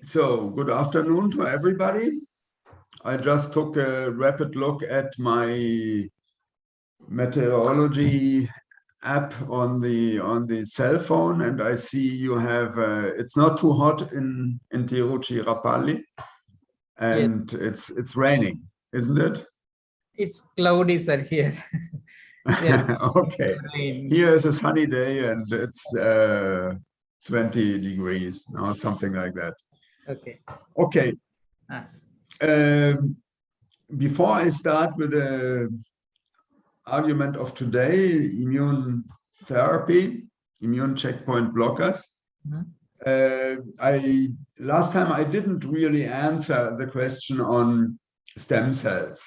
So, good afternoon to everybody. I just took a rapid look at my meteorology app on the cell phone, and I see you have it's not too hot in Tiruchirappalli, Yes, and it's raining, isn't it? it's cloudy, sir, here. Yes, Okay. rain. Here is a sunny day, and it's 20 degrees or something like that. Okay. Okay. Ah, Before I start with the argument of today, immune therapy, immune checkpoint blockers, last time I didn't really answer the question on stem cells.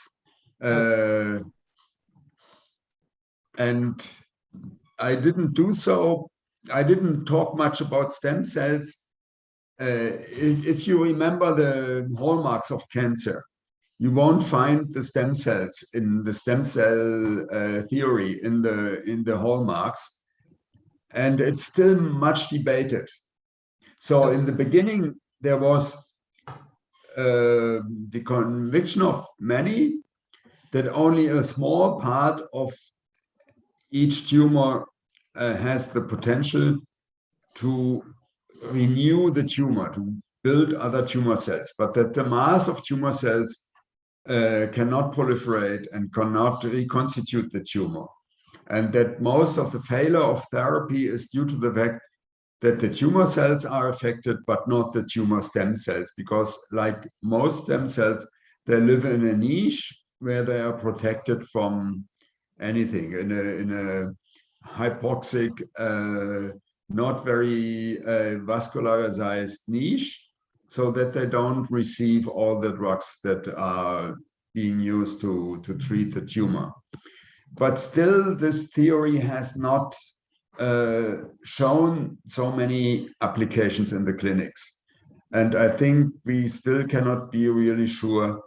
And I didn't do so. I didn't talk much about stem cells. If you remember the hallmarks of cancer, you won't find the stem cells in the stem cell theory in the hallmarks, and it's still much debated. So in the beginning, there was the conviction of many that only a small part of each tumor has the potential to renew the tumor, to build other tumor cells, but that the mass of tumor cells cannot proliferate and cannot reconstitute the tumor. And that most of the failure of therapy is due to the fact that the tumor cells are affected, but not the tumor stem cells, because like most stem cells, they live in a niche where they are protected from anything, in a hypoxic, not very vascularized niche, so that they don't receive all the drugs that are being used to treat the tumor. But still, this theory has not shown so many applications in the clinics. And I think we still cannot be really sure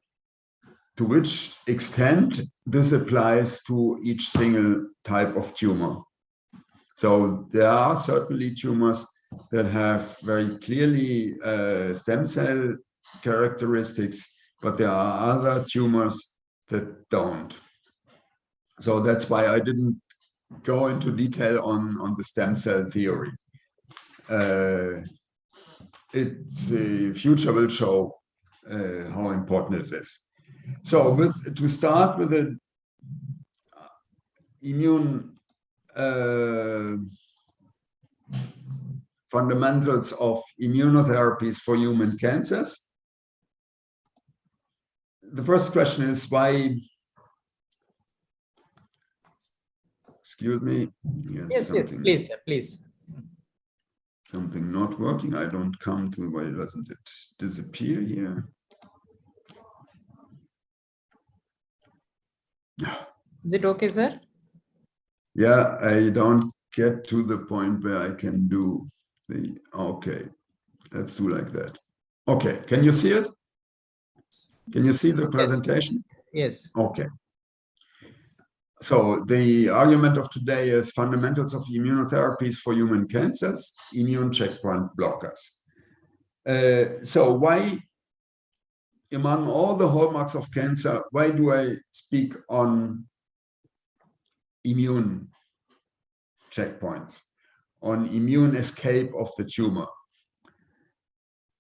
to which extent this applies to each single type of tumor. So there are certainly tumors that have very clearly stem cell characteristics, but there are other tumors that don't. So that's why I didn't go into detail on the stem cell theory. The future will show how important it is. So to start with the immune fundamentals of immunotherapies for human cancers. The first question is why, excuse me. yes, please, sir, please. Something not working. I don't come to, why doesn't it disappear here? Is it okay, sir? Yeah, I don't get to the point where I can do the, okay, let's do like that. Okay, can you see it? Can you see the presentation? Yes. Okay. So the argument of today is fundamentals of immunotherapies for human cancers, immune checkpoint blockers. So why, among all the hallmarks of cancer, why do I speak on immune checkpoints, on immune escape of the tumor?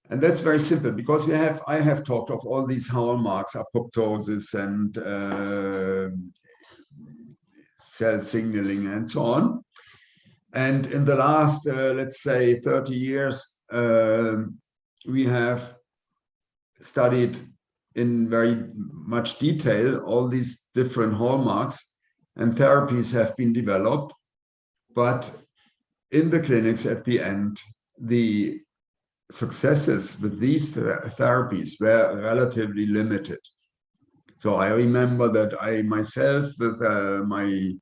And that's very simple, because I have talked of all these hallmarks, apoptosis and cell signaling and so on. And in the last, let's say, 30 years, we have studied in very much detail all these different hallmarks, and therapies have been developed. But in the clinics at the end, the successes with these therapies were relatively limited. So I remember that I myself, with my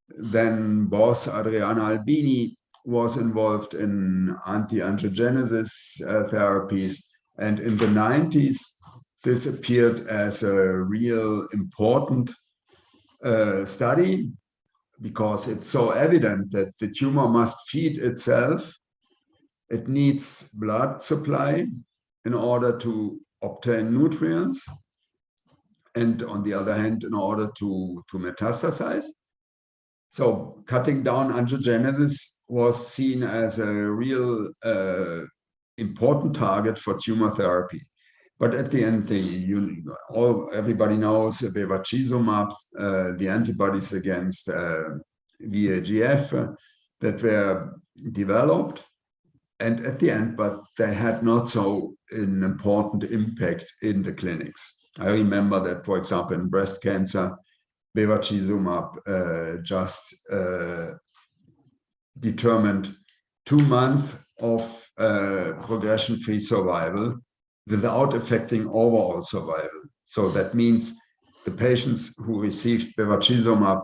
then boss, Adriana Albini, was involved in anti-angiogenesis therapies. And in the 90s, this appeared as a real important study, because it's so evident that the tumor must feed itself. It needs blood supply, in order to obtain nutrients, and on the other hand, in order to metastasize. So cutting down angiogenesis was seen as a real important target for tumor therapy. But at the end, everybody knows bevacizumab, the antibodies against VEGF that were developed, and at the end, but they had not so an important impact in the clinics. I remember that, for example, in breast cancer, bevacizumab just determined 2 months of progression-free survival without affecting overall survival. So that means the patients who received bevacizumab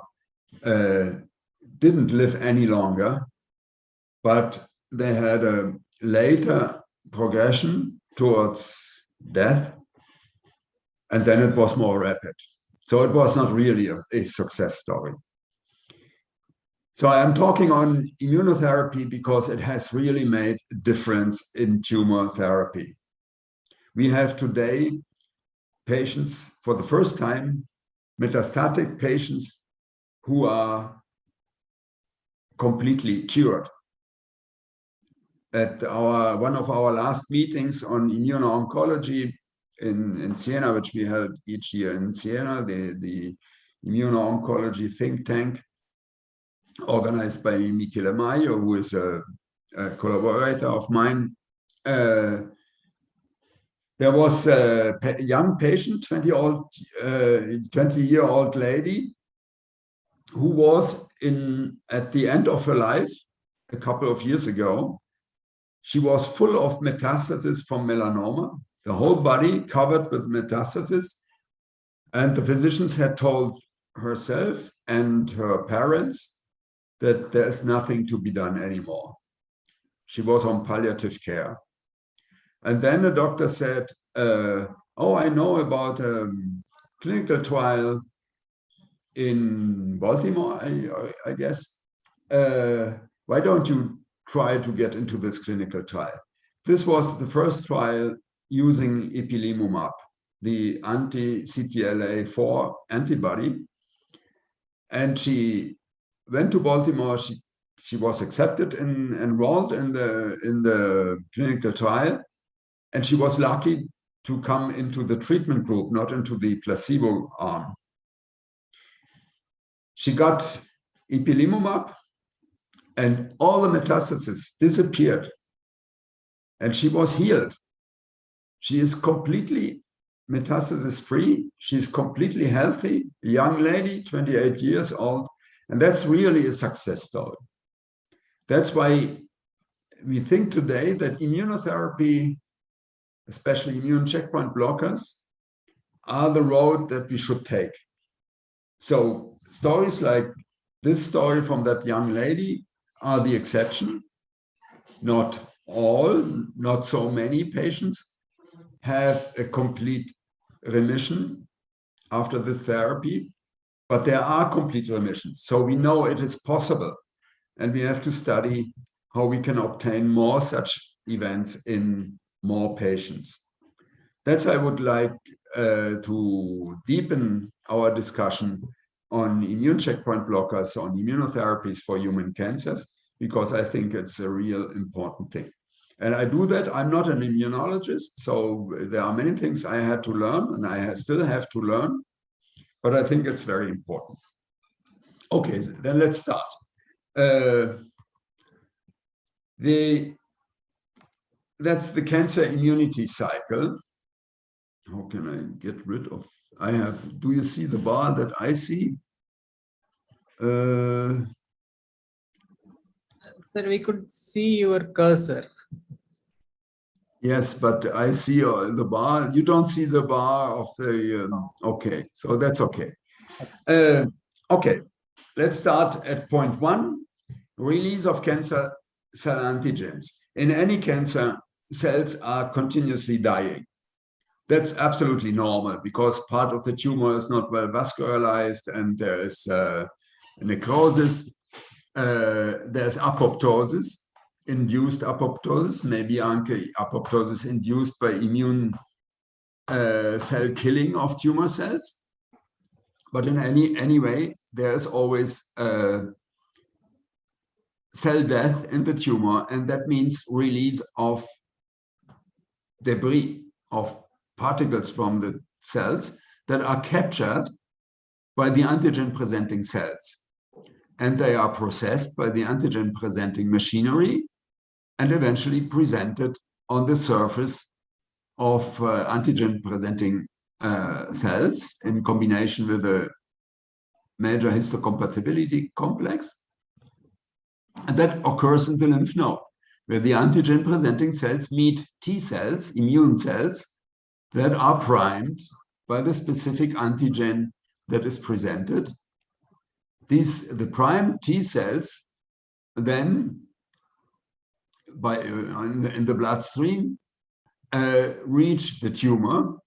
didn't live any longer, but they had a later progression towards death, and then it was more rapid. So it was not really a success story. So I'm talking on immunotherapy because it has really made a difference in tumor therapy. We have today patients, for the first time, metastatic patients who are completely cured. At one of our last meetings on immuno-oncology in Siena, which we held each year in Siena, the immuno-oncology think tank organized by Michele Maio, who is a collaborator of mine. There was a young patient, 20-year-old lady, who was at the end of her life a couple of years ago. She was full of metastasis from melanoma, the whole body covered with metastasis. And the physicians had told herself and her parents that there's nothing to be done anymore. She was on palliative care. And then the doctor said, oh, I know about a clinical trial in Baltimore, I guess. Why don't you try to get into this clinical trial? This was the first trial using ipilimumab, the anti-CTLA-4 antibody. And she went to Baltimore. She was accepted and enrolled in the clinical trial. And she was lucky to come into the treatment group, not into the placebo arm. She got ipilimumab, and all the metastases disappeared. And she was healed. She is completely metastasis-free. She's completely healthy, a young lady, 28 years old. And that's really a success story. That's why we think today that immunotherapy, especially immune checkpoint blockers, are the road that we should take. So stories like this story from that young lady are the exception. Not all, not so many patients have a complete remission after the therapy, but there are complete remissions. So we know it is possible, and we have to study how we can obtain more such events in more patients. That's I would like to deepen our discussion on immune checkpoint blockers, on immunotherapies for human cancers, because I think it's a real important thing. And I do that. I'm not an immunologist, so there are many things I had to learn, and I still have to learn, but I think it's very important. Okay, then let's start. That's the cancer immunity cycle. How can I get rid of? Do you see the bar that I see? Sir, we could see your cursor. Yes, but I see the bar. You don't see the bar of the, okay, so that's okay. Okay, let's start at point 1, release of cancer cell antigens. In any cancer, cells are continuously dying. That's absolutely normal because part of the tumor is not well vascularized and there is necrosis, there's apoptosis. induced apoptosis, maybe apoptosis induced by immune cell killing of tumor cells. But in any way, there is always cell death in the tumor, and that means release of debris, of particles from the cells that are captured by the antigen-presenting cells. And they are processed by the antigen-presenting machinery and eventually presented on the surface of antigen-presenting cells in combination with a major histocompatibility complex. And that occurs in the lymph node, where the antigen-presenting cells meet T cells, immune cells, that are primed by the specific antigen that is presented. The primed T cells then, in the bloodstream, reach the tumor,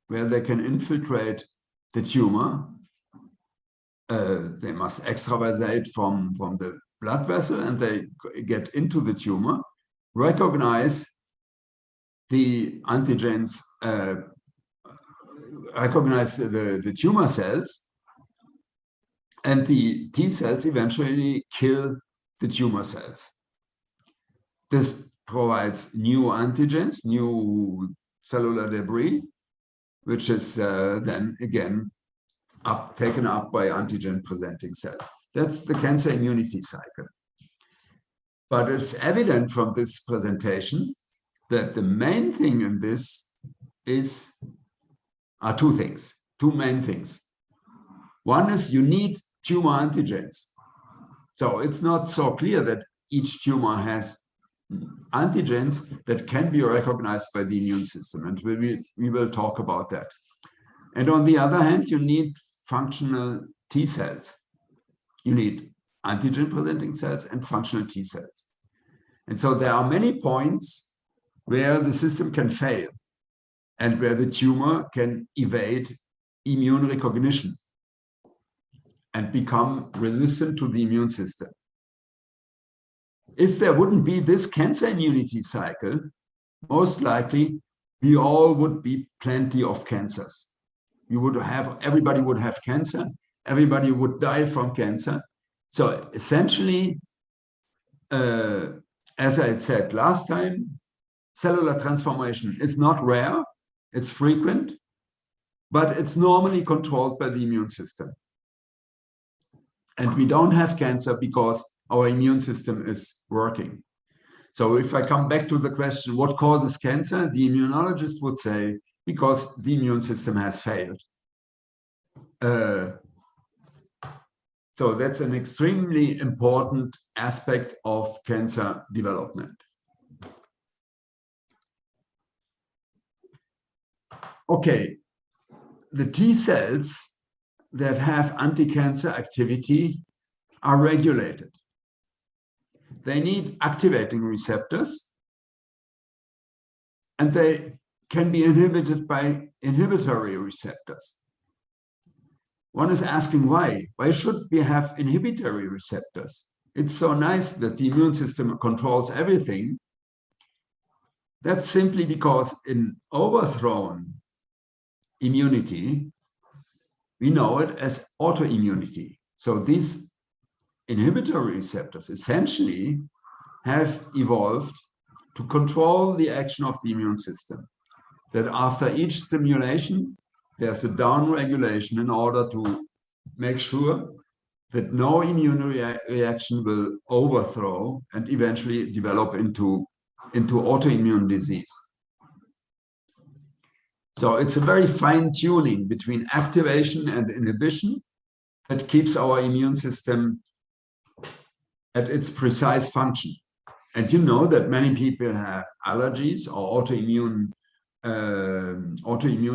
where they can infiltrate the tumor. They must extravasate from the blood vessel, and they get into the tumor, recognize the antigens, recognize the tumor cells, and the T cells eventually kill the tumor cells. This provides new antigens, new cellular debris, which is then again taken up by antigen-presenting cells. That's the cancer immunity cycle. But it's evident from this presentation that the main thing in this are two main things. One is you need tumor antigens. So it's not so clear that each tumor has antigens that can be recognized by the immune system, and we will talk about that. And on the other hand, you need functional T cells. You need antigen-presenting cells and functional T cells. And so there are many points where the system can fail and where the tumor can evade immune recognition and become resistant to the immune system. If there wouldn't be this cancer immunity cycle, most likely we all would be plenty of cancers. Everybody would have cancer, everybody would die from cancer. So essentially, as I said last time, cellular transformation is not rare, it's frequent, but it's normally controlled by the immune system. And we don't have cancer because our immune system is working. So if I come back to the question, what causes cancer? The immunologist would say, because the immune system has failed. So that's an extremely important aspect of cancer development. Okay, the T cells that have anti-cancer activity are regulated. They need activating receptors, and they can be inhibited by inhibitory receptors. One is asking why? Why should we have inhibitory receptors? It's so nice that the immune system controls everything. That's simply because in overthrown immunity, we know it as autoimmunity. So these inhibitory receptors essentially have evolved to control the action of the immune system. That after each stimulation, there's a downregulation in order to make sure that no immune reaction will overthrow and eventually develop into autoimmune disease. So it's a very fine tuning between activation and inhibition that keeps our immune system at its precise function. And you know that many people have allergies or autoimmune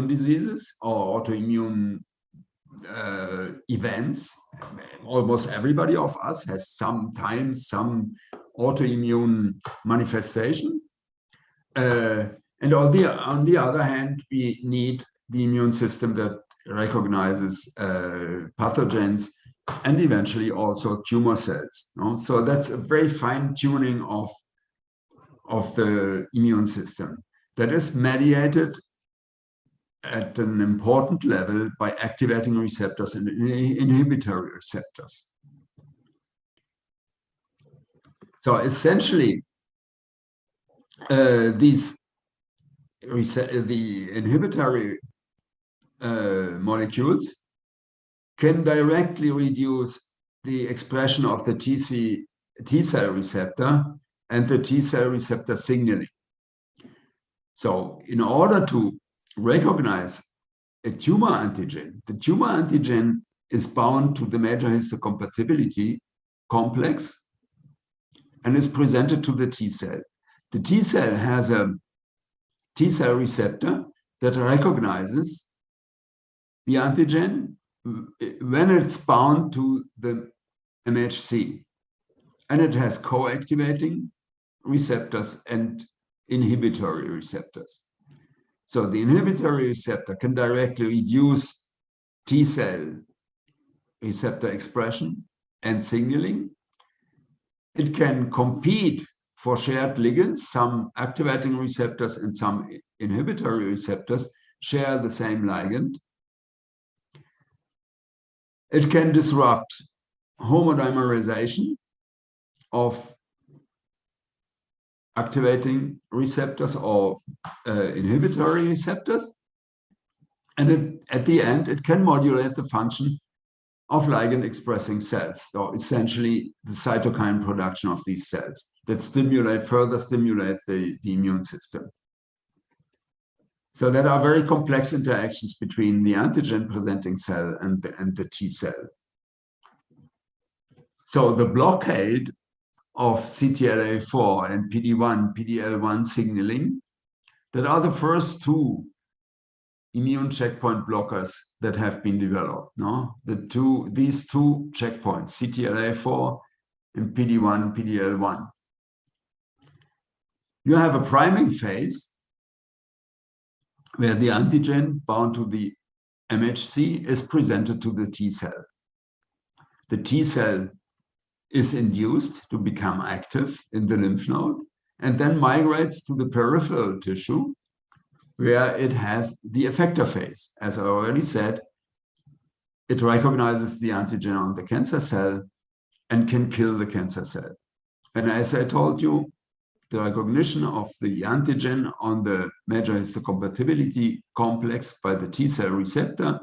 diseases or autoimmune events. Almost everybody of us has sometimes some autoimmune manifestation. And on the other hand, we need the immune system that recognizes pathogens and eventually also tumor cells. No? So that's a very fine tuning of of the immune system that is mediated at an important level by activating receptors and inhibitory receptors. So essentially, the inhibitory molecules can directly reduce the expression of the T cell receptor and the T cell receptor signaling. So in order to recognize a tumor antigen, the tumor antigen is bound to the major histocompatibility complex and is presented to the T cell. The T cell has a T cell receptor that recognizes the antigen when it's bound to the MHC. And it has co-activating receptors and inhibitory receptors. So the inhibitory receptor can directly reduce T cell receptor expression and signaling. It can compete for shared ligands. Some activating receptors and some inhibitory receptors share the same ligand. It can disrupt homodimerization of activating receptors or inhibitory receptors. And at the end, it can modulate the function of ligand-expressing cells, so essentially the cytokine production of these cells that further stimulate the immune system. So there are very complex interactions between the antigen-presenting cell and the T cell. So the blockade of CTLA-4 and PD-1, PD-L1 signaling, that are the first two immune checkpoint blockers that have been developed. No? These two checkpoints, CTLA-4 and PD-1, PD-L1. You have a priming phase where the antigen bound to the MHC is presented to the T cell. The T cell is induced to become active in the lymph node and then migrates to the peripheral tissue where it has the effector phase. As I already said, it recognizes the antigen on the cancer cell and can kill the cancer cell. And as I told you, the recognition of the antigen on the major histocompatibility complex by the T cell receptor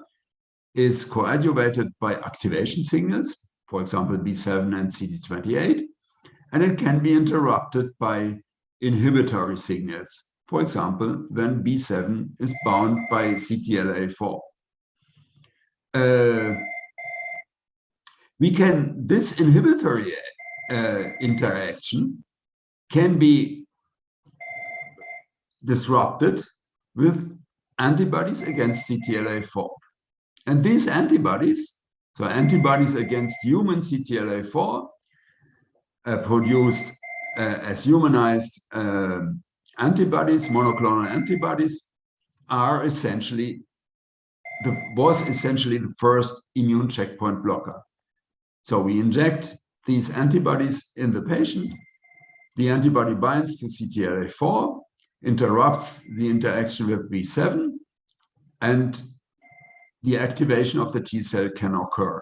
is coadjuvated by activation signals, for example, B7 and CD28, and it can be interrupted by inhibitory signals, for example, when B7 is bound by CTLA-4. This inhibitory interaction can be disrupted with antibodies against CTLA-4. And these antibodies, so antibodies against human CTLA-4, produced as humanized antibodies, monoclonal antibodies, are essentially was essentially the first immune checkpoint blocker. So we inject these antibodies in the patient. The antibody binds to CTLA-4, interrupts the interaction with B7, and the activation of the T cell can occur.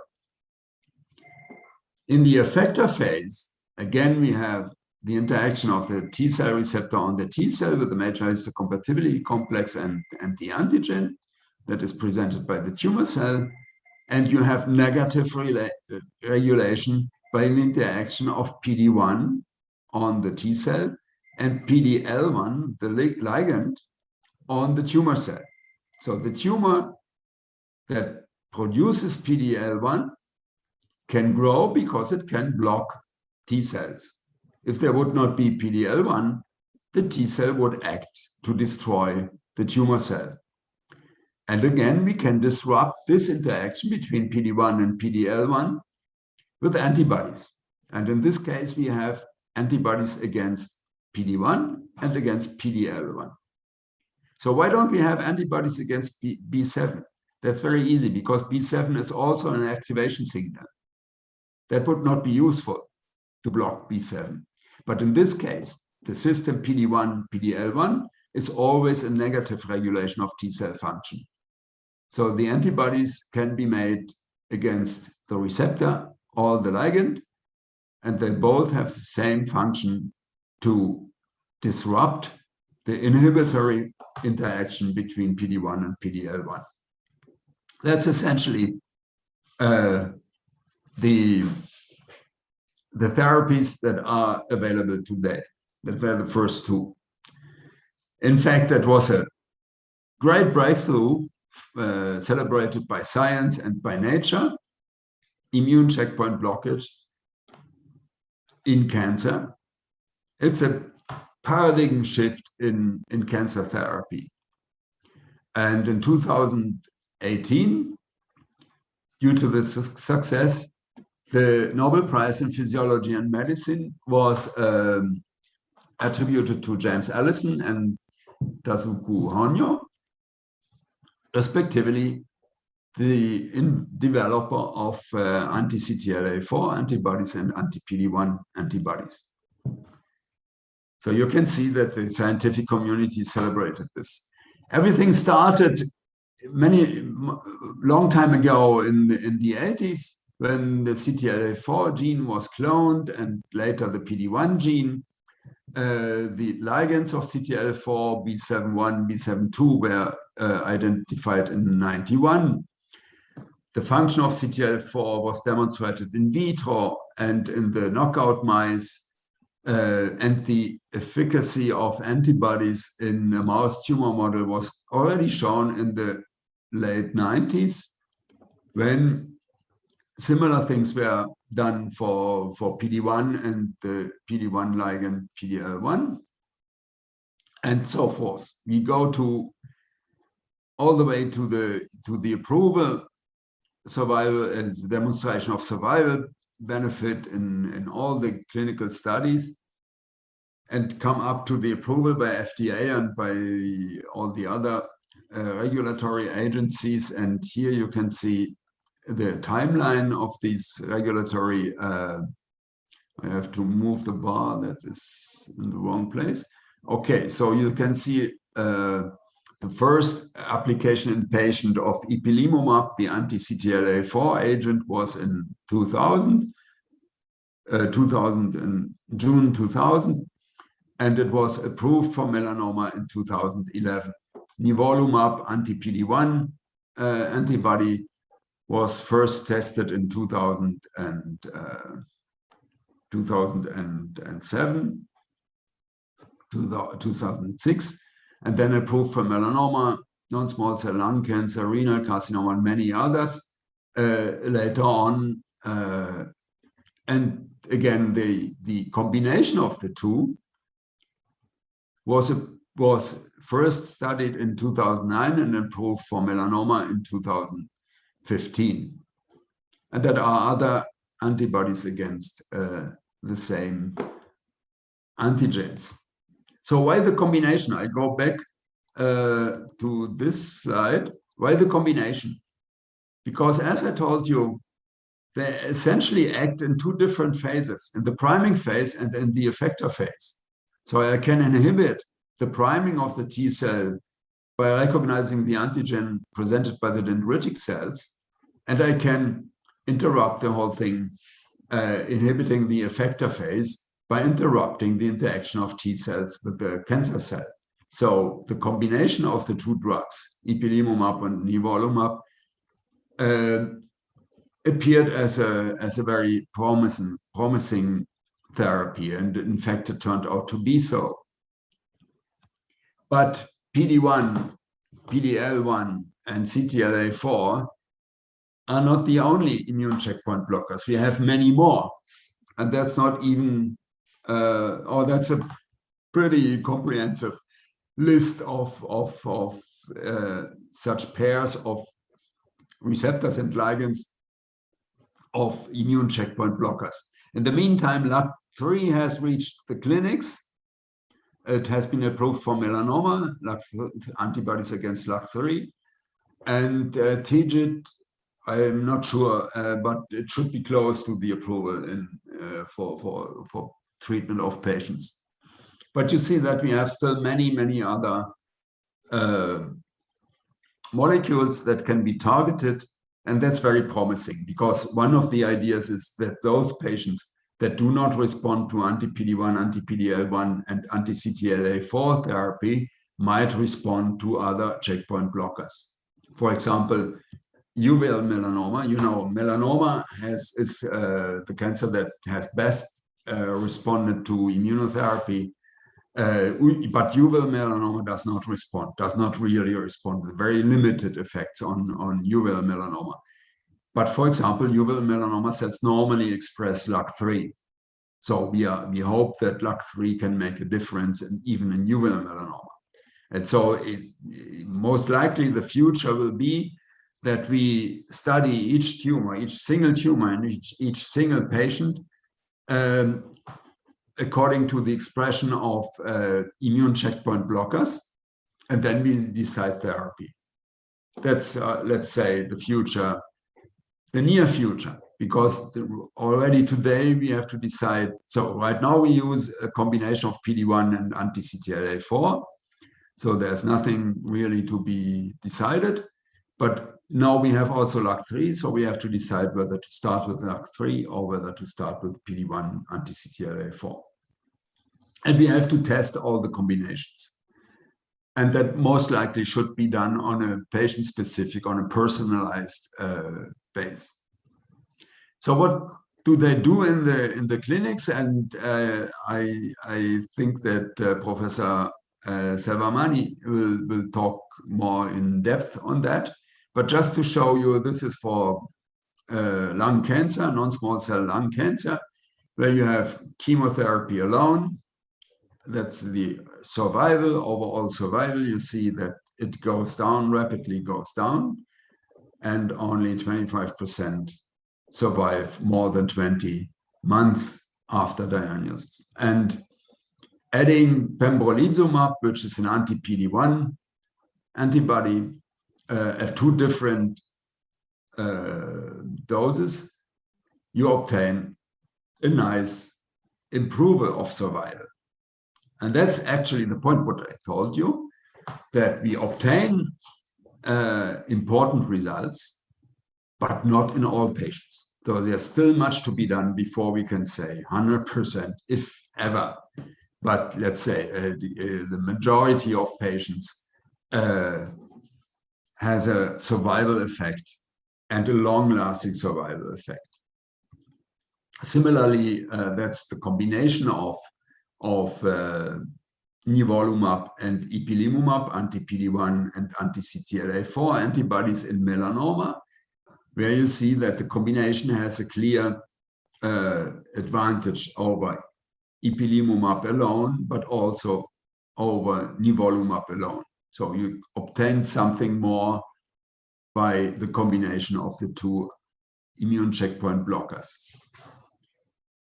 In the effector phase, again, we have the interaction of the T cell receptor on the T cell with the major histocompatibility complex and the antigen that is presented by the tumor cell. And you have negative regulation by an interaction of PD-1 on the T cell and PD-L1, the ligand, on the tumor cell. So the tumor that produces PD-L1 can grow because it can block T cells. If there would not be PD-L1, the T cell would act to destroy the tumor cell. And again, we can disrupt this interaction between PD-1 and PD-L1 with antibodies. And in this case, we have antibodies against PD-1 and against PD-L1. So why don't we have antibodies against B7? That's very easy, because B7 is also an activation signal. That would not be useful to block B7. But in this case, the system PD-1, PD-L1 is always a negative regulation of T cell function. So the antibodies can be made against the receptor or the ligand, and they both have the same function to disrupt the inhibitory interaction between PD-1 and PD-L1. That's essentially the therapies that are available today. That were the first two. In fact, that was a great breakthrough celebrated by science and by nature, immune checkpoint blockage in cancer. It's a paradigm shift in cancer therapy. And in 2018, due to the success, the Nobel Prize in Physiology and Medicine was attributed to James Allison and Daisuke Honyo, respectively, the developer of anti-CTLA-4 antibodies and anti-PD-1 antibodies. So you can see that the scientific community celebrated this. Everything started long time ago in the 80s, when the CTLA-4 gene was cloned and later the PD-1 gene. The ligands of CTLA-4, B71, B72 were identified in 91. The function of CTLA-4 was demonstrated in vitro and in the knockout mice, and the efficacy of antibodies in a mouse tumor model was already shown in the late 90s, when similar things were done for PD-1 and the PD-1 ligand PD-L1, and so forth. We go to all the way to the approval, survival as demonstration of survival benefit in all the clinical studies, and come up to the approval by FDA and by all the other regulatory agencies. And here you can see the timeline of these regulatory, I have to move the bar, that is in the wrong place. Okay, so you can see the first application in patient of ipilimumab, the anti-CTLA-4 agent, was in June 2000, and it was approved for melanoma in 2011. Nivolumab, anti-PD-1 antibody, was first tested in 2006, and then approved for melanoma, non-small cell lung cancer, renal carcinoma, and many others later on. And again, the combination of the two was first studied in 2009 and approved for melanoma in 2015. And there are other antibodies against the same antigens. So why the combination? I go back to this slide. Why the combination? Because as I told you, they essentially act in two different phases, in the priming phase and in the effector phase. So I can inhibit the priming of the T cell by recognizing the antigen presented by the dendritic cells, and I can interrupt the whole thing, inhibiting the effector phase by interrupting the interaction of T cells with the cancer cell. So the combination of the two drugs, ipilimumab and nivolumab, appeared as a very promising therapy, and in fact it turned out to be so. But PD-1, PD-L1, and CTLA-4 are not the only immune checkpoint blockers. We have many more, and that's not even, that's a pretty comprehensive list of such pairs of receptors and ligands of immune checkpoint blockers. In the meantime, LAG3 has reached the clinics. It has been approved for melanoma, antibodies against LAG3, and TIGIT, I'm not sure, but it should be close to the approval for treatment of patients. But you see that we have still many other molecules that can be targeted, and that's very promising, because one of the ideas is that those patients that do not respond to anti-PD-1, anti-PD-L1, and anti-CTLA-4 therapy might respond to other checkpoint blockers. For example, uveal melanoma. You know, melanoma is the cancer that has best responded to immunotherapy. But uveal melanoma does not respond, does not really respond, with very limited effects on uveal melanoma. But for example, uveal melanoma cells normally express LAG3. So we hope that LAG3 can make a difference even in uveal melanoma. And so most likely the future will be that we study each tumor, each single tumor, and each single patient according to the expression of immune checkpoint blockers, and then we decide therapy. That's, let's say, the future, the near future, because already today we have to decide. So right now we use a combination of PD-1 and anti-CTLA-4. So there's nothing really to be decided. But now we have also LAG3, so we have to decide whether to start with LAG3 or whether to start with PD-1 anti-CTLA-4. And we have to test all the combinations. And that most likely should be done on a patient-specific, on a personalized base. So what do they do in the clinics? And I think that Professor Selvamani will talk more in depth on that. But just to show you, this is for lung cancer, non-small cell lung cancer, where you have chemotherapy alone. That's the survival, overall survival. You see that it goes down, rapidly goes down, and only 25% survive more than 20 months after diagnosis. And adding pembrolizumab, which is an anti-PD-1 antibody, at 2 different doses, you obtain a nice improval of survival. And that's actually the point what I told you, that we obtain important results, but not in all patients. So there's still much to be done before we can say 100%, if ever. But let's say the majority of patients has a survival effect and a long-lasting survival effect. Similarly, that's the combination of nivolumab and ipilimumab, anti-PD-1 and anti-CTLA-4 antibodies in melanoma, where you see that the combination has a clear advantage over ipilimumab alone, but also over nivolumab alone. So you obtain something more by the combination of the 2 immune checkpoint blockers.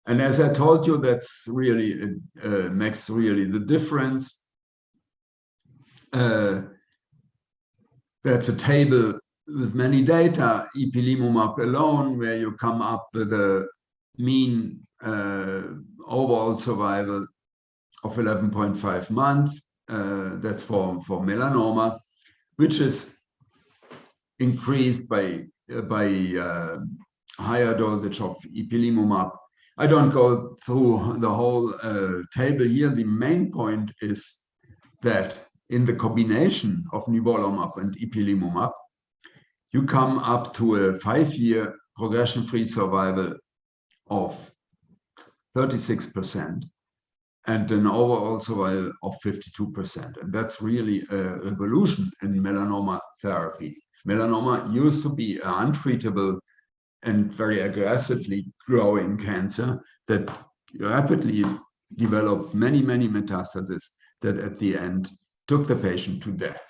And as I told you, that's really makes really the difference. That's a table with many data, ipilimumab alone, where you come up with a mean overall survival of 11.5 months. That's for melanoma, which is increased by higher dosage of ipilimumab. I don't go through the whole table here. The main point is that in the combination of nivolumab and ipilimumab, you come up to a 5-year progression-free survival of 36% and an overall survival of 52%. And that's really a revolution in melanoma therapy. Melanoma used to be an untreatable and very aggressively growing cancer that rapidly developed many metastases that at the end took the patient to death.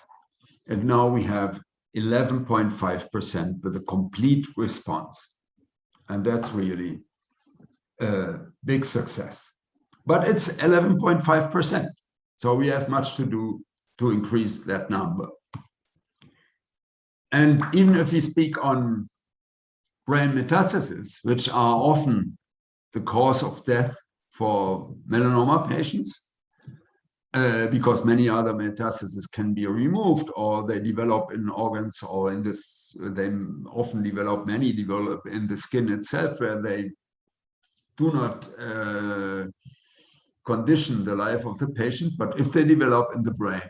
And now we have 11.5% with a complete response. And that's really a big success. But it's 11.5%. So we have much to do to increase that number. And even if we speak on brain metastases, which are often the cause of death for melanoma patients, because many other metastases can be removed, or they develop in organs, or in this, they often develop in the skin itself, where they do not condition the life of the patient. But if they develop in the brain,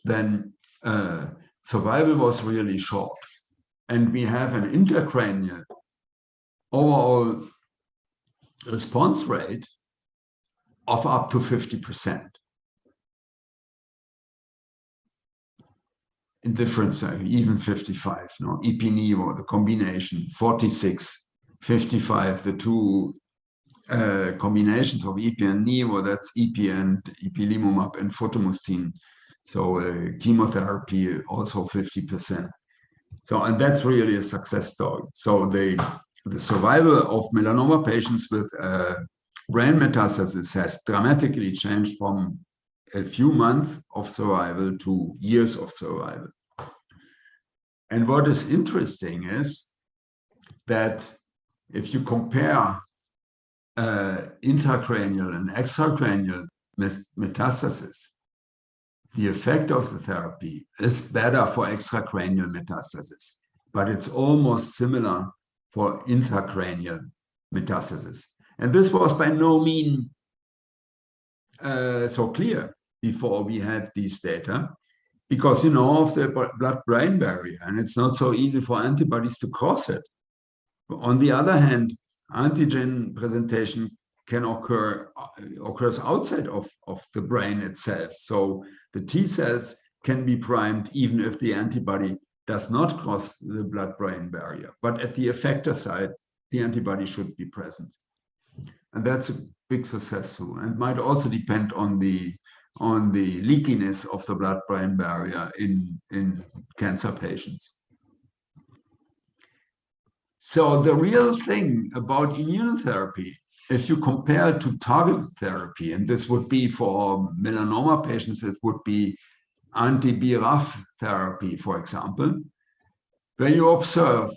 then survival was really short. And we have an intracranial overall response rate of up to 50%. In different, even 55, no, EP-Nivo, the combination, 46, 55, the two combinations of EP and Nivo, that's EP and ipilimumab and fotomustine. So chemotherapy, also 50%. So, and that's really a success story. So the survival of melanoma patients with brain metastasis has dramatically changed from a few months of survival to years of survival. And what is interesting is that if you compare intracranial and extracranial metastasis, the effect of the therapy is better for extracranial metastasis, but it's almost similar for intracranial metastasis. And this was by no means so clear before we had these data, because you know of the blood-brain barrier, and it's not so easy for antibodies to cross it. On the other hand, antigen presentation can occurs outside of the brain itself. So the T cells can be primed even if the antibody does not cross the blood-brain barrier. But at the effector site, the antibody should be present. And that's a big success too, and might also depend on the leakiness of the blood-brain barrier in cancer patients. So the real thing about immunotherapy, if you compare to targeted therapy, and this would be for melanoma patients, it would be anti-BRAF therapy, for example, where you observe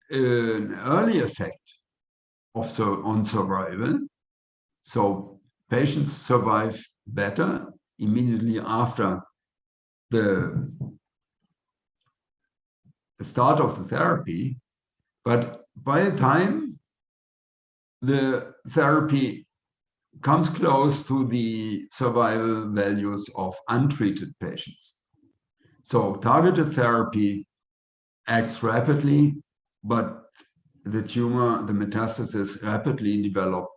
an early effect on survival. So patients survive better immediately after the start of the therapy, but by the time the therapy comes close to the survival values of untreated patients. So targeted therapy acts rapidly, but the tumor, the metastasis, rapidly develop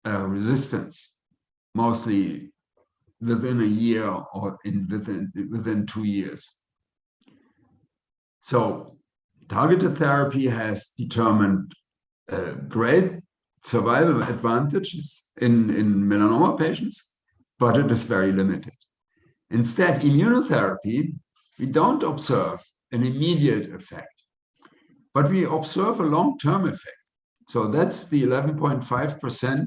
resistance, mostly within a year or within 2 years. So targeted therapy has determined great survival advantages in melanoma patients, but it is very limited. Instead, immunotherapy, we don't observe an immediate effect, but we observe a long-term effect. So that's the 11.5%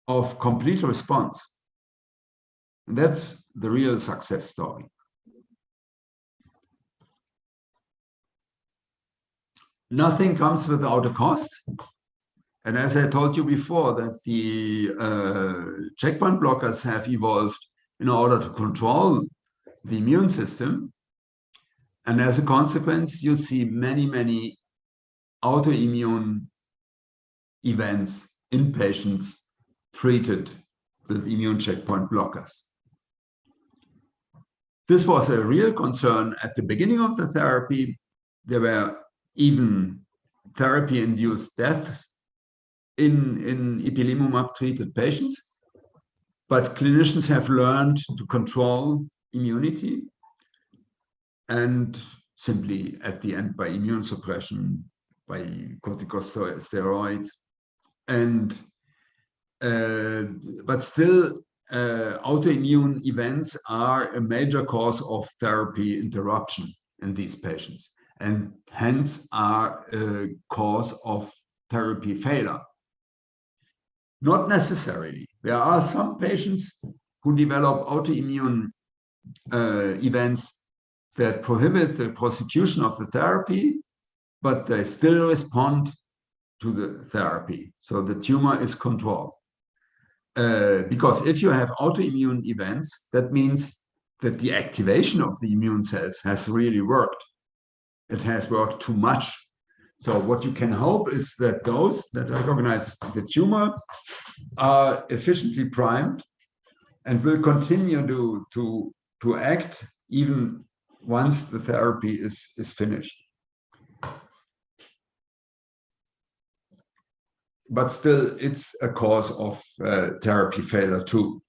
of complete response. And that's the real success story. Nothing comes without a cost. And as I told you before, that the checkpoint blockers have evolved in order to control the immune system. And as a consequence, you see many, many autoimmune events in patients treated with immune checkpoint blockers. This was a real concern at the beginning of the therapy. There were even therapy-induced deaths in ipilimumab-treated patients, but clinicians have learned to control immunity, and simply at the end by immune suppression, by corticosteroids, and but still autoimmune events are a major cause of therapy interruption in these patients, and hence are a cause of therapy failure. Not necessarily. There are some patients who develop autoimmune events that prohibit the prosecution of the therapy, but they still respond to the therapy. So the tumor is controlled. because if you have autoimmune events, that means that the activation of the immune cells has really worked. It has worked too much. So what you can hope is that those that recognize the tumor are efficiently primed and will continue to act even once the therapy is finished. But still, it's a cause of therapy failure too.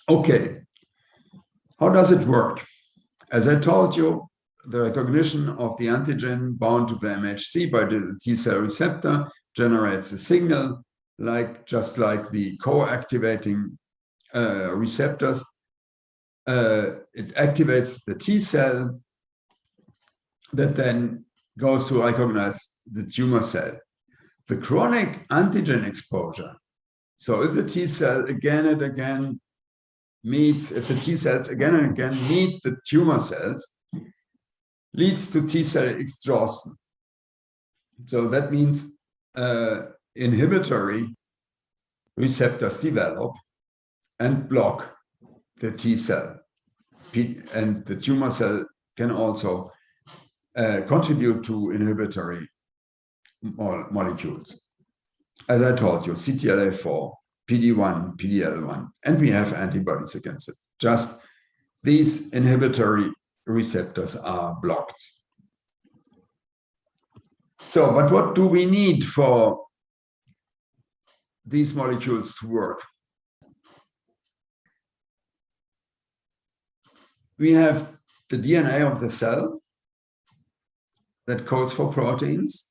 Okay, how does it work? As I told you, the recognition of the antigen bound to the MHC by the T cell receptor generates a signal, just like the co-activating receptors. It activates the T cell that then goes to recognize the tumor cell. The chronic antigen exposure, so if the T cell again and again meets, if the T cells again and again meet the tumor cells, leads to T cell exhaustion. So that means inhibitory receptors develop and block the T cell. And the tumor cell can also contribute to inhibitory molecules. As I told you, CTLA4, PD1, PDL1, and we have antibodies against it. Just these inhibitory receptors are blocked. So, but what do we need for these molecules to work? We have the DNA of the cell that codes for proteins.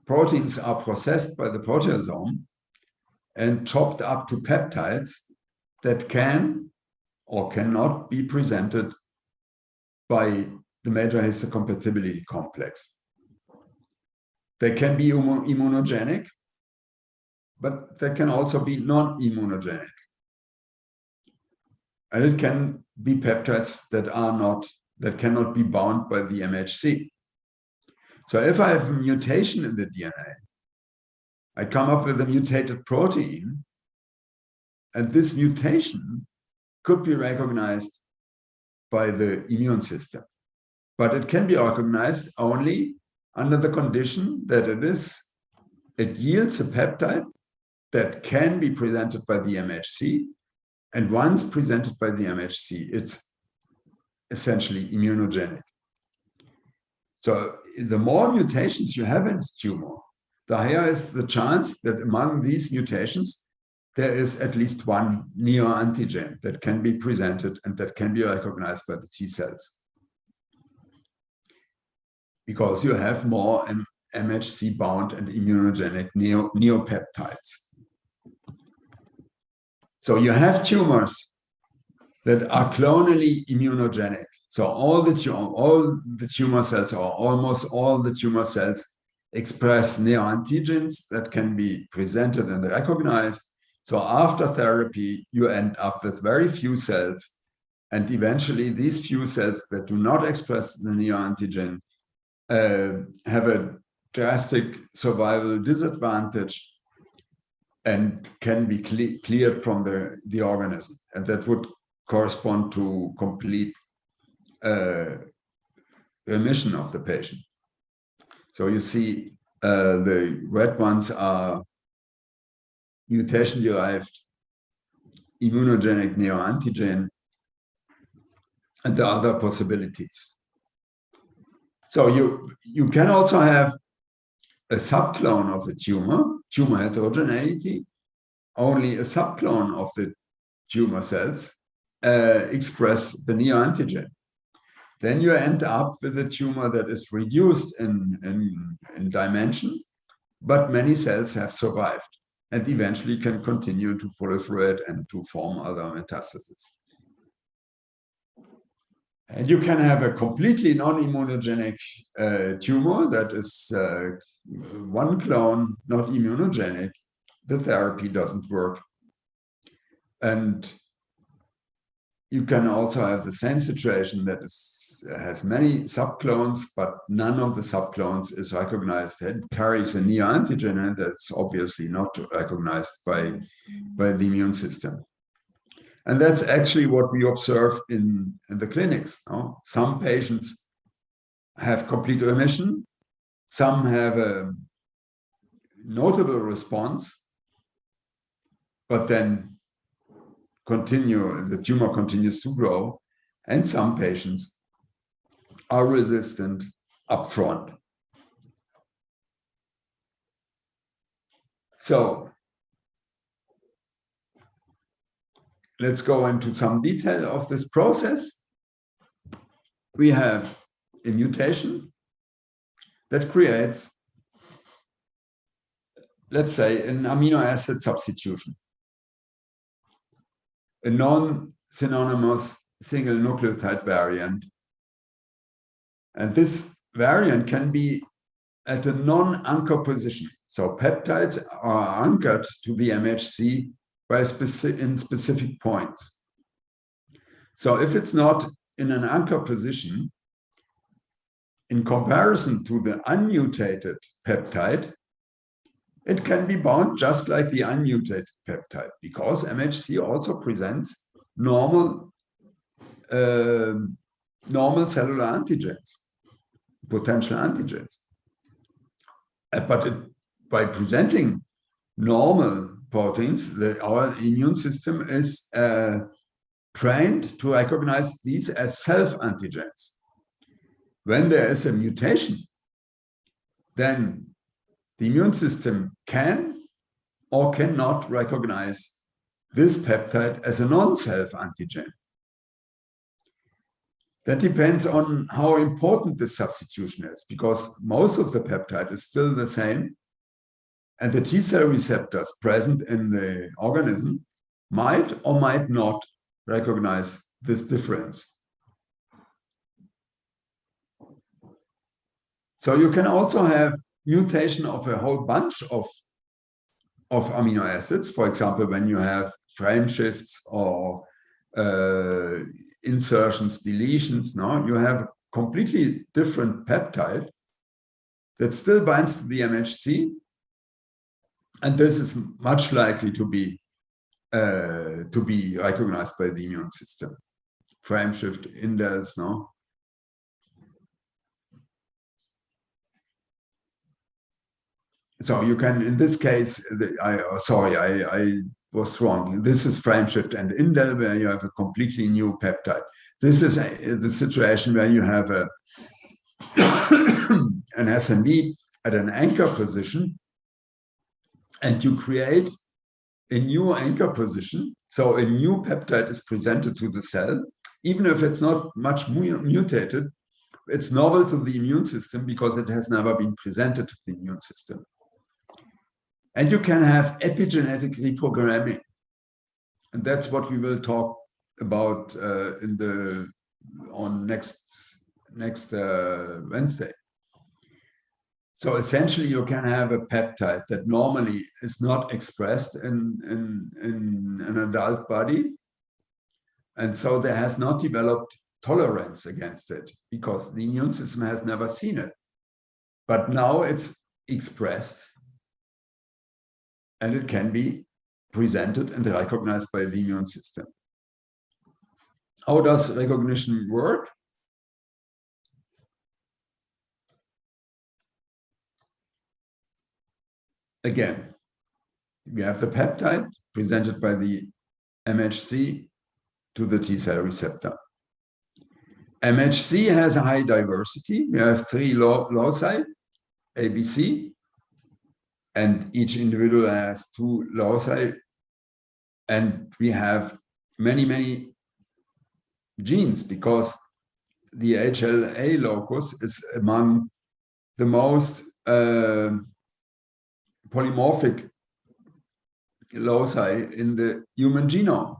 Proteins are processed by the proteasome and chopped up to peptides that can or cannot be presented by the major histocompatibility complex. They can be immunogenic, but they can also be non-immunogenic. And it can be peptides that cannot be bound by the MHC. So if I have a mutation in the DNA, I come up with a mutated protein, and this mutation could be recognized by the immune system. But it can be recognized only under the condition that it yields a peptide that can be presented by the MHC, and once presented by the MHC, it's essentially immunogenic. So the more mutations you have in the tumor, the higher is the chance that among these mutations, there is at least one neoantigen that can be presented and that can be recognized by the T cells. Because you have more MHC-bound and immunogenic neopeptides. So you have tumors that are clonally immunogenic. So all the tumor cells, or almost all the tumor cells, express neoantigens that can be presented and recognized. So after therapy, you end up with very few cells. And eventually, these few cells that do not express the neoantigen have a drastic survival disadvantage and can be cleared from the organism. And that would correspond to complete remission of the patient. So you see the red ones are mutation-derived immunogenic neoantigen, and the other possibilities. So you can also have a subclone of the tumor heterogeneity. Only a subclone of the tumor cells express the neoantigen. Then you end up with a tumor that is reduced in dimension, but many cells have survived and eventually can continue to proliferate and to form other metastases. And you can have a completely non-immunogenic tumor that is one clone, not immunogenic. The therapy doesn't work. And you can also have the same situation that is has many subclones, but none of the subclones is recognized. It carries a neoantigen, and that's obviously not recognized by the immune system. And that's actually what we observe in the clinics. No? Some patients have complete remission, some have a notable response, but then the tumor continues to grow, and some patients are resistant upfront. So let's go into some detail of this process. We have a mutation that creates, let's say, an amino acid substitution, a non-synonymous single nucleotide variant. And this variant can be at a non-anchor position. So peptides are anchored to the MHC in specific points. So if it's not in an anchor position, in comparison to the unmutated peptide, it can be bound just like the unmutated peptide, because MHC also presents normal cellular antigens, potential antigens. But by presenting normal proteins, our immune system is trained to recognize these as self-antigens. When there is a mutation, then the immune system can or cannot recognize this peptide as a non-self antigen. That depends on how important this substitution is, because most of the peptide is still the same, and the T-cell receptors present in the organism might or might not recognize this difference. So you can also have mutation of a whole bunch of amino acids. For example, when you have frame shifts or insertions, deletions, no? You have a completely different peptide that still binds to the MHC, and this is much likely to be recognized by the immune system. Frame shift indels, no? So you can, in this case, I was wrong. This is frame shift and indel, where you have a completely new peptide. This is the situation where you have an SMB at an anchor position, and you create a new anchor position. So a new peptide is presented to the cell, even if it's not much mutated. It's novel to the immune system because it has never been presented to the immune system. And you can have epigenetic reprogramming. And that's what we will talk about on next Wednesday. So essentially, you can have a peptide that normally is not expressed in an adult body. And so there has not developed tolerance against it because the immune system has never seen it. But now it's expressed, and it can be presented and recognized by the immune system. How does recognition work? Again, we have the peptide presented by the MHC to the T-cell receptor. MHC has a high diversity. We have 3 loci, ABC, and each individual has 2 loci, and we have many genes because the HLA locus is among the most polymorphic loci in the human genome.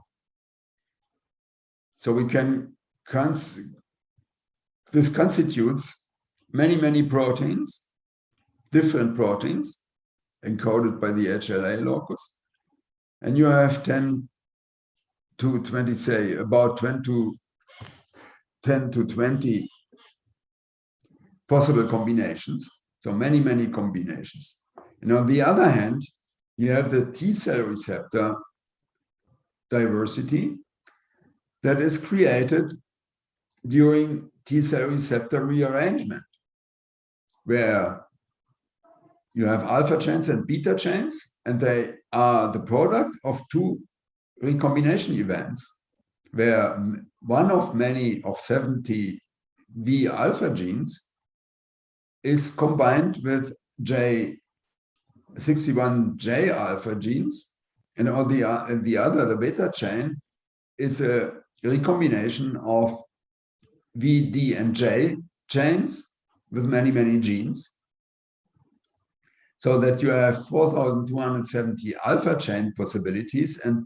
So we can this constitutes many proteins, different proteins, encoded by the HLA locus, and you have 10 to 20, say about 10 to 10 to 20 possible combinations. So many, many combinations. And on the other hand, you have the T cell receptor diversity that is created during T cell receptor rearrangement, where you have alpha chains and beta chains, and they are the product of two recombination events, where one of many of 70 V alpha genes is combined with J61J alpha genes, and on the other, the beta chain, is a recombination of V, D, and J chains with many, many genes, so that you have 4,270 alpha chain possibilities and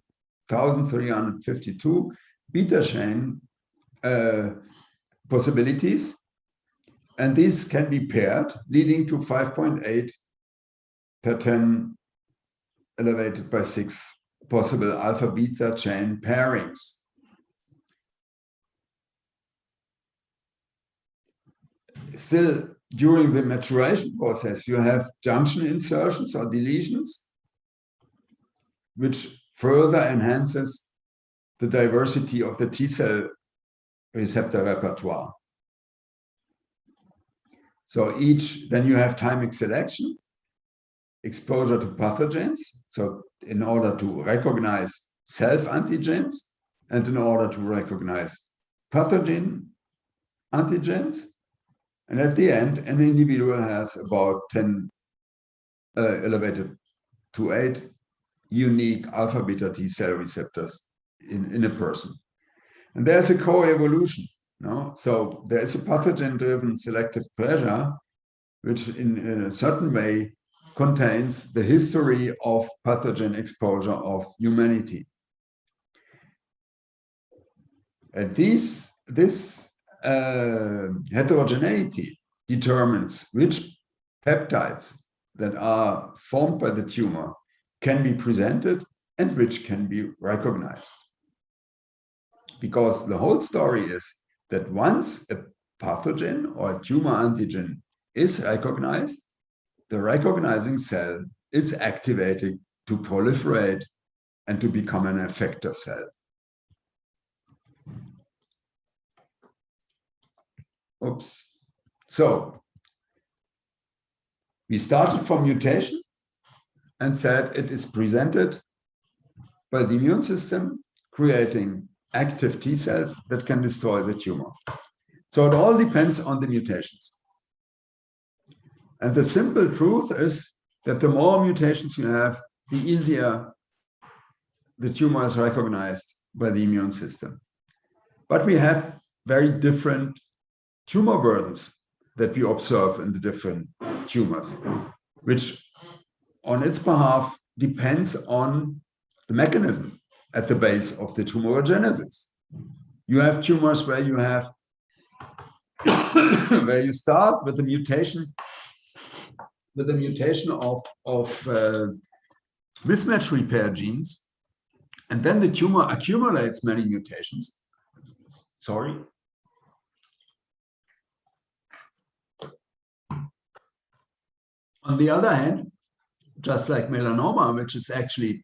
1,352 beta chain possibilities. And these can be paired, leading to 5.8 per 10 elevated by 6 possible alpha beta chain pairings. Still, during the maturation process, you have junction insertions or deletions, which further enhances the diversity of the T cell receptor repertoire. So then you have thymic selection, exposure to pathogens, so in order to recognize self-antigens and in order to recognize pathogen antigens. And at the end, an individual has about 10 elevated to 8 unique alpha beta T cell receptors in a person. And there's a co-evolution. No? So there is a pathogen-driven selective pressure, which in a certain way contains the history of pathogen exposure of humanity. And this heterogeneity determines which peptides that are formed by the tumor can be presented and which can be recognized. Because the whole story is that once a pathogen or a tumor antigen is recognized, the recognizing cell is activated to proliferate and to become an effector cell. Oops. So we started from mutation and said it is presented by the immune system creating active T cells that can destroy the tumor. So it all depends on the mutations. And the simple truth is that the more mutations you have, the easier the tumor is recognized by the immune system. But we have very different tumor burdens that we observe in the different tumors, which on its behalf depends on the mechanism at the base of the tumorigenesis. You have tumors where you have where you start with a mutation of mismatch repair genes, and then the tumor accumulates many mutations. Sorry. On the other hand, just like melanoma, which is actually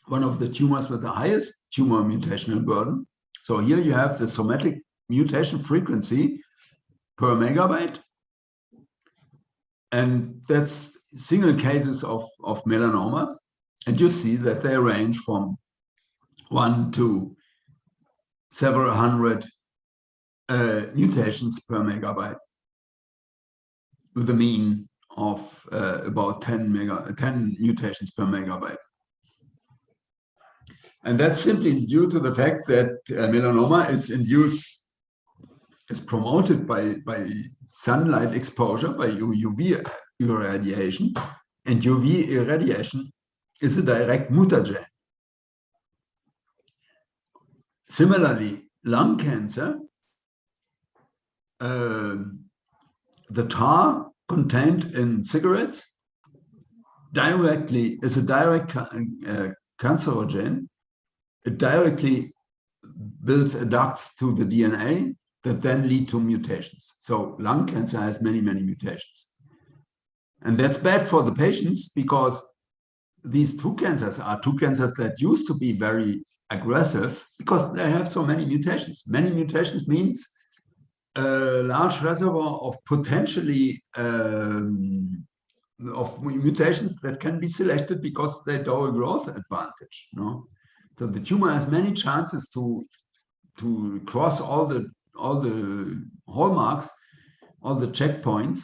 one of the tumors with the highest tumor mutational burden. So here you have the somatic mutation frequency per megabyte. And that's single cases of melanoma. And you see that they range from 1 to several hundred mutations per megabyte, with a mean of about 10 mutations per megabyte. And that's simply due to the fact that melanoma is promoted by sunlight exposure, by UV irradiation, and UV irradiation is a direct mutagen. Similarly, lung cancer, the tar contained in cigarettes is a direct cancerogen. It directly builds adducts to the DNA that then lead to mutations. So lung cancer has many, many mutations. And that's bad for the patients because these two cancers are two cancers that used to be very aggressive because they have so many mutations. Many mutations means a large reservoir of potentially of mutations that can be selected because they do a growth advantage. No? So the tumor has many chances to cross all the hallmarks, all the checkpoints,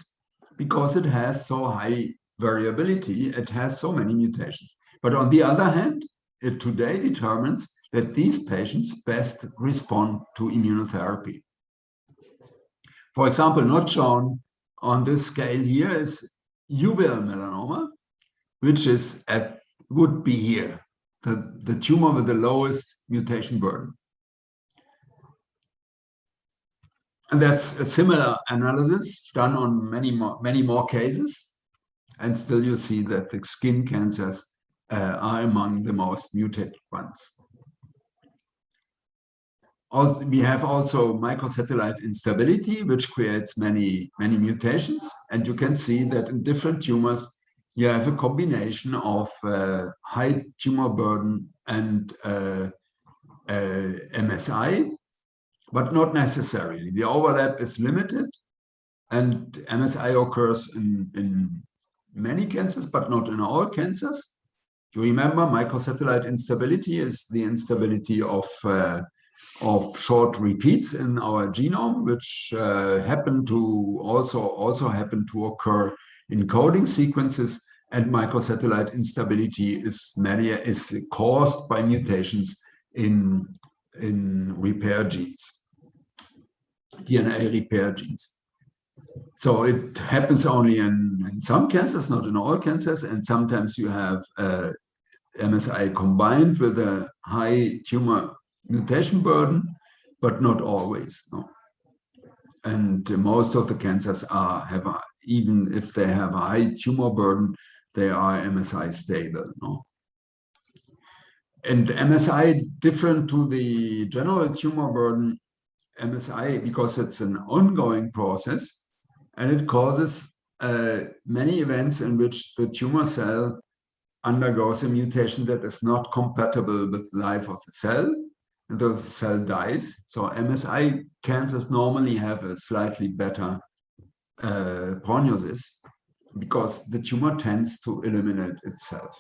because it has so high variability, it has so many mutations. But on the other hand, it today determines that these patients best respond to immunotherapy. For example, not shown on this scale here is uveal melanoma, which is would be here, the tumor with the lowest mutation burden. And that's a similar analysis done on many more cases. And still you see that the skin cancers are among the most mutated ones. Also, we have also microsatellite instability, which creates many mutations. And you can see that in different tumors, you have a combination of high tumor burden and MSI, but not necessarily. The overlap is limited, and MSI occurs in many cancers, but not in all cancers. You remember, microsatellite instability is the instability of short repeats in our genome, which happen to also happen to occur in coding sequences. And microsatellite instability is caused by mutations in repair genes, DNA repair genes. So it happens only in some cancers, not in all cancers, and sometimes you have MSI combined with a high tumor mutation burden, but not always. No. And most of the cancers even if they have a high tumor burden, they are MSI stable. No. And MSI, different to the general tumor burden, MSI, because it's an ongoing process, and it causes many events in which the tumor cell undergoes a mutation that is not compatible with the life of the cell, and the cell dies. So MSI cancers normally have a slightly better prognosis because the tumor tends to eliminate itself.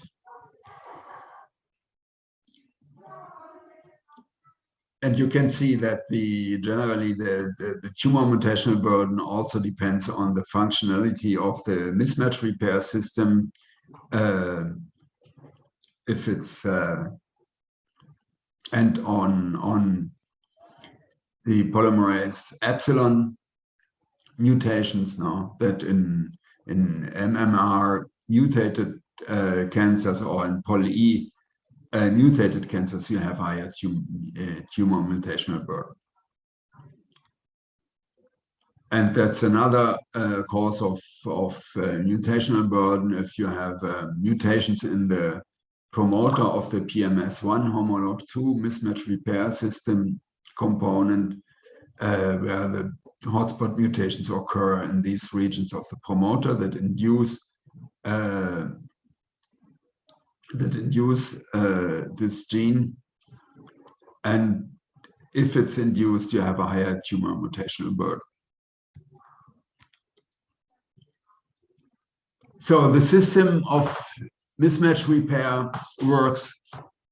And you can see that generally the tumor mutational burden also depends on the functionality of the mismatch repair system. If it's and on the polymerase epsilon mutations now that in MMR mutated cancers or in poly mutated cancers, you have higher tumor mutational burden. And that's another cause of mutational burden. If you have mutations in the promoter of the PMS1 homolog 2 mismatch repair system component, where the hotspot mutations occur in these regions of the promoter that induce this gene, and if it's induced, you have a higher tumor mutational burden. So the system of mismatch repair works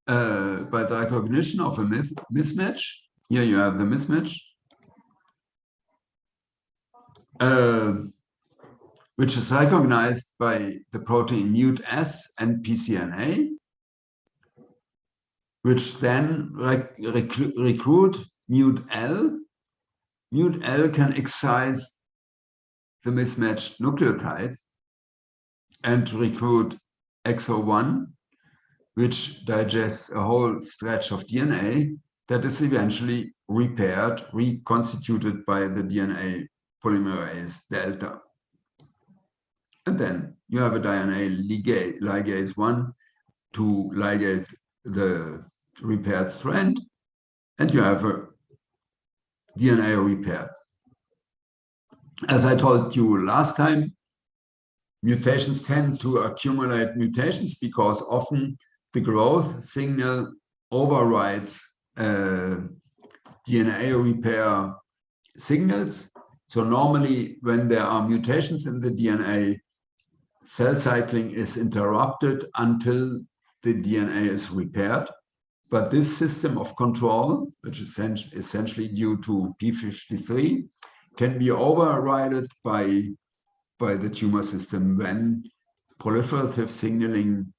by the recognition of a mismatch. Here you have the mismatch, which is recognized by the protein MUT-S and PCNA, which then recruit MUT-L. MUT-L can excise the mismatched nucleotide and recruit XO1, which digests a whole stretch of DNA that is eventually repaired, reconstituted by the DNA polymerase delta. And then you have a DNA ligase 1 to ligate the repaired strand, and you have DNA repair. As I told you last time, mutations tend to accumulate mutations because often the growth signal overrides DNA repair signals. So normally when there are mutations in the DNA, cell cycling is interrupted until the DNA is repaired. But this system of control, which is essentially due to p53, can be overridden by the tumor system when proliferative signaling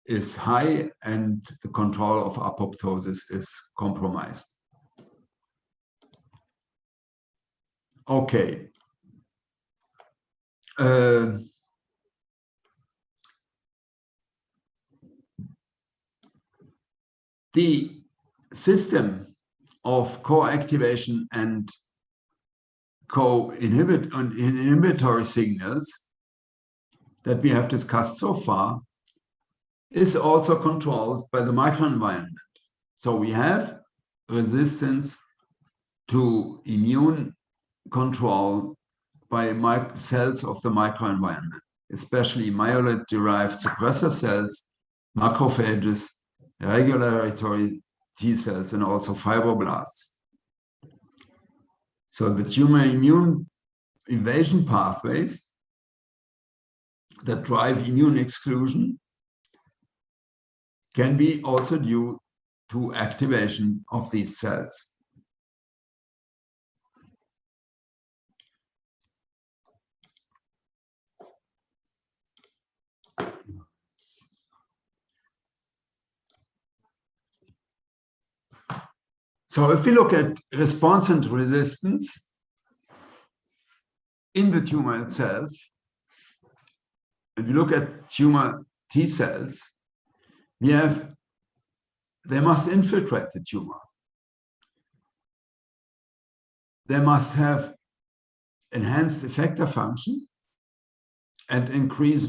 is high and the control of apoptosis is compromised. Okay. The system of co-activation and inhibitory signals that we have discussed so far is also controlled by the microenvironment. So we have resistance to immune control by cells of the microenvironment, especially myeloid-derived suppressor cells, macrophages, regulatory T cells, and also fibroblasts. So the tumor immune evasion pathways that drive immune exclusion can be also due to activation of these cells. So if we look at response and resistance in the tumor itself, and we look at tumor T cells, they must infiltrate the tumor. They must have enhanced effector function and increased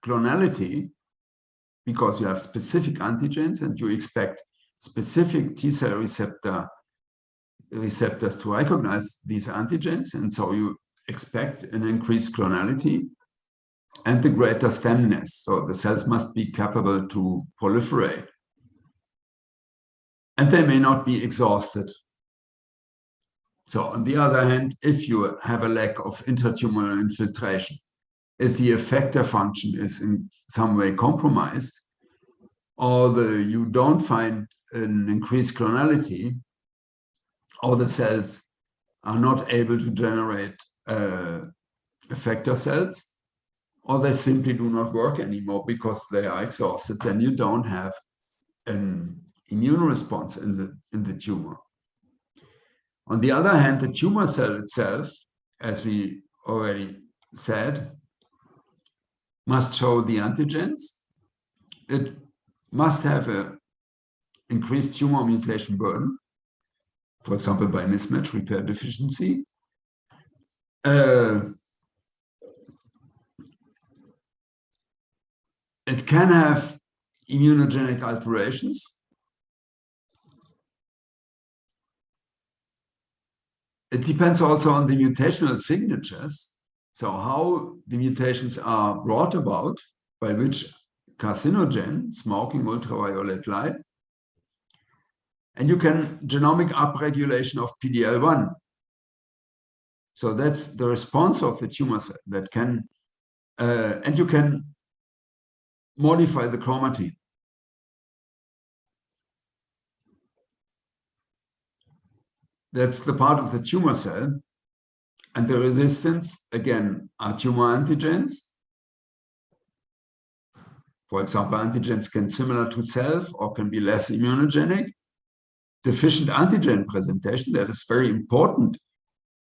clonality, because you have specific antigens and you expect specific T cell receptors to recognize these antigens, and so you expect an increased clonality and the greater stemness. So the cells must be capable to proliferate, and they may not be exhausted. So on the other hand, if you have a lack of intratumoral infiltration, if the effector function is in some way compromised, or you don't find an increased clonality, or the cells are not able to generate effector cells, or they simply do not work anymore because they are exhausted, then you don't have an immune response in the tumor. On the other hand, the tumor cell itself, as we already said, must show the antigens. It must have an increased tumor mutation burden, for example, by mismatch repair deficiency. It can have immunogenic alterations. It depends also on the mutational signatures. So how the mutations are brought about, by which carcinogen, smoking, ultraviolet light, and you can genomic upregulation of PD-L1. So that's the response of the tumor cell that can, and you can modify the chromatin. That's the part of the tumor cell. And the resistance, again, are tumor antigens. For example, antigens can be similar to self or can be less immunogenic. Deficient antigen presentation, that is very important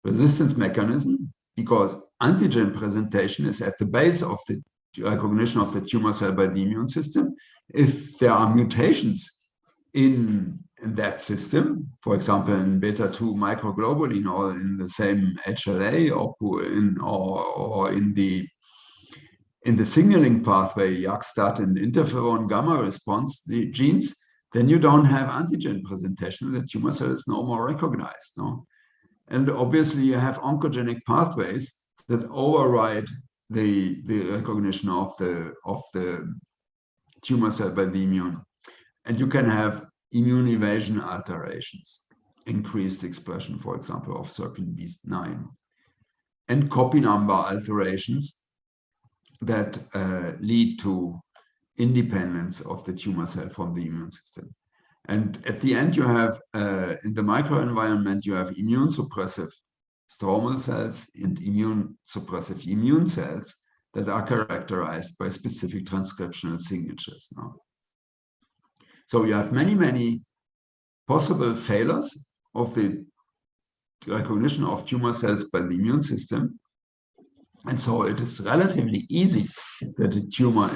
resistance mechanism, because antigen presentation is at the base of the recognition of the tumor cell by the immune system. If there are mutations in that system, for example, in beta-2 microglobulin or in the same HLA or in the signaling pathway, YAG-STAT and interferon gamma response, the genes, then you don't have antigen presentation. The tumor cell is no more recognized. No? And obviously you have oncogenic pathways that override the recognition of the tumor cell by the immune. And you can have immune evasion alterations, increased expression, for example, of SERPINB9, and copy number alterations that lead to independence of the tumor cell from the immune system. And at the end, you have, in the microenvironment, you have immune suppressive stromal cells and immune suppressive immune cells that are characterized by specific transcriptional signatures. Now, so you have many, many possible failures of the recognition of tumor cells by the immune system. And so it is relatively easy that a tumor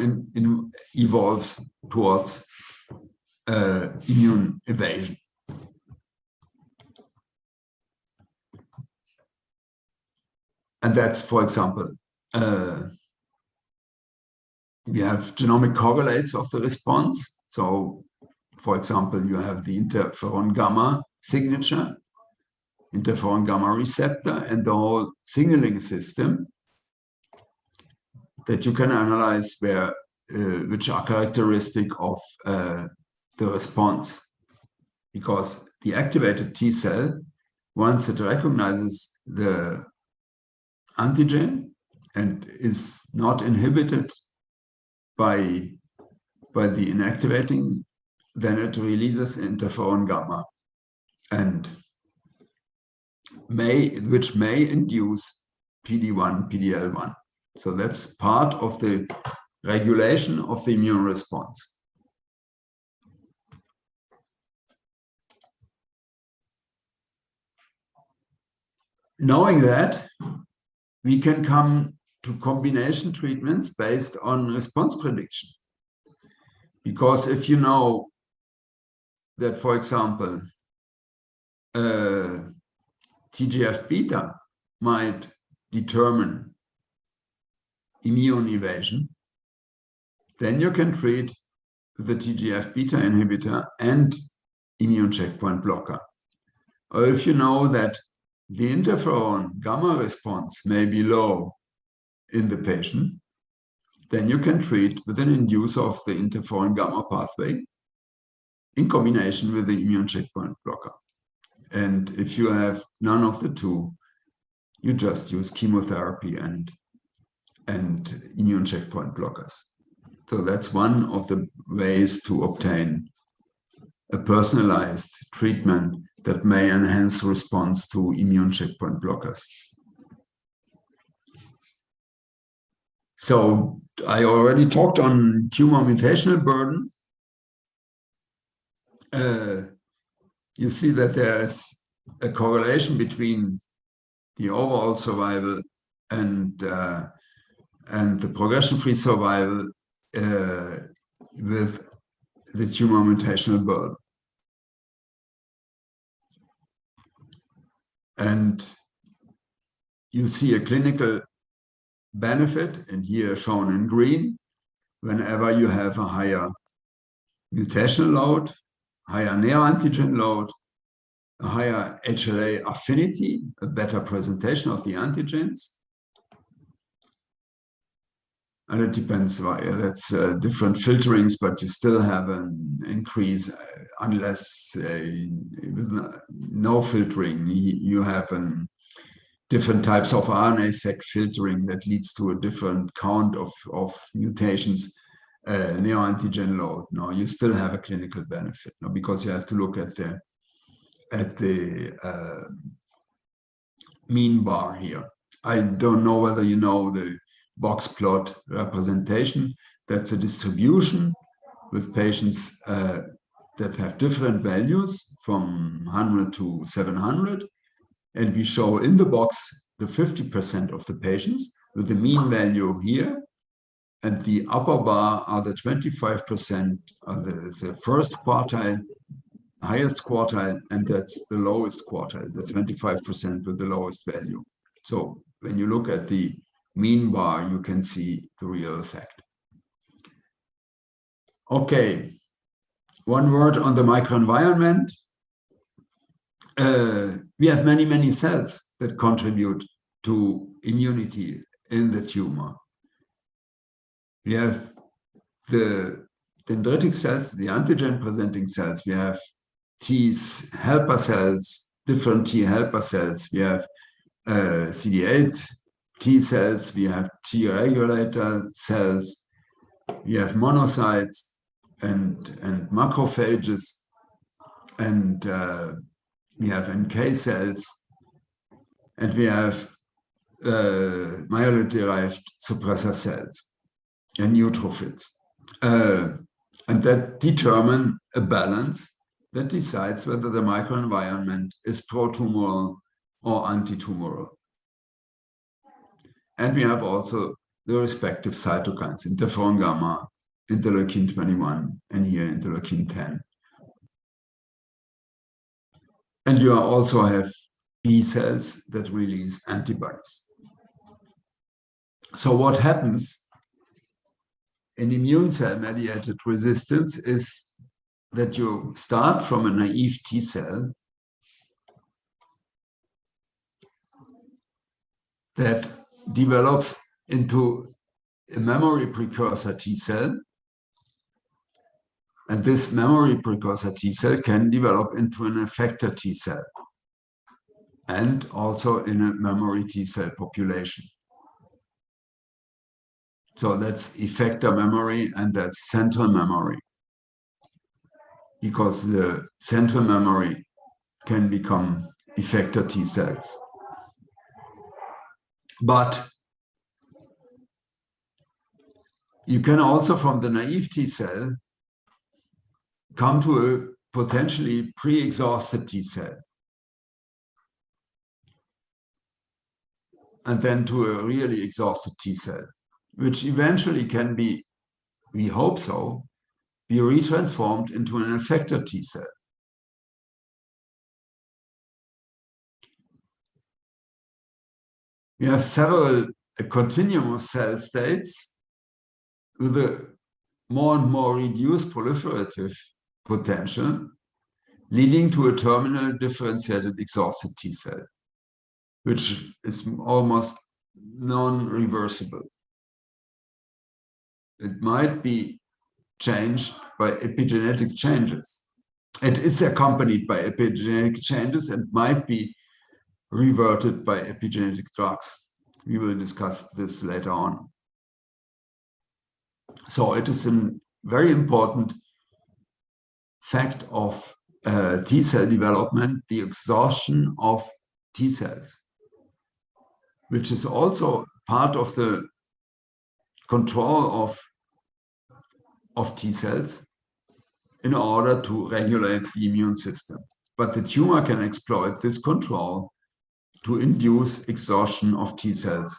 evolves towards immune evasion. And that's, for example, we have genomic correlates of the response. So, for example, you have the interferon gamma signature, interferon gamma receptor, and the whole signaling system that you can analyze where, which are characteristic of the response. Because the activated T cell, once it recognizes the antigen and is not inhibited by the inactivating, then it releases interferon gamma, and which may induce PD-1, PD-L1. So that's part of the regulation of the immune response. Knowing that, we can come to combination treatments based on response prediction. Because if you know that, for example, TGF-beta might determine immune evasion, then you can treat the TGF-beta inhibitor and immune checkpoint blocker. Or if you know that the interferon gamma response may be low in the patient, then you can treat with an inducer of the interferon gamma pathway in combination with the immune checkpoint blocker. And if you have none of the two, you just use chemotherapy and immune checkpoint blockers. So that's one of the ways to obtain a personalized treatment that may enhance response to immune checkpoint blockers. So I already talked on tumor mutational burden. You see that there is a correlation between the overall survival and the progression-free survival with the tumor mutational burden. And you see a clinical benefit, and here shown in green, whenever you have a higher mutational load, higher neoantigen load, a higher HLA affinity, a better presentation of the antigens. And it depends, that's different filterings, but you still have an increase unless with no filtering, you have different types of RNA-seq filtering that leads to a different count of mutations, neoantigen load. No, you still have a clinical benefit, no, because you have to look at the mean bar here. I don't know whether you know the box plot representation. That's a distribution with patients that have different values from 100 to 700. And we show in the box the 50% of the patients with the mean value here. And the upper bar are the 25%, the first quartile, highest quartile, and that's the lowest quartile, the 25% with the lowest value. So when you look at the mean bar, you can see the real effect. Okay, one word on the microenvironment. we have many, many cells that contribute to immunity in the tumor. We have the dendritic cells, the antigen-presenting cells. We have T helper cells, different T helper cells. We have CD8 T cells. We have T regulator cells. We have monocytes and macrophages. And we have NK cells. And we have myeloid-derived suppressor cells and neutrophils. And that determine a balance that decides whether the microenvironment is pro-tumoral or anti-tumoral. And we have also the respective cytokines, interferon gamma, interleukin 21, and here interleukin 10. And you also have B cells that release antibodies. So what happens in immune cell-mediated resistance is that you start from a naive T cell that develops into a memory precursor T cell. And this memory precursor T cell can develop into an effector T cell and also in a memory T cell population. So that's effector memory and that's central memory, because the central memory can become effector T cells. But you can also, from the naive T cell, come to a potentially pre-exhausted T cell, and then to a really exhausted T cell, which eventually can be, we hope so, be retransformed into an effector T cell. We have a continuum of cell states with a more and more reduced proliferative potential, leading to a terminal differentiated exhausted T cell, which is almost non-reversible. It might be changed by epigenetic changes. It is accompanied by epigenetic changes and might be reverted by epigenetic drugs. We will discuss this later on. So it is a very important fact of T cell development, the exhaustion of T cells, which is also part of the control of T cells in order to regulate the immune system. But the tumor can exploit this control to induce exhaustion of T cells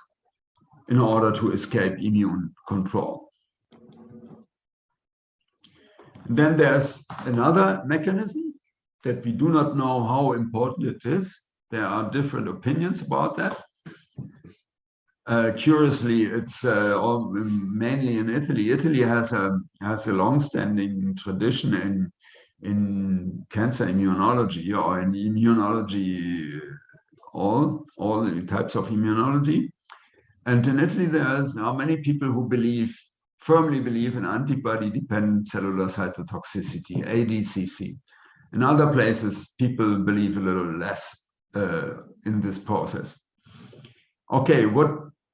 in order to escape immune control. Then there's another mechanism that we do not know how important it is. There are different opinions about that. Curiously, it's mainly in Italy. Italy has a long-standing tradition in cancer immunology, or in immunology, all the types of immunology. And in Italy, there are many people who firmly believe in antibody-dependent cellular cytotoxicity, ADCC. In other places, people believe a little less in this process. Okay, what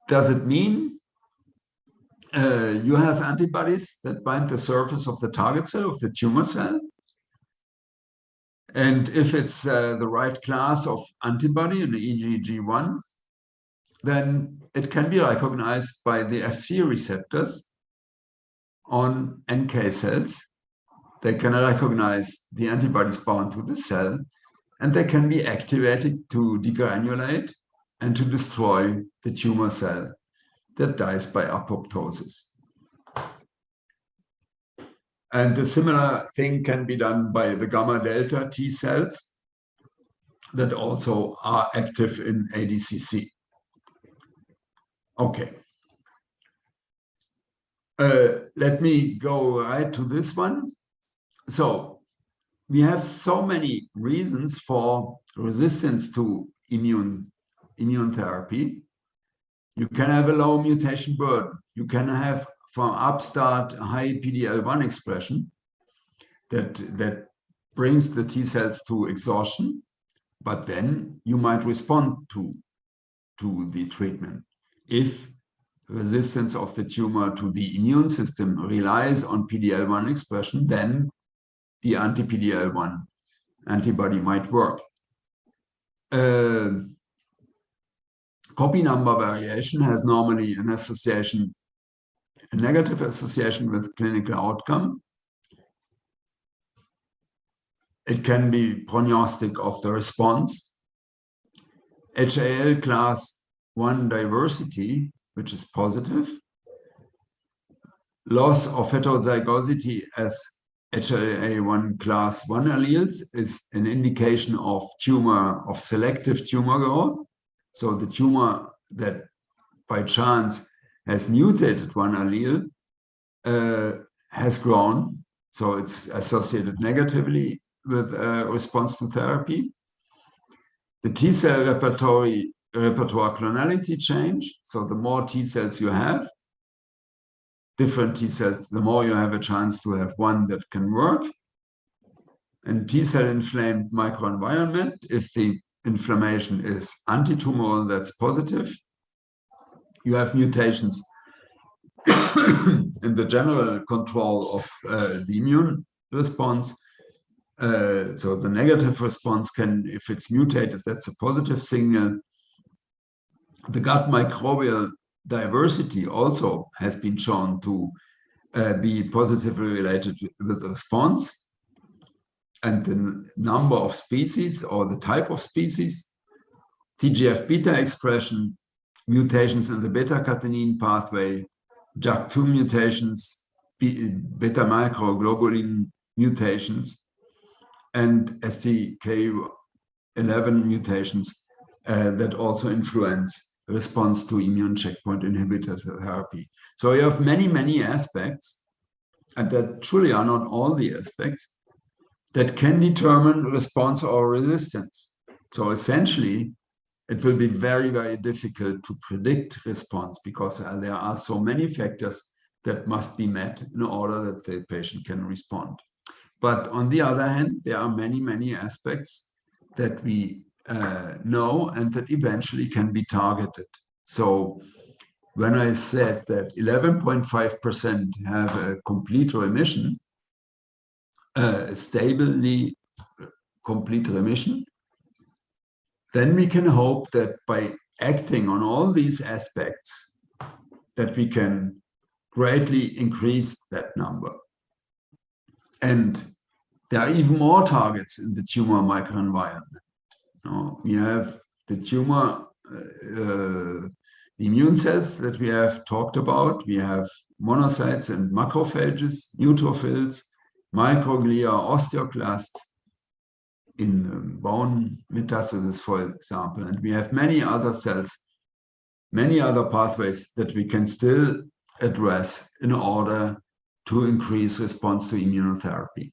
does it mean? You have antibodies that bind the surface of the target cell, of the tumor cell. And if it's the right class of antibody, an EGG1, then it can be recognized by the Fc receptors on NK cells. They can recognize the antibodies bound to the cell, and they can be activated to degranulate and to destroy the tumor cell that dies by apoptosis. And a similar thing can be done by the gamma delta T cells that also are active in ADCC. Okay. Let me go right to this one. So we have so many reasons for resistance to immune therapy. You can have a low mutation burden. You can have from upstart high PD-L1 expression that brings the T cells to exhaustion, but then you might respond to the treatment. If resistance of the tumor to the immune system relies on PD-L1 expression, then the anti-PD-L1 antibody might work. Copy number variation has normally an association, a negative association with clinical outcome. It can be prognostic of the response. HAL class 1 diversity, which is positive. Loss of heterozygosity as HLA1 class 1 alleles is an indication of selective tumor growth. So the tumor that by chance has mutated one allele has grown. So it's associated negatively with response to therapy. The T cell repertoire clonality change. So the more T cells you have, different T cells, the more you have a chance to have one that can work. And T cell inflamed microenvironment, if the inflammation is anti-tumoral, that's positive. You have mutations in the general control of the immune response. So the negative response can, if it's mutated, that's a positive signal. The gut microbial diversity also has been shown to be positively related with the response. And the number of species or the type of species, TGF-beta expression, mutations in the beta-catenin pathway, JAK2 mutations, beta-microglobulin mutations, and STK11 mutations that also influence response to immune checkpoint inhibitor therapy. So you have many, many aspects, and that truly are not all the aspects, that can determine response or resistance. So essentially, it will be very, very difficult to predict response because there are so many factors that must be met in order that the patient can respond. But on the other hand, there are many, many aspects that we know and that eventually can be targeted. So when I said that 11.5% have a complete remission, stably complete remission, then we can hope that by acting on all these aspects, that we can greatly increase that number. And there are even more targets in the tumor microenvironment. We have the tumor, the immune cells that we have talked about. We have monocytes and macrophages, neutrophils, microglia, osteoclasts in bone metastasis, for example. And we have many other cells, many other pathways that we can still address in order to increase response to immunotherapy.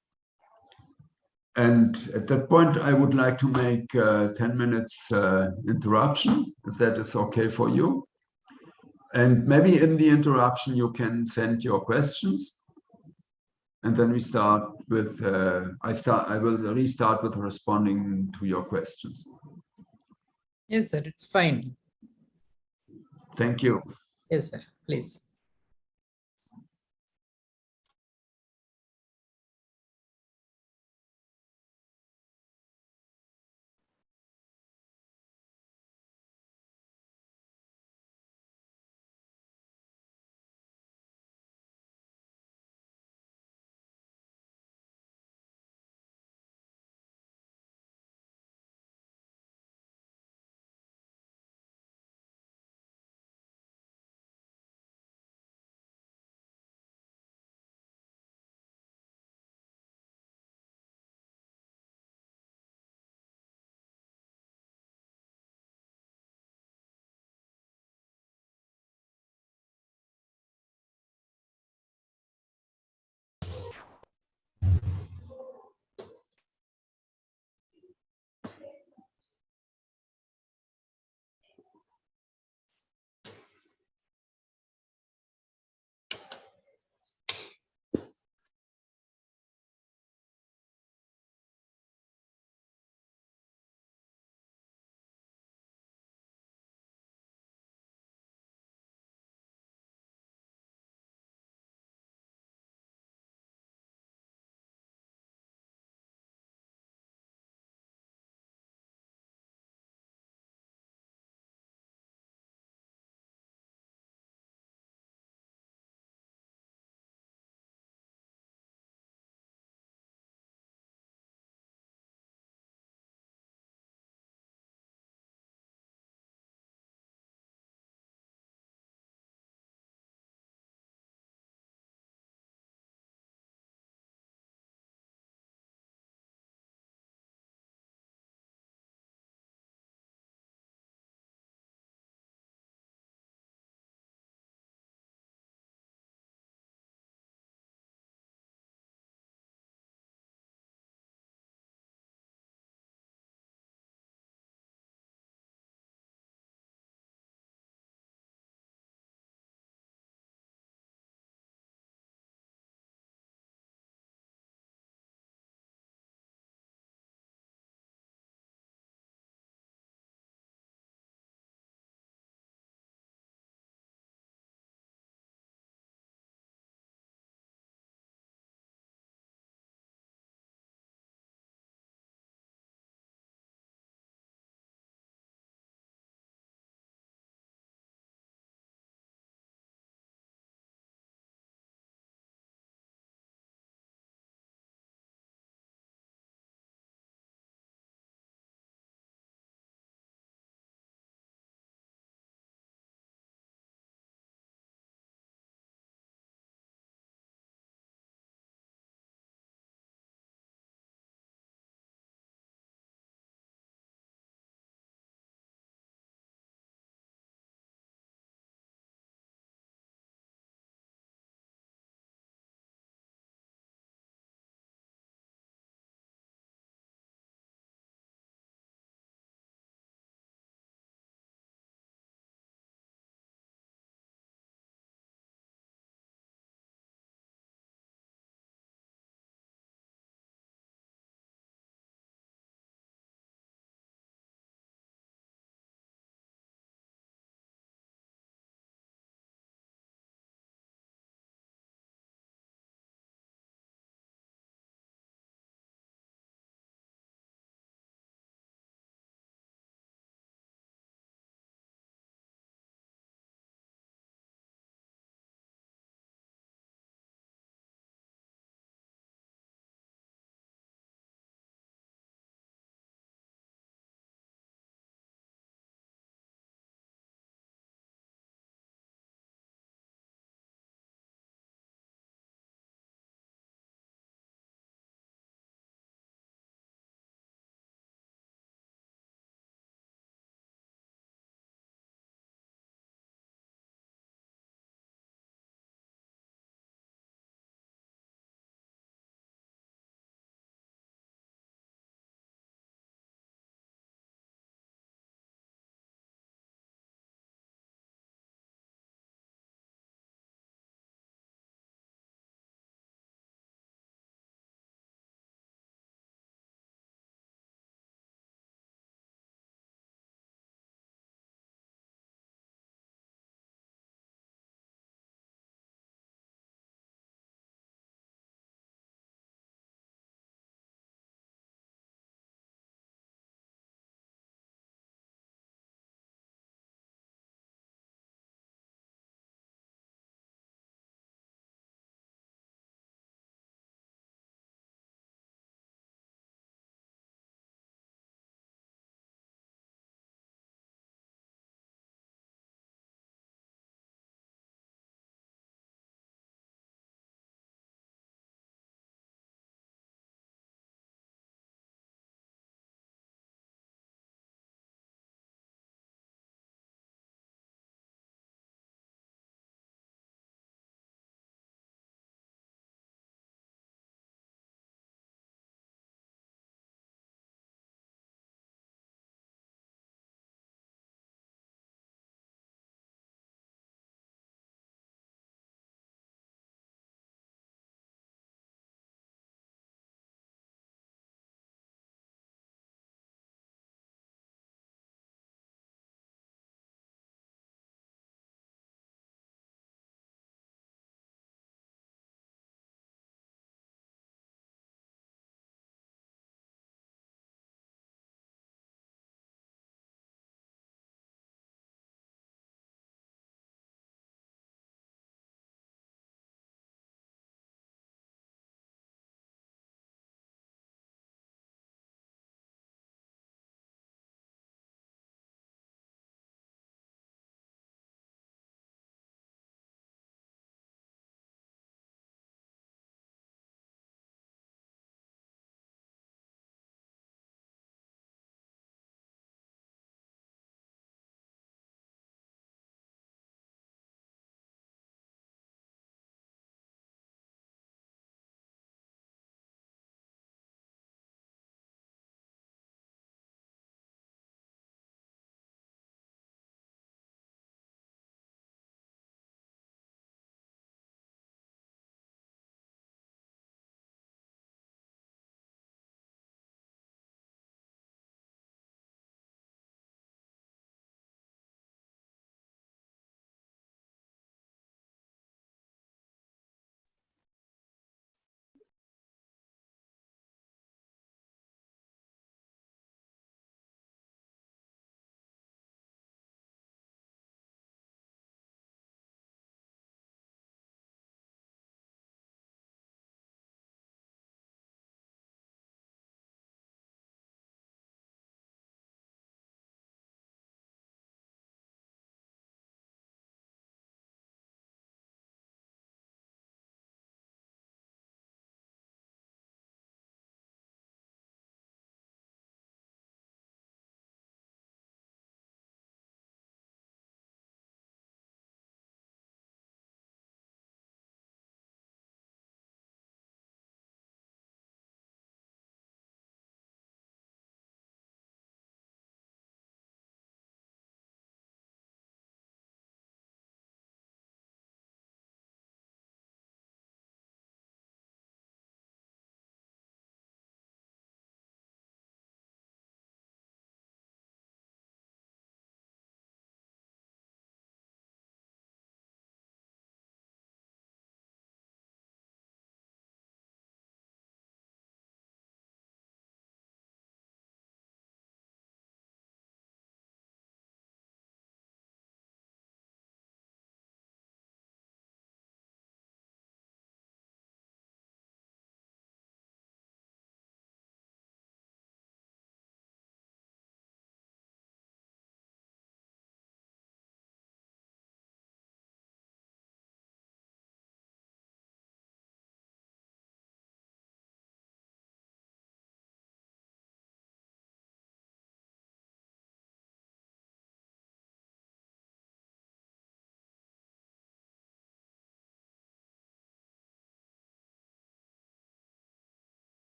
And at that point, I would like to make 10 minutes interruption, if that is okay for you. And maybe in the interruption, you can send your questions. And then we start with, I will restart with responding to your questions. Yes, sir, it's fine. Thank you. Yes, sir, please.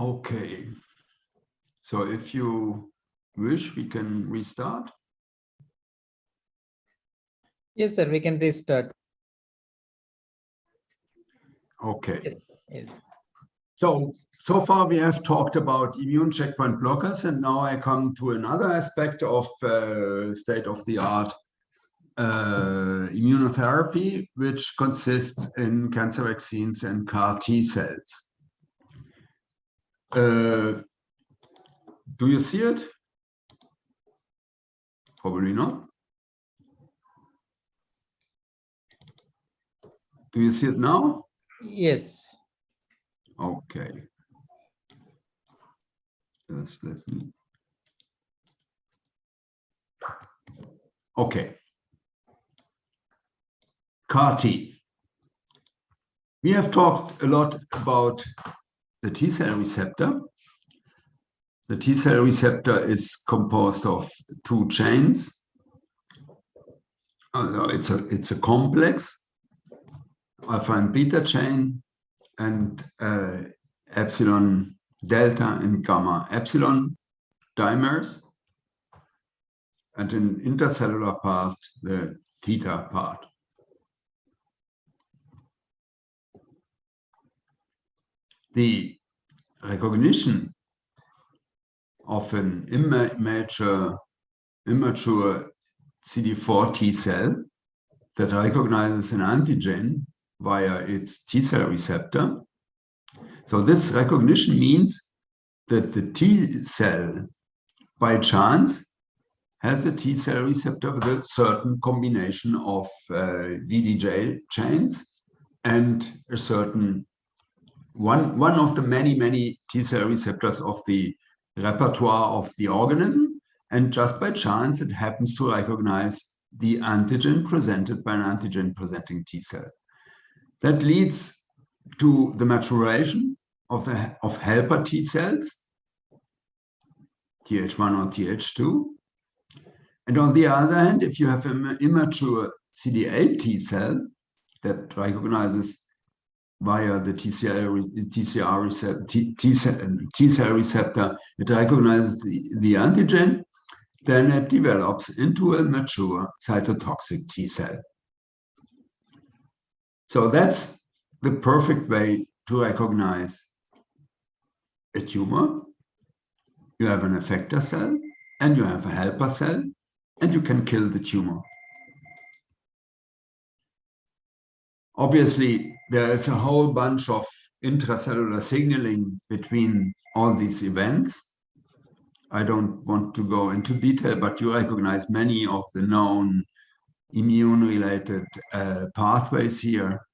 Okay. So if you wish, we can restart. Yes, sir. We can restart. Okay. Yes. Yes. So far we have talked about immune checkpoint blockers, and now I come to another aspect of state-of-the-art immunotherapy, which consists in cancer vaccines and CAR T cells. Do you see it? Probably not. Do you see it now? Yes. Okay. Just let me. Okay. CAR T. We have talked a lot about the T cell receptor. The T cell receptor is composed of two chains. It's a complex, alpha and beta chain, and epsilon delta and gamma epsilon dimers, and an intercellular part, the theta part. The recognition of an immature CD4 T cell that recognizes an antigen via its T cell receptor. So this recognition means that the T cell, by chance, has a T cell receptor with a certain combination of VDJ chains and a certain one of the many T cell receptors of the repertoire of the organism, and just by chance it happens to recognize the antigen presented by an antigen presenting T cell. That leads to the maturation of helper T cells, Th1 or Th2. And on the other hand, if you have an immature CD8 T cell that recognizes via the T cell receptor, it recognizes the antigen, then it develops into a mature cytotoxic T cell. So that's the perfect way to recognize a tumor. You have an effector cell and you have a helper cell, and you can kill the tumor. Obviously, there is a whole bunch of intracellular signaling between all these events. I don't want to go into detail, but you recognize many of the known immune-related pathways here,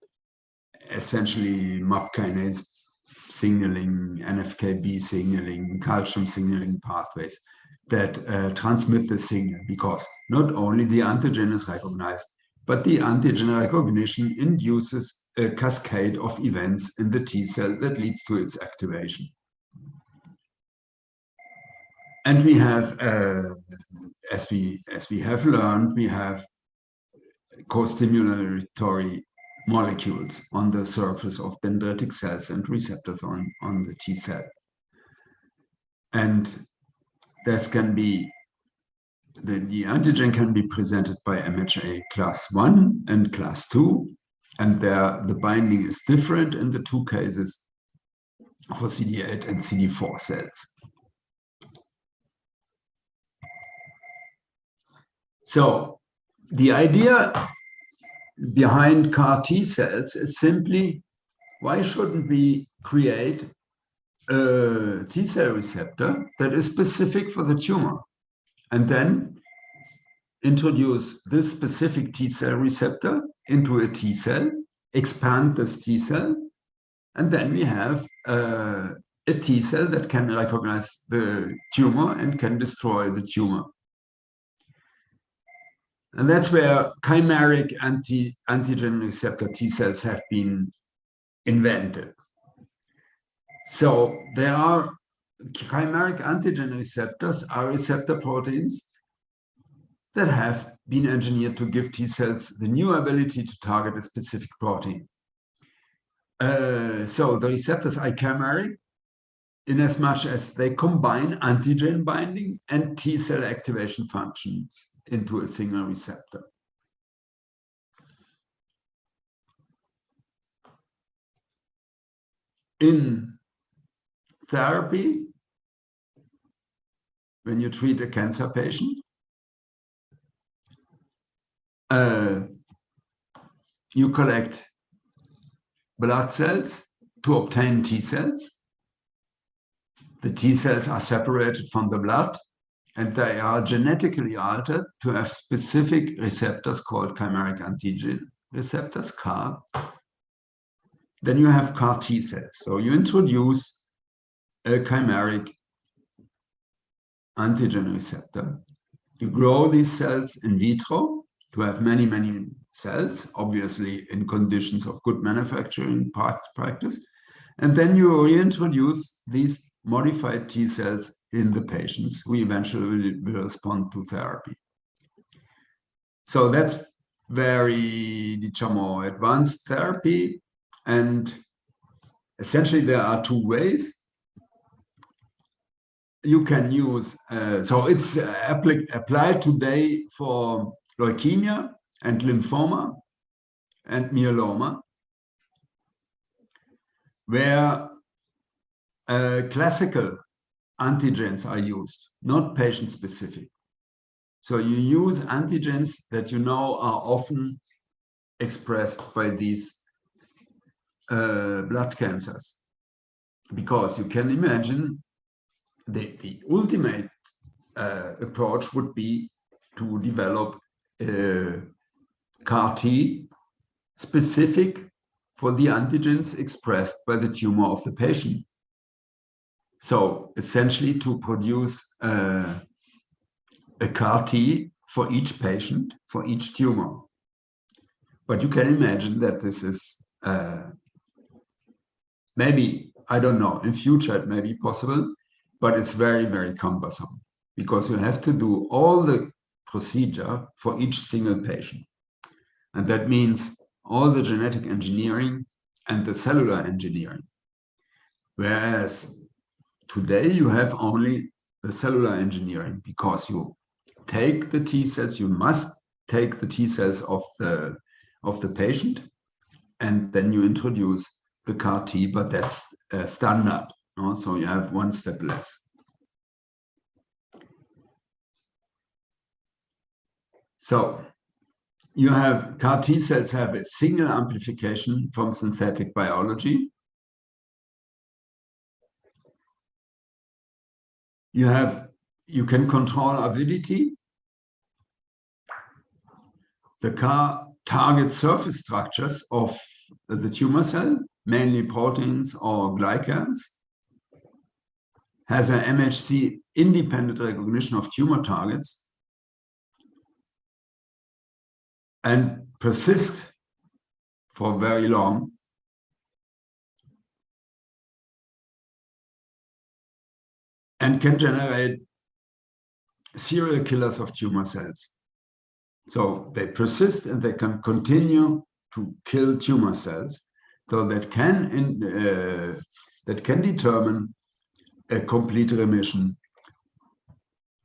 essentially MAP kinase signaling, NFKB signaling, calcium signaling pathways that transmit the signal, because not only the antigen is recognized, but the antigen recognition induces a cascade of events in the T cell that leads to its activation. And we have, as we have learned, we have co-stimulatory molecules on the surface of dendritic cells and receptors on the T cell. And this can be, the antigen can be presented by MHA class 1 and class 2, and there the binding is different in the two cases for CD8 and CD4 cells. So the idea behind CAR T cells is simply, why shouldn't we create a T cell receptor that is specific for the tumor, and then introduce this specific T cell receptor into a T cell, expand this T cell, and then we have a T cell that can recognize the tumor and can destroy the tumor. And that's where chimeric antigen receptor T cells have been invented. So there are chimeric antigen receptors are receptor proteins that have been engineered to give T cells the new ability to target a specific protein. So the receptors are chimeric, in as much as they combine antigen binding and T cell activation functions into a single receptor. In therapy, when you treat a cancer patient, you collect blood cells to obtain T cells. The T cells are separated from the blood, and they are genetically altered to have specific receptors called chimeric antigen receptors, CAR. Then you have CAR T cells. So you introduce a chimeric antigen receptor. You grow these cells in vitro to have many, many cells, obviously in conditions of good manufacturing practice. And then you reintroduce these modified T cells in the patients who eventually will respond to therapy. So that's very, advanced therapy. And essentially there are two ways. You can use, so it's applied today for leukemia and lymphoma and myeloma, where classical antigens are used, not patient-specific. So you use antigens that you know are often expressed by these blood cancers, because you can imagine the ultimate approach would be to develop a CAR T specific for the antigens expressed by the tumor of the patient. So essentially to produce a CAR T for each patient, for each tumor. But you can imagine that this is maybe, I don't know, in future it may be possible, but it's very, very cumbersome because you have to do all the procedure for each single patient. And that means all the genetic engineering and the cellular engineering. Whereas today you have only the cellular engineering, because you take the T cells, you must take the T cells of the patient, and then you introduce the CAR T, but that's standard. No? So you have one step less. So you have CAR T cells have a single amplification from synthetic biology. You can control avidity. The CAR targets surface structures of the tumor cell, mainly proteins or glycans, has an MHC independent recognition of tumor targets, and persist for very long. And can generate serial killers of tumor cells. So they persist and they can continue to kill tumor cells. So that can determine a complete remission,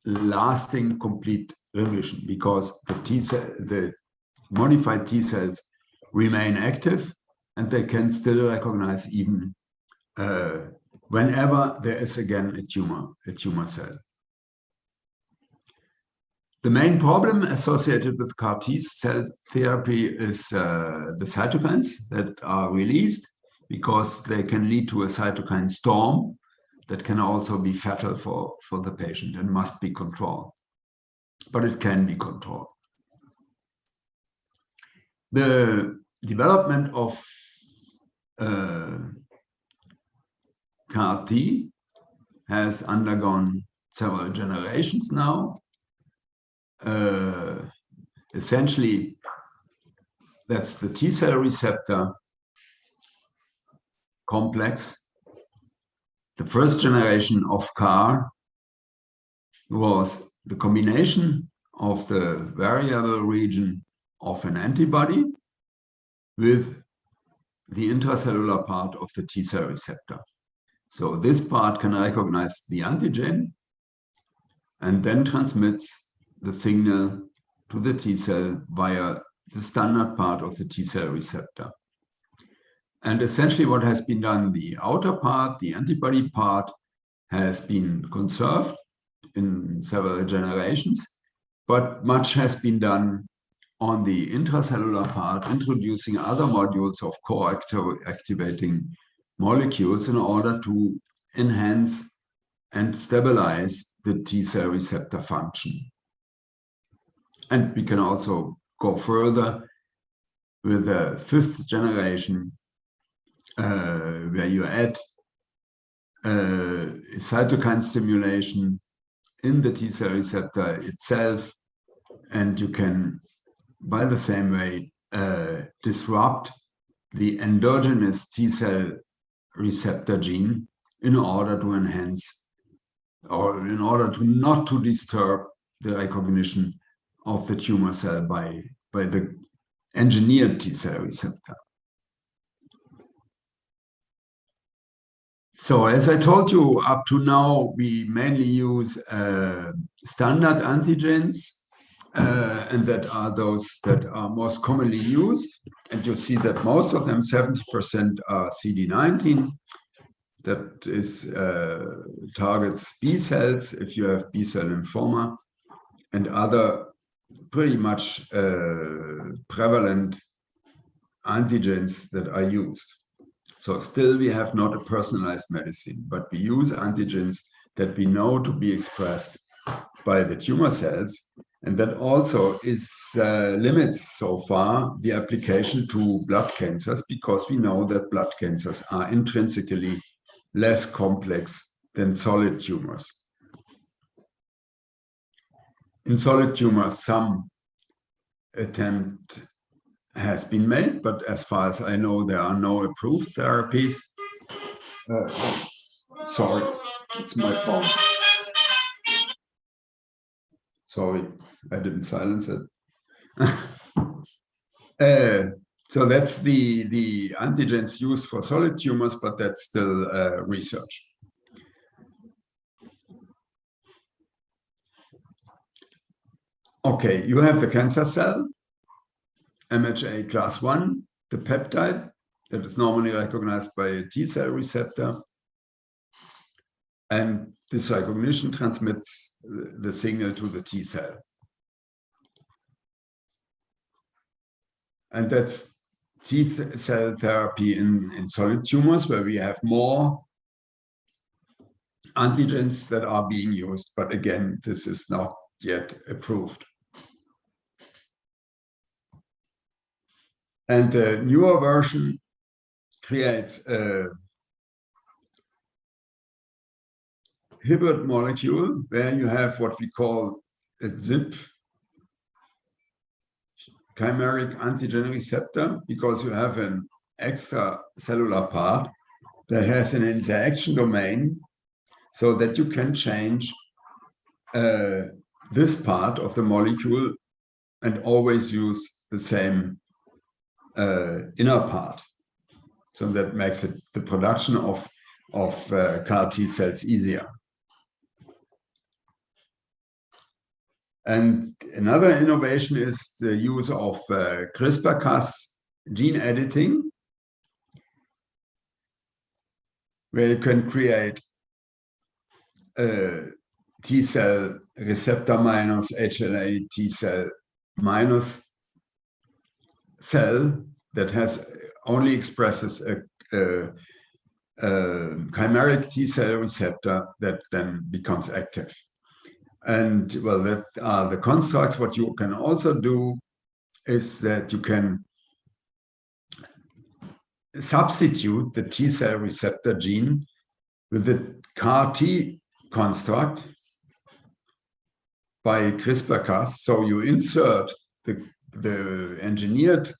lasting complete remission, because the modified T cells remain active and they can still recognize even whenever there is again a tumor cell. The main problem associated with CAR T cell therapy is the cytokines that are released, because they can lead to a cytokine storm that can also be fatal for the patient and must be controlled. But it can be controlled. The development of CAR T has undergone several generations now. Essentially, that's the T cell receptor complex. The first generation of CAR was the combination of the variable region of an antibody with the intracellular part of the T cell receptor. So this part can recognize the antigen and then transmits the signal to the T cell via the standard part of the T cell receptor. And essentially what has been done, the outer part, the antibody part, has been conserved in several generations, but much has been done on the intracellular part, introducing other modules of co-activating molecules in order to enhance and stabilize the T cell receptor function. And we can also go further with the 5th generation, where you add cytokine stimulation in the T cell receptor itself, and you can, by the same way, disrupt the endogenous T cell receptor gene in order to enhance, or in order to not to disturb the recognition of the tumor cell by the engineered T cell receptor. So as I told you, up to now, we mainly use standard antigens, and that are those that are most commonly used. And you see that most of them, 70% are CD19. That is targets B cells if you have B cell lymphoma, and other pretty much prevalent antigens that are used. So still we have not a personalized medicine, but we use antigens that we know to be expressed by the tumor cells. And that also is limits so far the application to blood cancers, because we know that blood cancers are intrinsically less complex than solid tumors. In solid tumors, some attempt has been made, but as far as I know, there are no approved therapies. Sorry, it's my phone. Sorry, I didn't silence it. So that's the antigens used for solid tumors, but that's still research. Okay, you have the cancer cell, MHA class 1, the peptide that is normally recognized by a T cell receptor. And this recognition transmits the signal to the T cell. And that's T cell therapy in solid tumors, where we have more antigens that are being used. But again, this is not yet approved. And a newer version creates a hybrid molecule where you have what we call a ZIP, chimeric antigen receptor, because you have an extracellular part that has an interaction domain, so that you can change this part of the molecule and always use the same inner part. So that makes it the production of CAR T cells easier. And another innovation is the use of CRISPR-Cas gene editing, where you can create a T cell receptor minus HLA T cell minus cell that has only expresses a chimeric T cell receptor that then becomes active. And well, that are the constructs. What you can also do is that you can substitute the T cell receptor gene with the CAR T construct by CRISPR-Cas. So you insert the engineered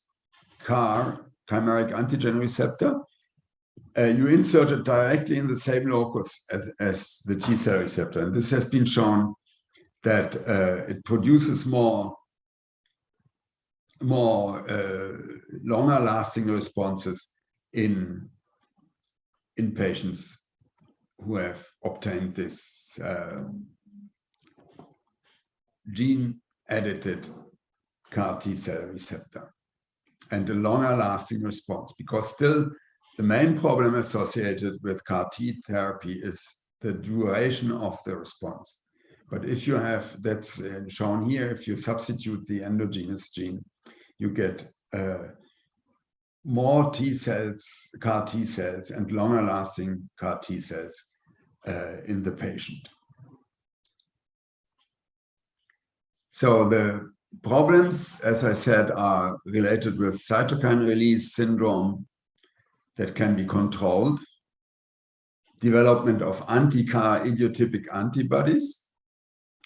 chimeric antigen receptor, you insert it directly in the same locus as the T cell receptor. And this has been shown that it produces more longer lasting responses in patients who have obtained this gene-edited CAR T-cell receptor, and a longer lasting response, because still the main problem associated with CAR T therapy is the duration of the response. But if you have, that's shown here, if you substitute the endogenous gene, you get more T cells, CAR T cells, and longer lasting CAR T cells in the patient. So the problems, as I said, are related with cytokine release syndrome that can be controlled, development of anti-CAR idiotypic antibodies.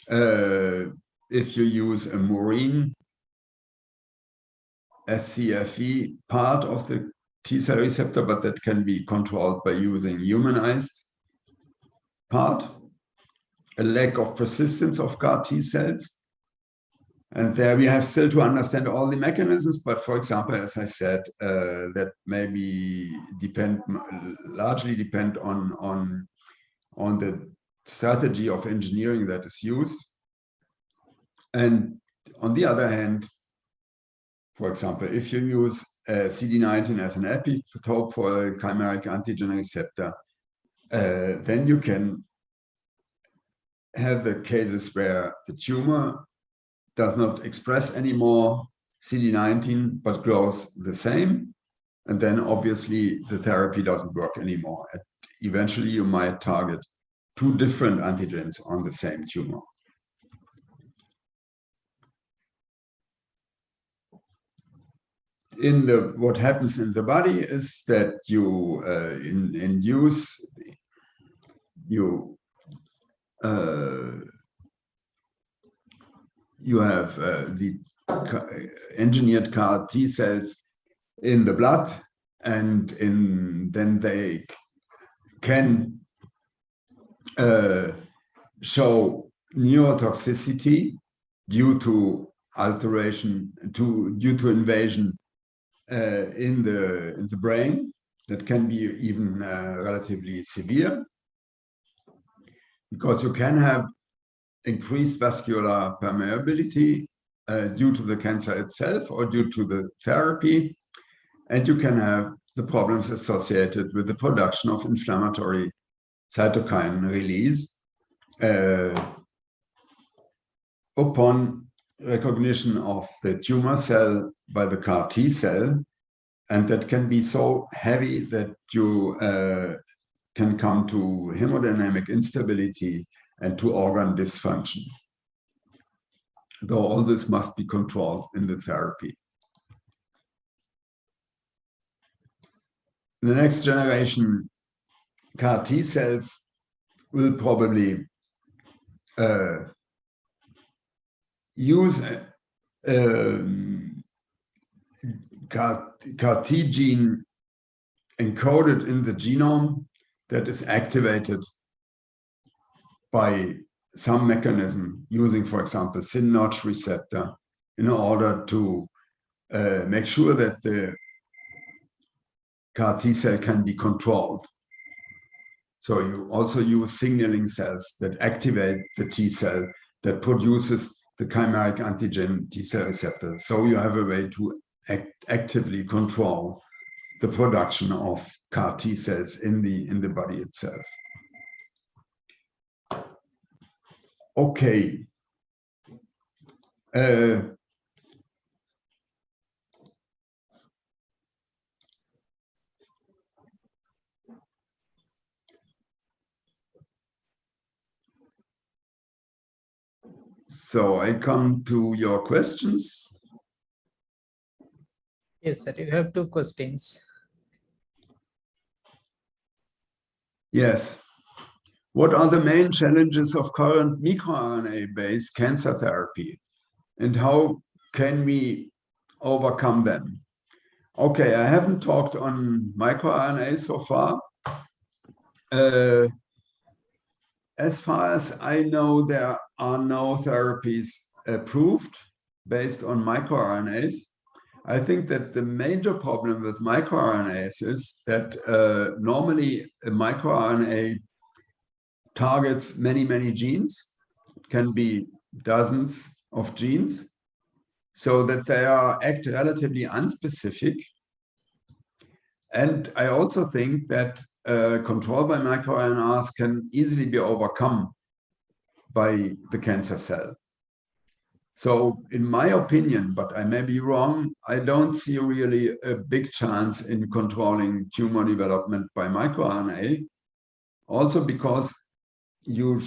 If you use a murine SCFE part of the T-cell receptor, but that can be controlled by using humanized part, a lack of persistence of CAR T cells. And there we have still to understand all the mechanisms, but for example, as I said, that maybe largely depend on the strategy of engineering that is used. And on the other hand, for example, if you use CD19 as an epitope for a chimeric antigen receptor, then you can have the cases where the tumor does not express anymore CD19, but grows the same. And then obviously the therapy doesn't work anymore. And eventually you might target two different antigens on the same tumor. What happens in the body is that you you have the engineered CAR T cells in the blood, and then they can show neurotoxicity due to invasion in the brain that can be even relatively severe, because you can have increased vascular permeability due to the cancer itself or due to the therapy, and you can have the problems associated with the production of inflammatory cytokine release upon recognition of the tumor cell by the CAR T cell, and that can be so heavy that you can come to hemodynamic instability and to organ dysfunction, though all this must be controlled in the therapy. The next generation CAR T cells will probably use CAR T gene encoded in the genome that is activated by some mechanism using, for example, SYN-Notch receptor, in order to make sure that the CAR T cell can be controlled. So you also use signaling cells that activate the T cell that produces the chimeric antigen T cell receptor. So you have a way to actively control the production of CAR T cells in the body itself. Okay. So I come to your questions. Yes, sir. You have two questions. Yes. What are the main challenges of current microRNA-based cancer therapy, and how can we overcome them? Okay, I haven't talked on microRNA so far. As far as I know, there are no therapies approved based on microRNAs. I think that the major problem with microRNAs is that normally a microRNA targets many genes. It can be dozens of genes, so that they act relatively unspecific. And I also think that control by microRNAs can easily be overcome by the cancer cell. So in my opinion, but I may be wrong, I don't see really a big chance in controlling tumor development by microRNA, also because you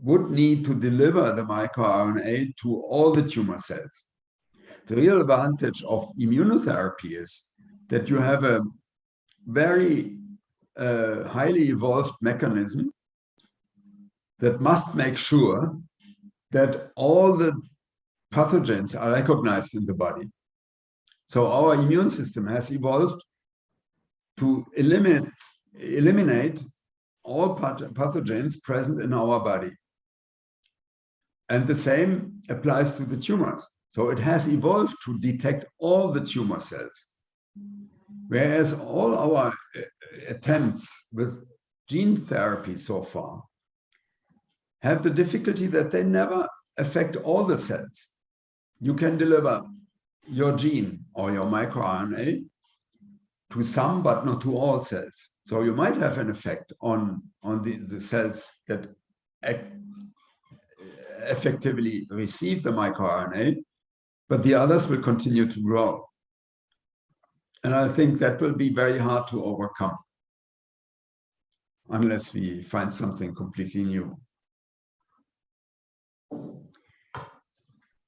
would need to deliver the microRNA to all the tumor cells. The real advantage of immunotherapy is that you have a very highly evolved mechanism that must make sure that all the pathogens are recognized in the body. So our immune system has evolved to eliminate all pathogens present in our body. And the same applies to the tumors. So it has evolved to detect all the tumor cells. Whereas all our attempts with gene therapy so far have the difficulty that they never affect all the cells. You can deliver your gene or your microRNA to some, but not to all cells. So you might have an effect on the cells that effectively receive the microRNA, but the others will continue to grow. And I think that will be very hard to overcome unless we find something completely new.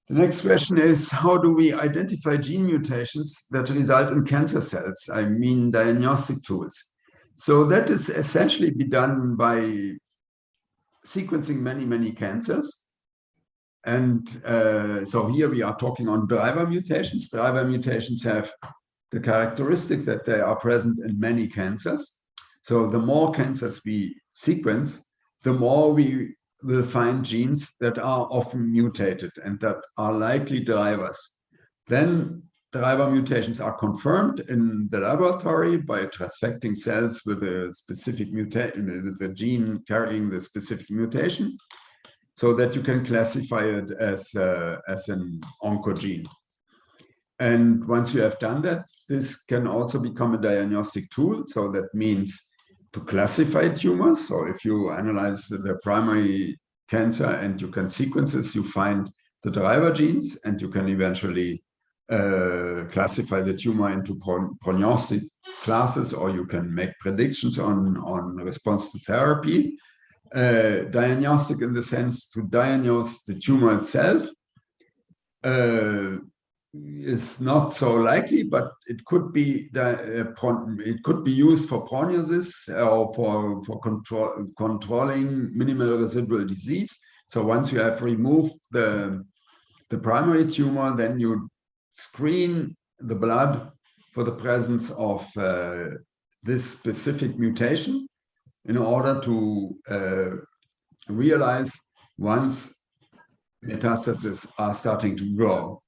The next question is, how do we identify gene mutations that result in cancer cells? I mean, diagnostic tools. So that is essentially be done by sequencing many cancers. And so here we are talking on driver mutations. Driver mutations have the characteristic that they are present in many cancers. So the more cancers we sequence, the more we will find genes that are often mutated and that are likely drivers. Then driver mutations are confirmed in the laboratory by transfecting cells with a specific mutation, with the gene carrying the specific mutation, so that you can classify it as an oncogene. And once you have done that, this can also become a diagnostic tool. So that means to classify tumors. So if you analyze the primary cancer and you can sequence this, you find the driver genes, and you can eventually classify the tumor into prognostic classes, or you can make predictions on response to therapy. Diagnostic in the sense to diagnose the tumor itself is not so likely, but it could be used for prognosis or for controlling minimal residual disease. So once you have removed the primary tumor, then you screen the blood for the presence of this specific mutation in order to realize once metastases are starting to grow,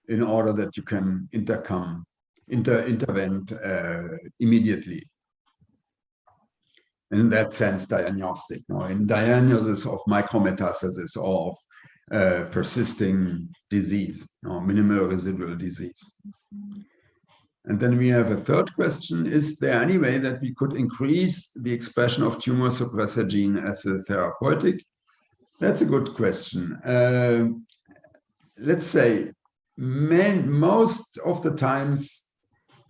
in order that you can intervene immediately. In that sense, diagnostic. In diagnosis of micrometastasis or of persisting disease, minimal residual disease. And then we have a third question: is there any way that we could increase the expression of tumor suppressor gene as a therapeutic? That's a good question. Let's say most of the times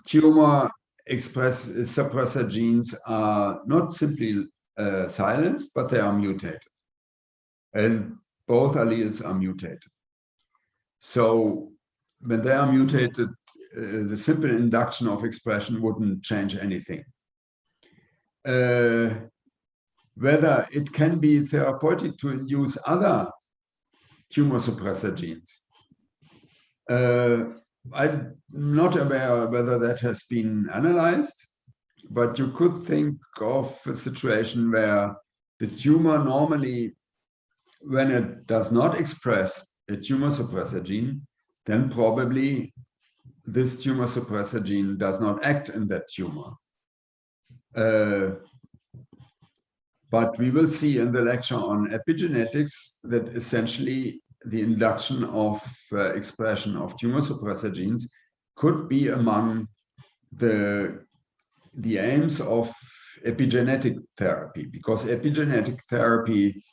tumor suppressor genes are not simply silenced, but they are mutated. And both alleles are mutated. So when they are mutated, the simple induction of expression wouldn't change anything. Whether it can be therapeutic to induce other tumor suppressor genes, I'm not aware whether that has been analyzed, but you could think of a situation where the tumor normally, when it does not express a tumor suppressor gene, then probably this tumor suppressor gene does not act in that tumor. But we will see in the lecture on epigenetics that essentially the induction of expression of tumor suppressor genes could be among the aims of epigenetic therapy, because epigenetic therapy,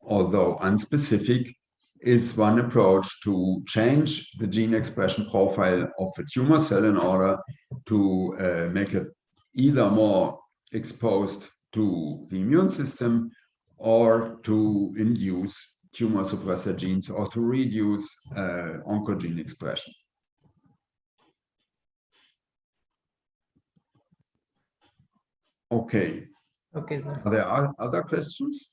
although unspecific, is one approach to change the gene expression profile of a tumor cell in order to make it either more exposed to the immune system or to induce tumor suppressor genes or to reduce oncogene expression. Okay. Okay, sir. Are there other questions?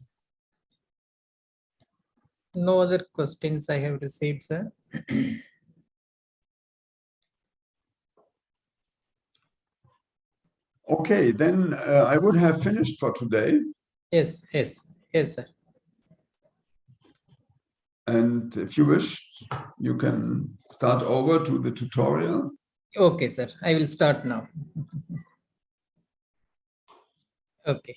No other questions I have received, sir. Okay, then I would have finished for today. Yes, sir. And if you wish, you can start over to the tutorial. Okay, sir. I will start now. Okay.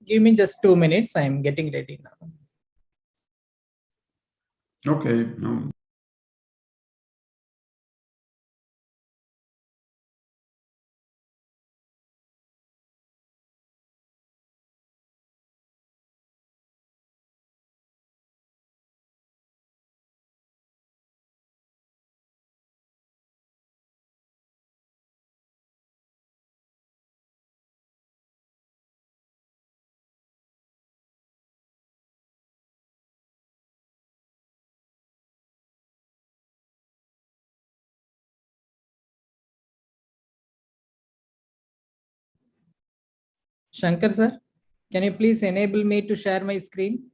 Give me just 2 minutes. I'm getting ready now. Okay, no. Shankar, sir, can you please enable me to share my screen?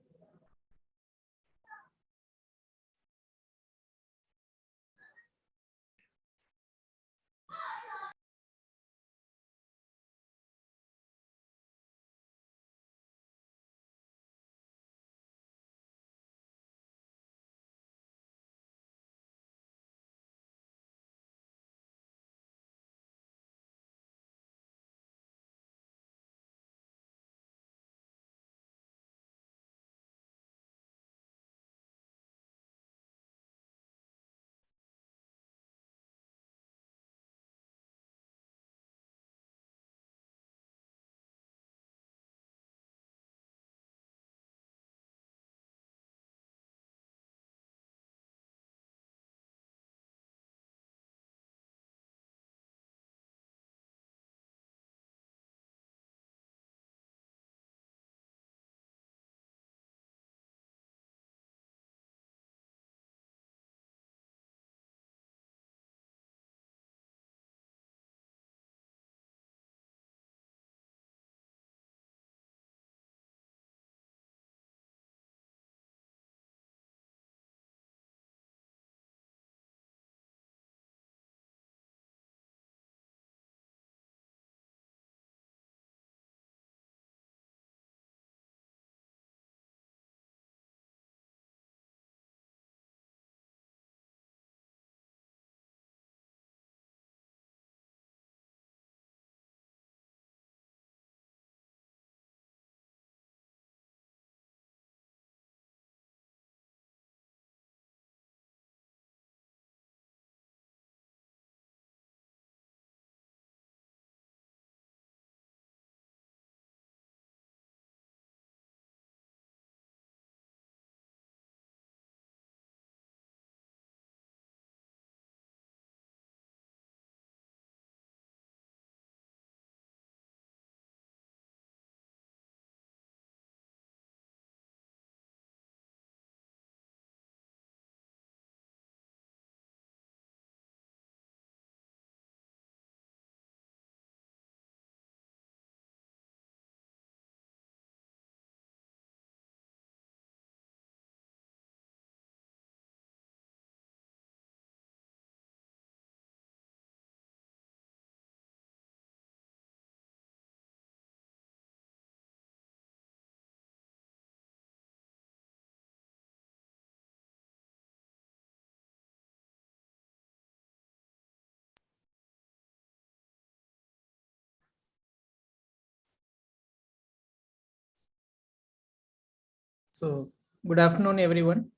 So, good afternoon, everyone.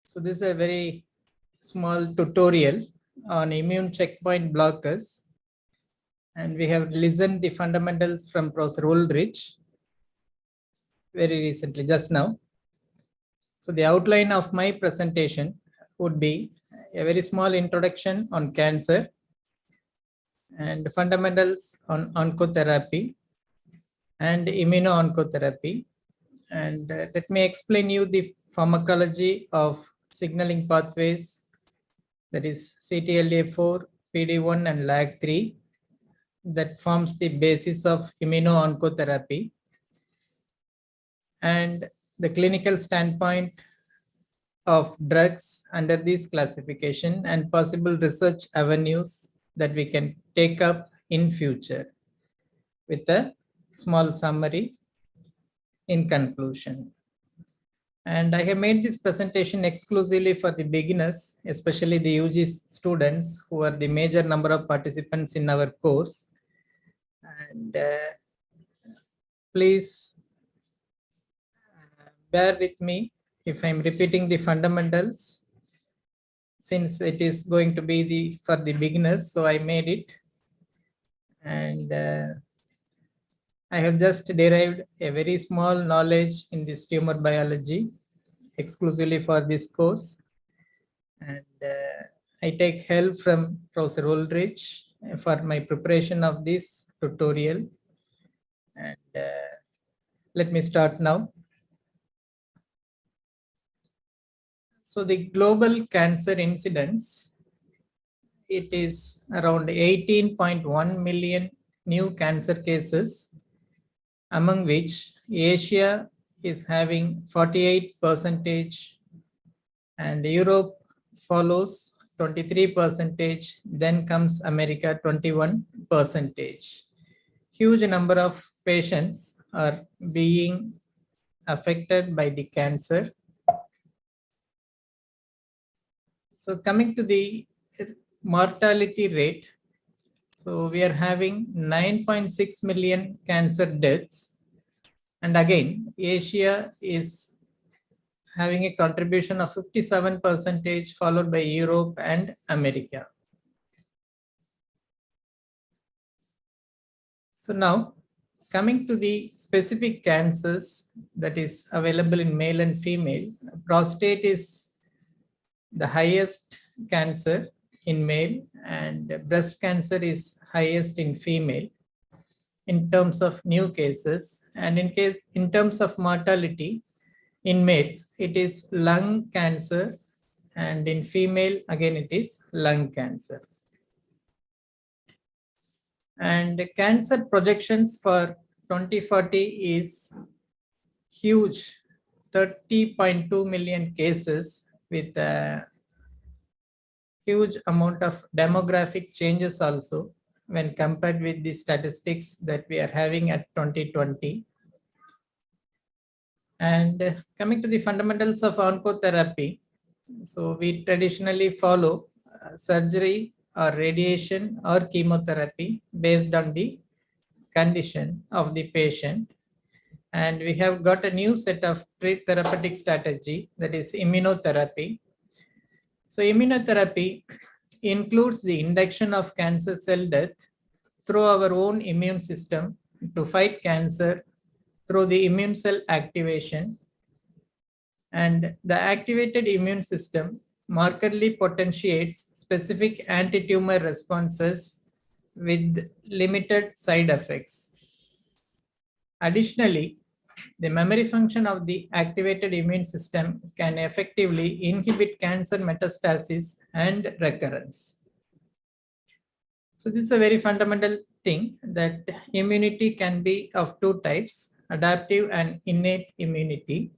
So, this is a very small tutorial on immune checkpoint blockers. And we have listened the fundamentals from Professor Ulrich very recently, just now. So, the outline of my presentation would be a very small introduction on cancer and fundamentals on oncotherapy and immuno-oncotherapy. And let me explain you the pharmacology of signaling pathways, that is CTLA4, PD1 and LAG3, that forms the basis of immuno-oncotherapy, and the clinical standpoint of drugs under this classification and possible research avenues that we can take up in future, with a small summary in conclusion. And I have made this presentation exclusively for the beginners, especially the UG students who are the major number of participants in our course. And please bear with me if I'm repeating the fundamentals, since it is going to be for the beginners, so I made it. And I have just derived a very small knowledge in this tumor biology exclusively for this course. And I take help from Professor Ulrich for my preparation of this tutorial. And let me start now. So the global cancer incidence, it is around 18.1 million new cancer cases, among which Asia is having 48%, and Europe follows 23%, then comes America 21%. Huge number of patients are being affected by the cancer. So coming to the mortality rate, so we are having 9.6 million cancer deaths. And again, Asia is having a contribution of 57%, followed by Europe and America. So now, coming to the specific cancers that is available in male and female, prostate is the highest cancer in male, and breast cancer is highest in female in terms of new cases. And in terms of mortality, in male it is lung cancer, and in female again it is lung cancer. And cancer projections for 2040 is huge, 30.2 million cases, with a huge amount of demographic changes also when compared with the statistics that we are having at 2020. And coming to the fundamentals of oncotherapy, so we traditionally follow surgery or radiation or chemotherapy based on the condition of the patient. And we have got a new set of therapeutic strategy, that is immunotherapy. So immunotherapy includes the induction of cancer cell death through our own immune system to fight cancer through the immune cell activation. And the activated immune system markedly potentiates specific anti-tumor responses with limited side effects. Additionally, the memory function of the activated immune system can effectively inhibit cancer metastasis and recurrence. So this is a very fundamental thing, that immunity can be of two types, adaptive and innate immunity.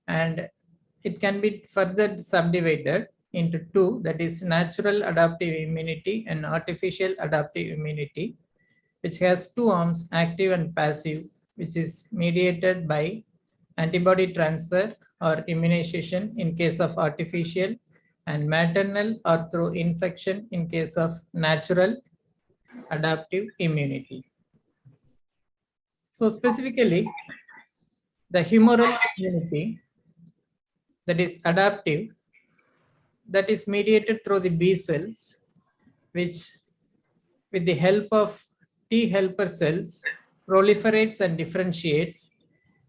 And it can be further subdivided into two, that is natural adaptive immunity and artificial adaptive immunity, which has two arms, active and passive, which is mediated by antibody transfer or immunization in case of artificial, and maternal or through infection in case of natural adaptive immunity. So specifically, The humoral immunity, that is adaptive, that is mediated through the B cells, which with the help of T helper cells proliferates and differentiates,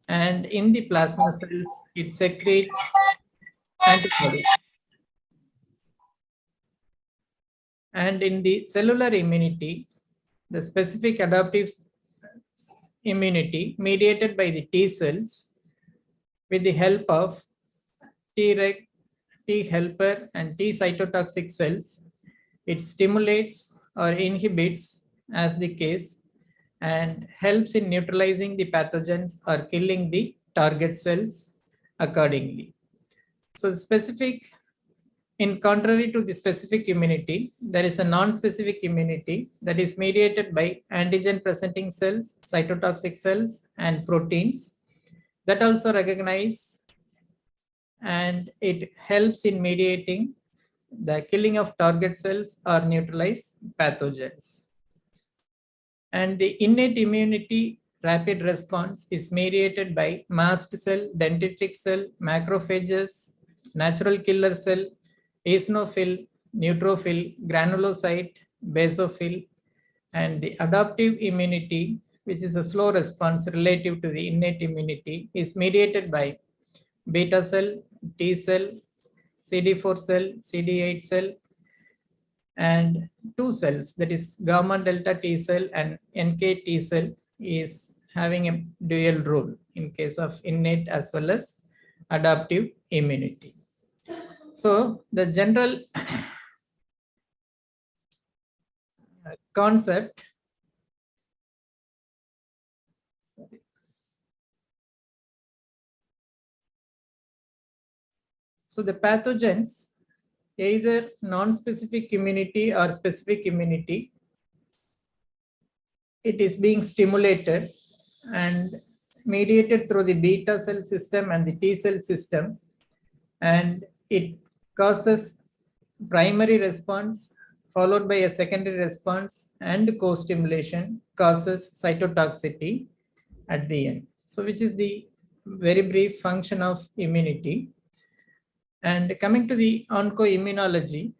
and in the plasma cells it secretes antibodies. And in the cellular immunity, the specific adaptive immunity mediated by the T cells with the help of Treg, T helper and T cytotoxic cells, it stimulates or inhibits as the case and helps in neutralizing the pathogens or killing the target cells accordingly. So the specific, in contrary to the specific immunity, there is a non-specific immunity that is mediated by antigen presenting cells, cytotoxic cells and proteins that also recognize, and it helps in mediating the killing of target cells or neutralize pathogens. And the innate immunity rapid response is mediated by mast cell, dendritic cell, macrophages, natural killer cell, eosinophil, neutrophil, granulocyte, basophil, and the adaptive immunity, which is a slow response relative to the innate immunity, is mediated by beta cell, T cell, CD4 cell, CD8 cell, and two cells, that is gamma delta T cell and NK T cell, is having a dual role in case of innate as well as adaptive immunity. So the general concept, so the pathogens, either non-specific immunity or specific immunity, it is being stimulated and mediated through the beta cell system and the T cell system, and it causes primary response followed by a secondary response, and co-stimulation causes cytotoxicity at the end. So which is the very brief function of immunity. And coming to the oncoimmunology,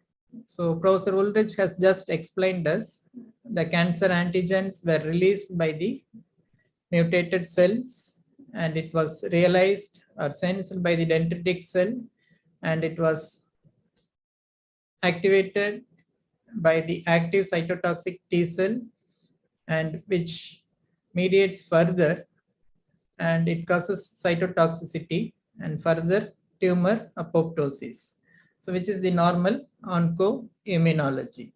so Professor Ulrich has just explained us the cancer antigens were released by the mutated cells, and it was realized or sensed by the dendritic cell, and it was activated by the active cytotoxic T cell, and which mediates further, and it causes cytotoxicity and further tumor apoptosis. So which is the normal oncoimmunology.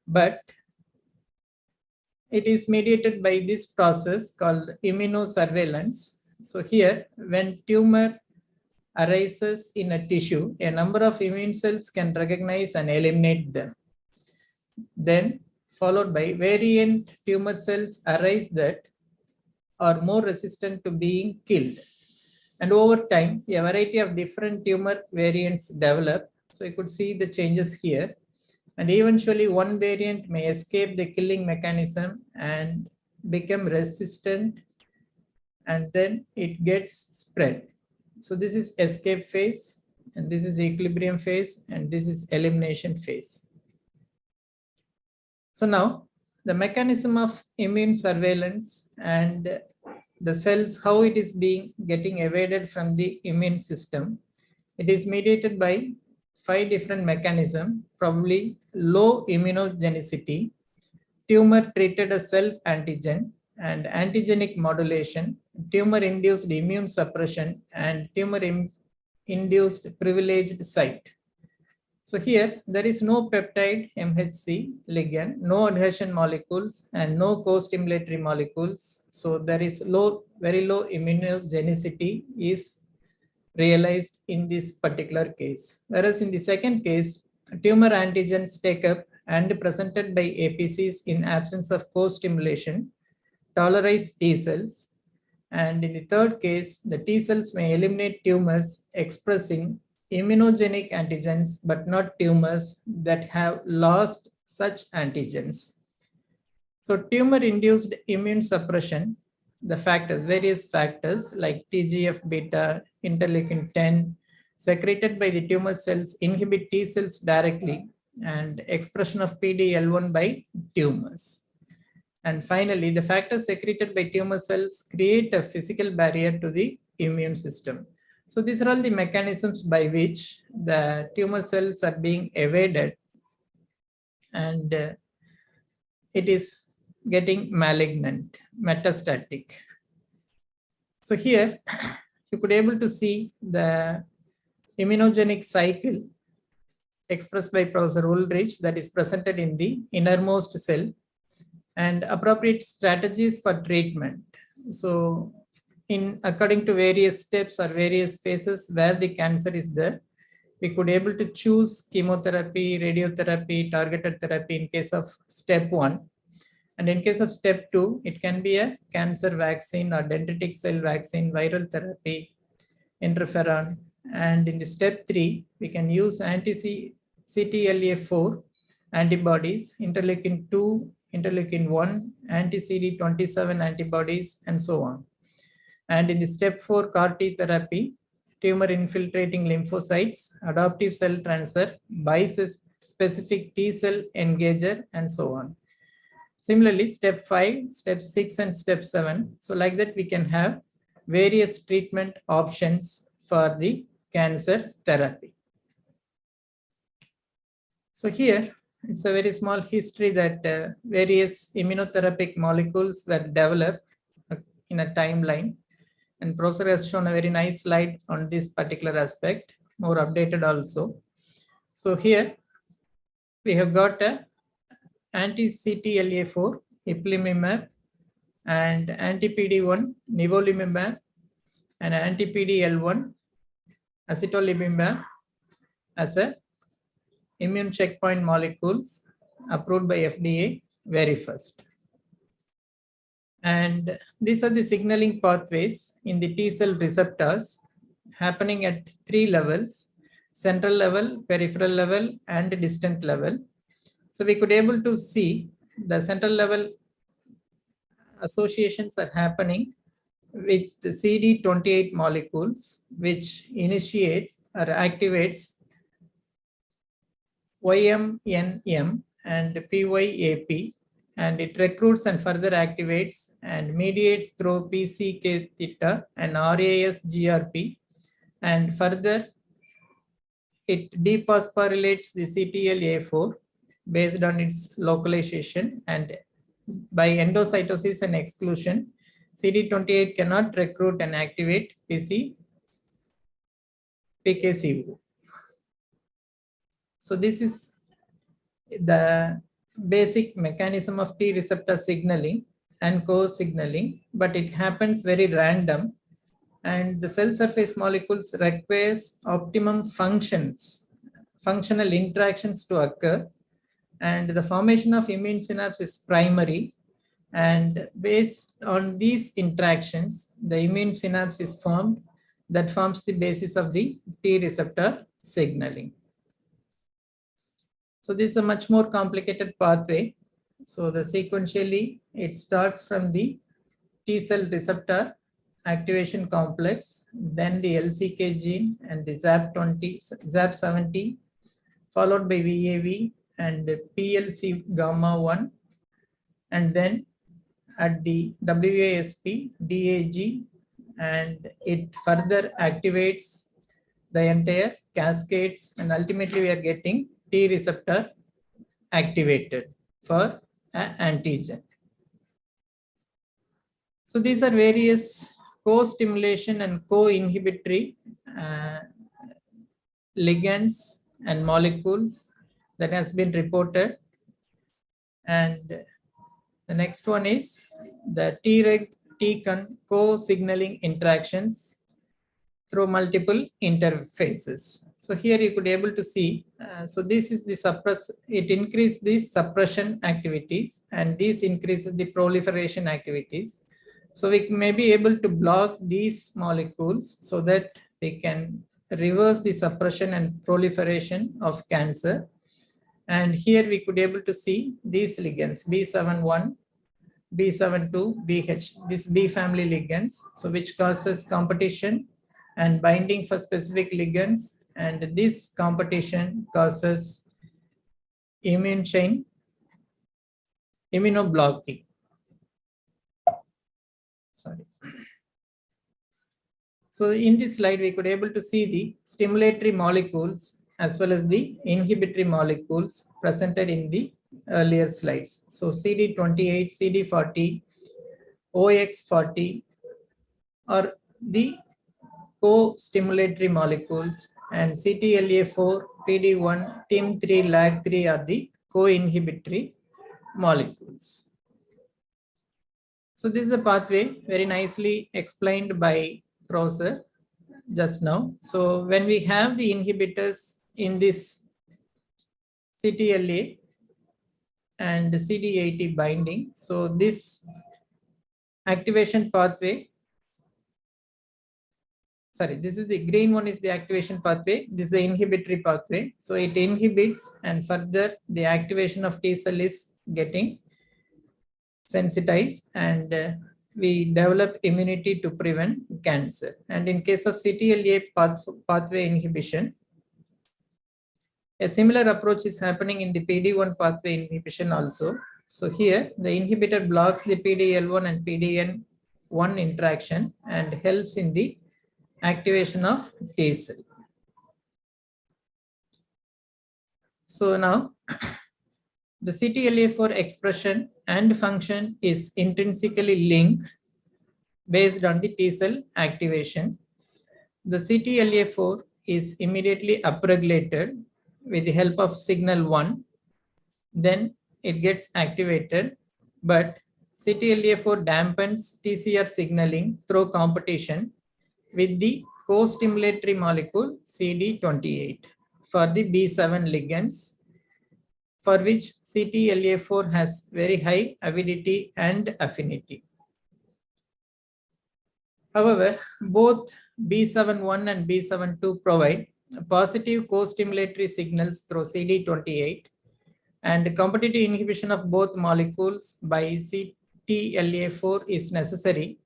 But it is mediated by this process called immunosurveillance. So here, when tumor arises in a tissue, a number of immune cells can recognize and eliminate them. Then followed by variant tumor cells arise that are more resistant to being killed. And over time, a variety of different tumor variants develop. So you could see the changes here. And eventually one variant may escape the killing mechanism and become resistant, and then it gets spread. So this is escape phase, and this is equilibrium phase, and this is elimination phase. So now the mechanism of immune surveillance and the cells, how it is getting evaded from the immune system. It is mediated by 5 different mechanisms, probably low immunogenicity, tumor treated as self-antigen, and antigenic modulation, tumor-induced immune suppression, and tumor-induced privileged site. So here there is no peptide MHC ligand, no adhesion molecules, and no co-stimulatory molecules. So there is very low immunogenicity is realized in this particular case. Whereas in the second case, tumor antigens take up and presented by APCs in absence of co-stimulation tolerize T cells. And in the third case, the T cells may eliminate tumors expressing immunogenic antigens, but not tumors that have lost such antigens. So tumor-induced immune suppression the factors, various factors like TGF-beta, interleukin-10, secreted by the tumor cells inhibit T cells directly, and expression of PD-L1 by tumors. And finally, the factors secreted by tumor cells create a physical barrier to the immune system. So these are all the mechanisms by which the tumor cells are being evaded, and it is getting malignant, metastatic. So here you could able to see the immunogenic cycle expressed by Professor Ulrich that is presented in the innermost cell, and appropriate strategies for treatment. So according to various steps or various phases where the cancer is there, we could able to choose chemotherapy, radiotherapy, targeted therapy in case of step 1. And in case of step 2, it can be a cancer vaccine or dendritic cell vaccine, viral therapy, interferon. And in the step 3, we can use anti-CTLA4 antibodies, interleukin-2, interleukin-1, anti-CD27 antibodies, and so on. And in the step 4 CAR T therapy, tumor infiltrating lymphocytes, adoptive cell transfer, bispecific T cell engager, and so on. Similarly, step 5, step 6, and step 7. So like that, we can have various treatment options for the cancer therapy. So here, it's a very small history that various immunotherapeutic molecules were developed in a timeline. And Professor has shown a very nice slide on this particular aspect, more updated also. So here, we have got a anti-CTLA4, ipilimumab, and anti-PD-1, nivolumab, and anti-PD-L1, acitolizumab, as a immune checkpoint molecules approved by FDA very first. And these are the signaling pathways in the T cell receptors happening at 3 levels: central level, peripheral level, and distant level. So we could able to see the central level associations are happening with the CD28 molecules, which initiates or activates YMNM and PYAP, and it recruits and further activates and mediates through PCK theta and RAS GRP, and further it dephosphorylates the CTLA4 based on its localization, and by endocytosis and exclusion, CD28 cannot recruit and activate PKCO. So this is the basic mechanism of T receptor signaling and co-signaling, but it happens very random, and the cell surface molecules requires optimum functional interactions to occur, and the formation of immune synapse is primary, and based on these interactions, the immune synapse is formed that forms the basis of the T receptor signaling. So this is a much more complicated pathway. So the sequentially, it starts from the T cell receptor activation complex, then the LCK gene and the ZAP70, followed by VAV and PLC gamma 1, and then at the WASP, DAG, and it further activates the entire cascades, and ultimately we are getting T receptor activated for an antigen. So these are various co-stimulation and co-inhibitory ligands and molecules that has been reported. And the next one is the Treg-T-con co-signaling interactions through multiple interfaces. So here you could able to see, so this is the it increases the suppression activities, and this increases the proliferation activities. So we may be able to block these molecules so that they can reverse the suppression and proliferation of cancer. And here we could able to see these ligands, B71, B7 BH, this B family ligands, so which causes competition and binding for specific ligands, and this competition causes immune chain immunoblocking. Sorry. So in this slide, we could able to see the stimulatory molecules as well as the inhibitory molecules presented in the earlier slides. So CD28, CD40, OX40 are the co-stimulatory molecules, and CTLA4, PD1, TIM3, LAG3 are the co-inhibitory molecules. So this is the pathway very nicely explained by Professor just now. So when we have the inhibitors in this CTLA and CD80 binding, so this activation pathway, sorry, this is the green one is the activation pathway, this is the inhibitory pathway. So it inhibits, and further the activation of T cell is getting sensitized, and we develop immunity to prevent cancer. And in case of CTLA pathway inhibition, a similar approach is happening in the PD1 pathway inhibition also. So here the inhibitor blocks the PDL1 and PDN1 interaction and helps in the activation of T cell. So now the CTLA4 expression and function is intrinsically linked based on the T cell activation. The CTLA4 is immediately upregulated with the help of signal 1, then it gets activated, but CTLA4 dampens TCR signaling through competition with the co-stimulatory molecule CD28 for the B7 ligands, for which CTLA4 has very high avidity and affinity. However, both B7-1 and B7-2 provide positive co-stimulatory signals through CD28, and competitive inhibition of both molecules by CTLA4 is necessary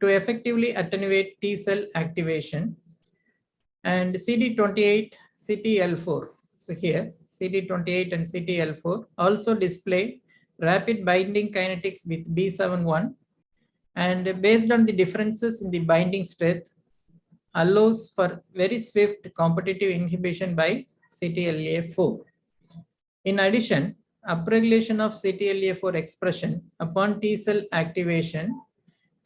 to effectively attenuate T cell activation. And CD28, CTL4, so here CD28 and CTL4 also display rapid binding kinetics with B7-1, and based on the differences in the binding strength allows for very swift competitive inhibition by CTLA4. In addition, upregulation of CTLA4 expression upon T cell activation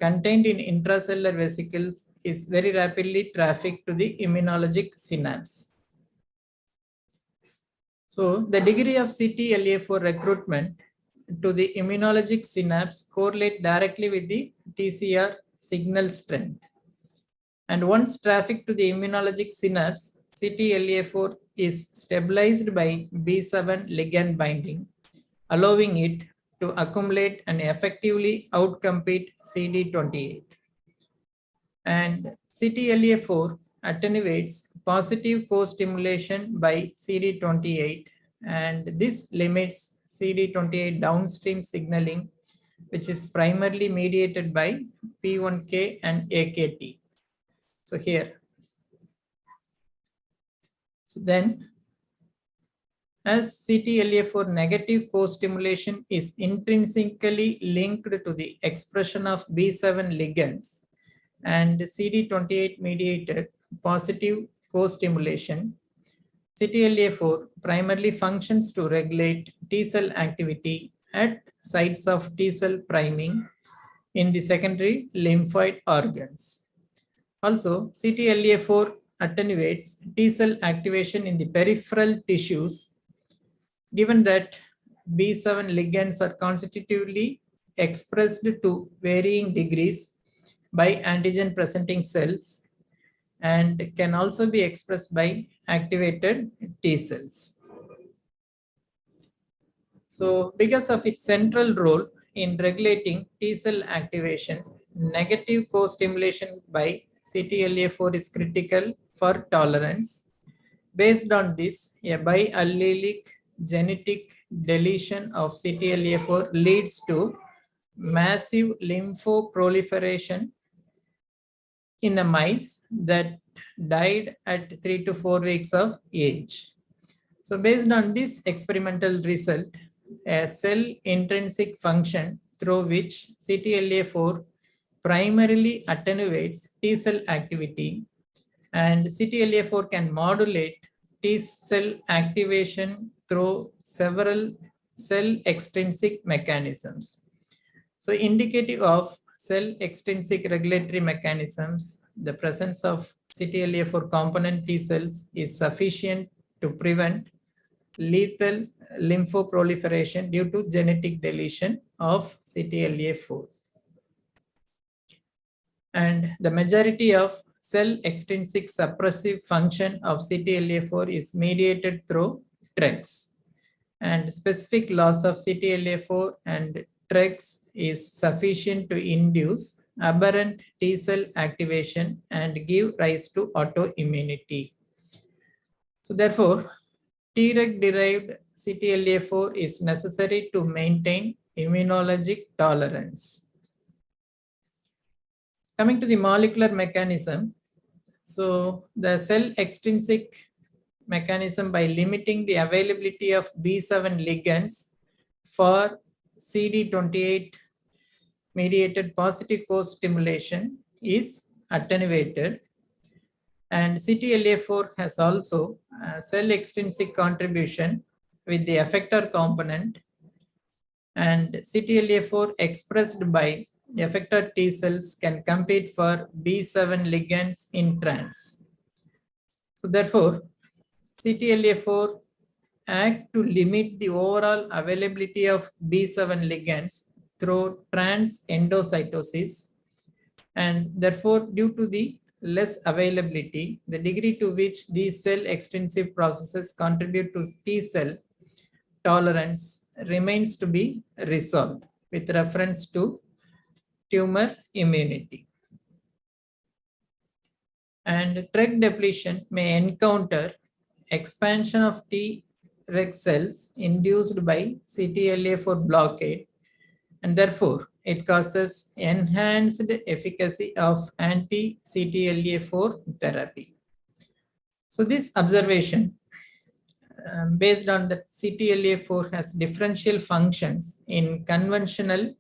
contained in intracellular vesicles is very rapidly trafficked to the immunologic synapse. So the degree of CTLA4 recruitment to the immunologic synapse correlate directly with the TCR signal strength. And once trafficked to the immunologic synapse, CTLA4 is stabilized by B7 ligand binding, allowing it to accumulate and effectively outcompete CD28. And CTLA4 attenuates positive co-stimulation by CD28, and this limits CD28 downstream signaling, which is primarily mediated by P1K and AKT. So here, so then as CTLA4 negative co-stimulation is intrinsically linked to the expression of B7 ligands and CD28 mediated positive co-stimulation, CTLA4 primarily functions to regulate T cell activity at sites of T cell priming in the secondary lymphoid organs. Also, CTLA4 attenuates T cell activation in the peripheral tissues, given that B7 ligands are constitutively expressed to varying degrees by antigen presenting cells and can also be expressed by activated T cells. So because of its central role in regulating T cell activation, negative co-stimulation by CTLA4 is critical for tolerance. Based on this, a biallelic genetic deletion of CTLA4 leads to massive lymphoproliferation in a mice that died at 3 to 4 weeks of age. So based on this experimental result, a cell intrinsic function through which CTLA-4 primarily attenuates T cell activity, and CTLA-4 can modulate T cell activation through several cell extrinsic mechanisms. So indicative of cell extrinsic regulatory mechanisms, the presence of CTLA-4 component T cells is sufficient to prevent lethal lymphoproliferation due to genetic deletion of CTLA-4. And the majority of cell extrinsic suppressive function of CTLA-4 is mediated through TREGs. And specific loss of CTLA-4 and TREGs is sufficient to induce aberrant T cell activation and give rise to autoimmunity. So therefore, Treg-derived CTLA-4 is necessary to maintain immunologic tolerance. Coming to the molecular mechanism, so the cell extrinsic mechanism by limiting the availability of B7 ligands for CD28 mediated positive co-stimulation is attenuated, and CTLA-4 has also a cell extrinsic contribution with the effector component, and CTLA-4 expressed by effector T cells can compete for B7 ligands in trans. So therefore, CTLA-4 act to limit the overall availability of B7 ligands through trans endocytosis, and therefore due to the less availability, the degree to which these cell extrinsic processes contribute to T cell tolerance remains to be resolved with reference to tumor immunity. And TREG depletion may encounter expansion of Treg cells induced by CTLA-4 blockade, and therefore it causes enhanced efficacy of anti-CTLA-4 therapy. So this observation, based on that CTLA-4 has differential functions in conventional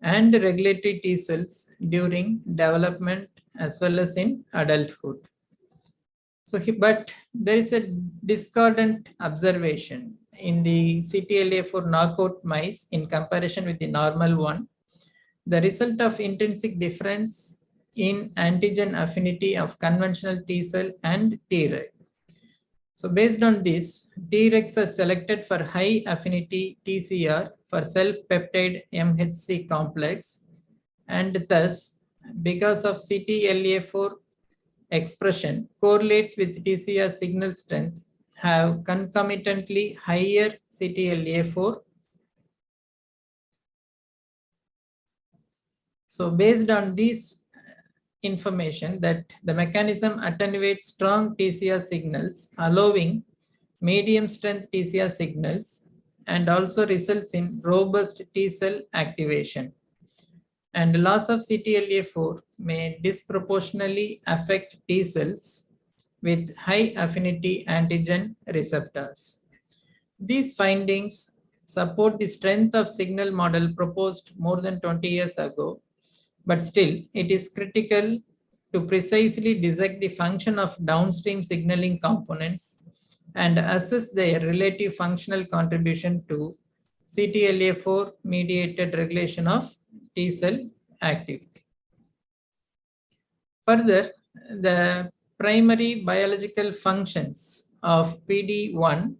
and regulatory T cells during development as well as in adulthood. So, but there is a discordant observation in the CTLA-4 knockout mice in comparison with the normal one. The result of intrinsic difference in antigen affinity of conventional T cell and Treg. So based on this, Tregs are selected for high affinity TCR for self-peptide MHC complex, and thus because of CTLA-4 expression correlates with TCR signal strength, have concomitantly higher CTLA-4. So based on this information, that the mechanism attenuates strong TCR signals, allowing medium strength TCR signals, and also results in robust T cell activation. And loss of CTLA-4 may disproportionately affect T cells with high affinity antigen receptors. These findings support the strength of signal model proposed more than 20 years ago, but still it is critical to precisely dissect the function of downstream signaling components and assess their relative functional contribution to CTLA-4 mediated regulation of T cell activity. Further, the primary biological functions of PD-1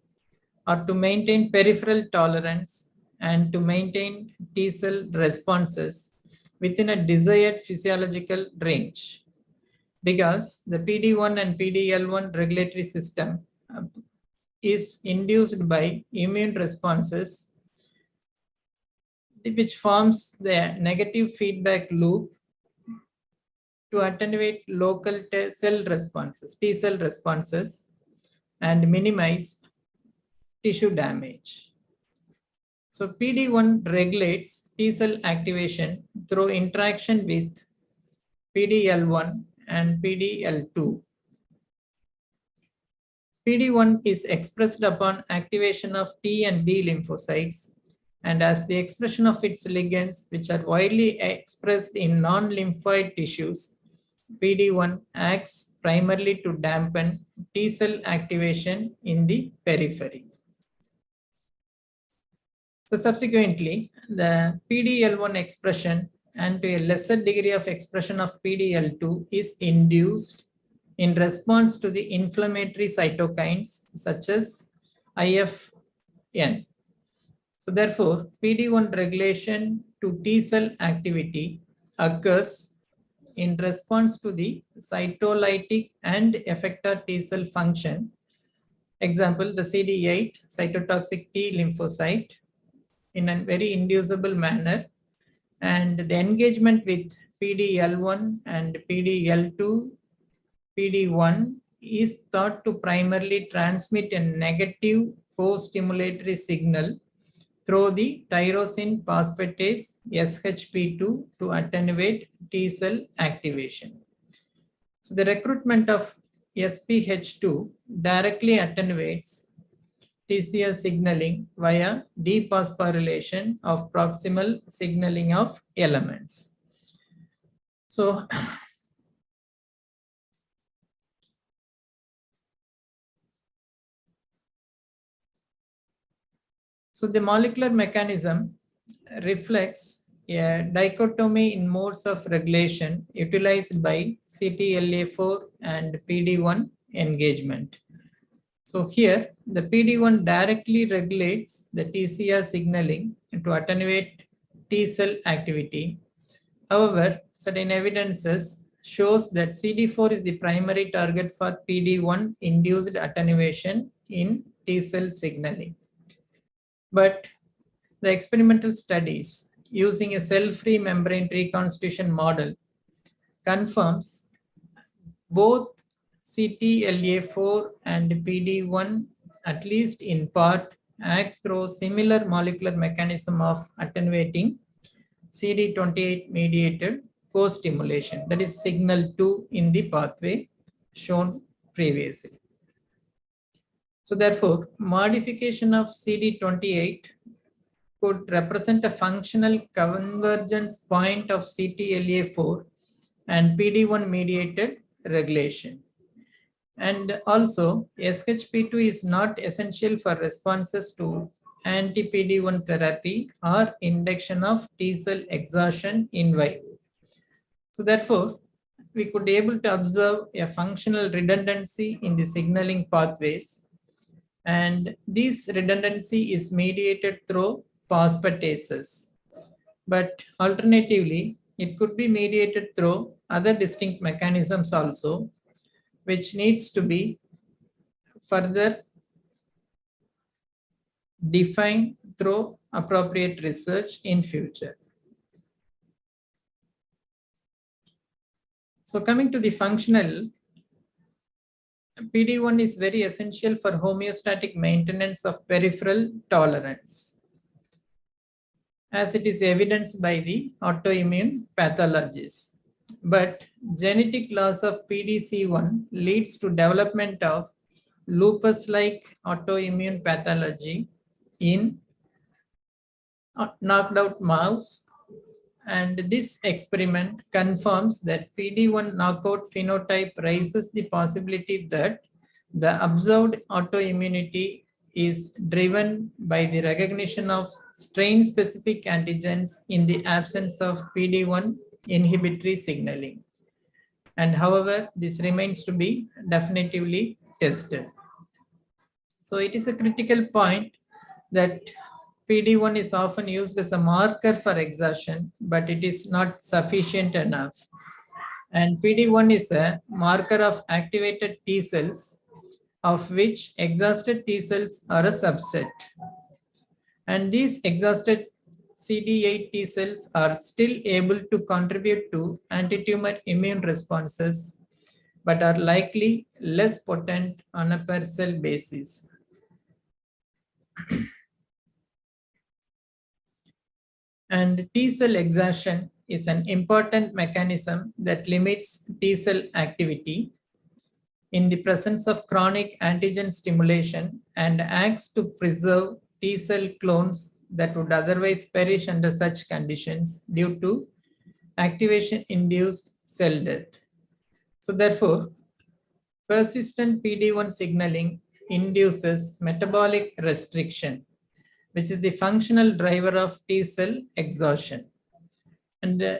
are to maintain peripheral tolerance and to maintain T cell responses within a desired physiological range, because the PD-1 and PD-L1 regulatory system is induced by immune responses, which forms the negative feedback loop to attenuate local cell responses, T cell responses, and minimize tissue damage. So PD1 regulates T cell activation through interaction with PDL1 and PDL2. PD1 is expressed upon activation of T and B lymphocytes, and as the expression of its ligands, which are widely expressed in non-lymphoid tissues, PD1 acts primarily to dampen T cell activation in the periphery. So subsequently, the PDL1 expression and to a lesser degree of expression of PDL2 is induced in response to the inflammatory cytokines such as IFN. So therefore, PD1 regulation to T cell activity occurs in response to the cytolytic and effector T cell function. Example, the CD8 cytotoxic T lymphocyte in a very inducible manner, and the engagement with PDL1 and PDL2, PD1 is thought to primarily transmit a negative co-stimulatory signal through the tyrosine phosphatase SHP2 to attenuate T cell activation. So the recruitment of SPH2 directly attenuates TCS signaling via dephosphorylation of proximal signaling of elements. So the molecular mechanism reflects a dichotomy in modes of regulation utilized by CTLA4 and PD1 engagement. So here, the PD1 directly regulates the TCR signaling to attenuate T cell activity. However, certain evidences shows that CD4 is the primary target for PD1 induced attenuation in T cell signaling. But the experimental studies using a cell-free membrane reconstitution model confirms both CTLA4 and PD1, at least in part, act through similar molecular mechanism of attenuating CD28 mediated co-stimulation, that is signal 2 in the pathway shown previously. So therefore, modification of CD28 could represent a functional convergence point of CTLA4 and PD1 mediated regulation. And also, SHP2 is not essential for responses to anti-PD1 therapy or induction of T cell exhaustion in vivo. So therefore, we could be able to observe a functional redundancy in the signaling pathways, and this redundancy is mediated through phosphatases. But alternatively, it could be mediated through other distinct mechanisms also, which needs to be further defined through appropriate research in future. So coming to the functional, PD1 is very essential for homeostatic maintenance of peripheral tolerance, as it is evidenced by the autoimmune pathologies. But genetic loss of PDC1 leads to development of lupus-like autoimmune pathology in knocked out mouse, and this experiment confirms that PD1 knockout phenotype raises the possibility that the observed autoimmunity is driven by the recognition of strain-specific antigens in the absence of PD1 inhibitory signaling. And however, this remains to be definitively tested. So it is a critical point that PD1 is often used as a marker for exhaustion, but it is not sufficient enough. And PD1 is a marker of activated T cells, of which exhausted T cells are a subset. And these exhausted CD8 T cells are still able to contribute to anti-tumor immune responses, but are likely less potent on a per cell basis. And T cell exhaustion is an important mechanism that limits T cell activity in the presence of chronic antigen stimulation and acts to preserve T cell clones that would otherwise perish under such conditions due to activation-induced cell death. So therefore, persistent PD-1 signaling induces metabolic restriction, which is the functional driver of T cell exhaustion. And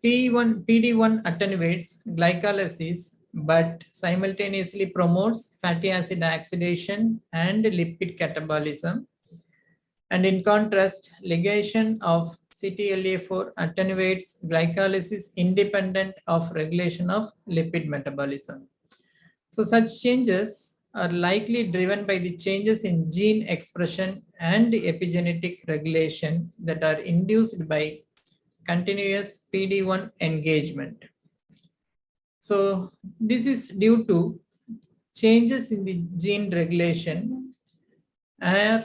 PD-1 attenuates glycolysis, but simultaneously promotes fatty acid oxidation and lipid catabolism. And in contrast, ligation of CTLA4 attenuates glycolysis independent of regulation of lipid metabolism. So such changes are likely driven by the changes in gene expression and epigenetic regulation that are induced by continuous PD-1 engagement. So this is due to changes in the gene regulation or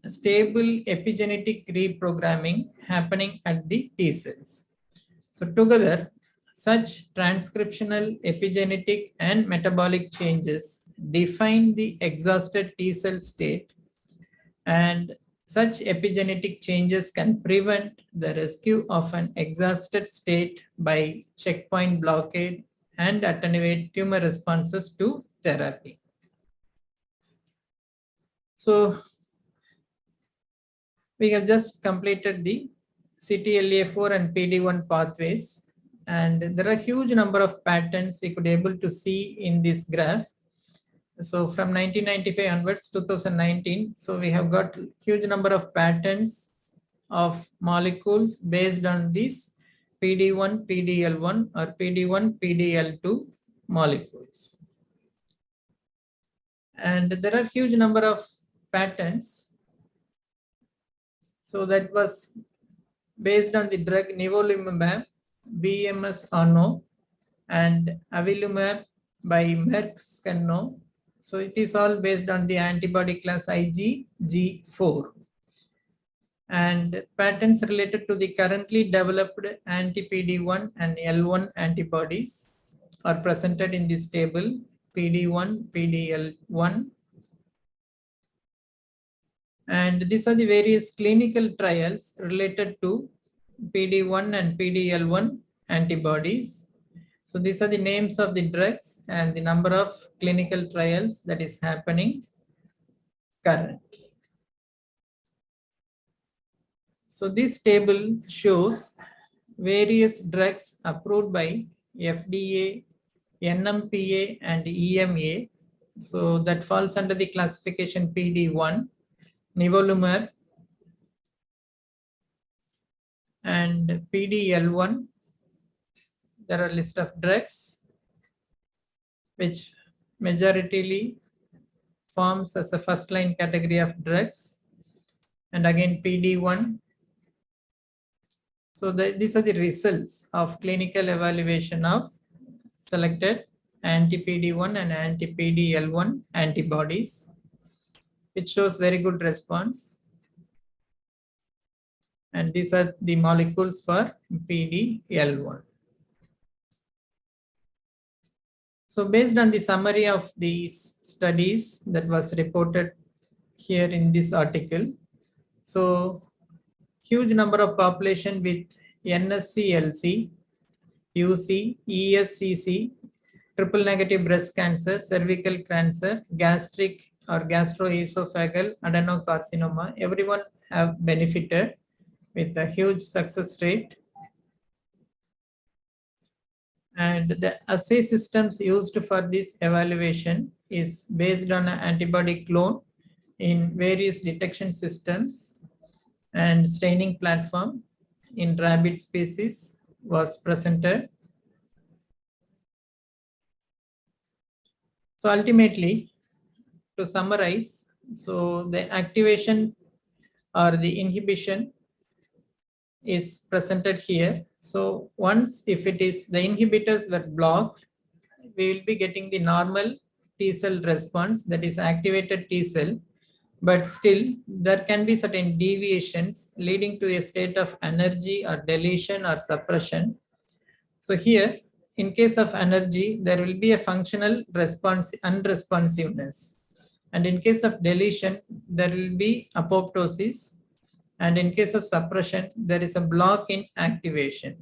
stable epigenetic reprogramming happening at the T cells. So together, such transcriptional, epigenetic, and metabolic changes define the exhausted T cell state, and such epigenetic changes can prevent the rescue of an exhausted state by checkpoint blockade and attenuate tumor responses to therapy. So we have just completed the CTLA4 and PD-1 pathways, and there are a huge number of patterns we could able to see in this graph. So from 1995 onwards, 2019, so we have got huge number of patterns of molecules based on these PD-1, PD-L1 or PD-1, PD-L2 molecules. And there are huge number of patterns. So that was based on the drug nivolumab, BMS Ano, and avelumab by Merck Scanno. So it is all based on the antibody class IgG4. And patterns related to the currently developed anti-PD-1 and L1 antibodies are presented in this table: PD-1, PD-L1. And these are the various clinical trials related to PD-1 and PD-L1 antibodies. So these are the names of the drugs and the number of clinical trials that is happening currently. So this table shows various drugs approved by FDA, NMPA, and EMA. So that falls under the classification PD-1, nivolumab, and PD-L1. There are a list of drugs which majoritarily forms as a first line category of drugs, and again PD-1. So these are the results of clinical evaluation of selected anti-PD-1 and anti-PD-L1 antibodies. It shows very good response. And these are the molecules for PD-L1. So based on the summary of these studies that was reported here in this article, so huge number of population with NSCLC, UC, ESCC, triple negative breast cancer, cervical cancer, gastric or gastroesophageal adenocarcinoma, everyone have benefited with a huge success rate. And the assay systems used for this evaluation is based on an antibody clone in various detection systems, and staining platform in rabbit species was presented. So ultimately, to summarize, so the activation or the inhibition is presented here. So once if it is the inhibitors were blocked, we will be getting the normal T cell response, that is activated T cell. but still there can be certain deviations leading to a state of energy or deletion or suppression. So here, in case of energy, there will be a functional unresponsiveness. And in case of deletion, there will be apoptosis. And in case of suppression, there is a block in activation.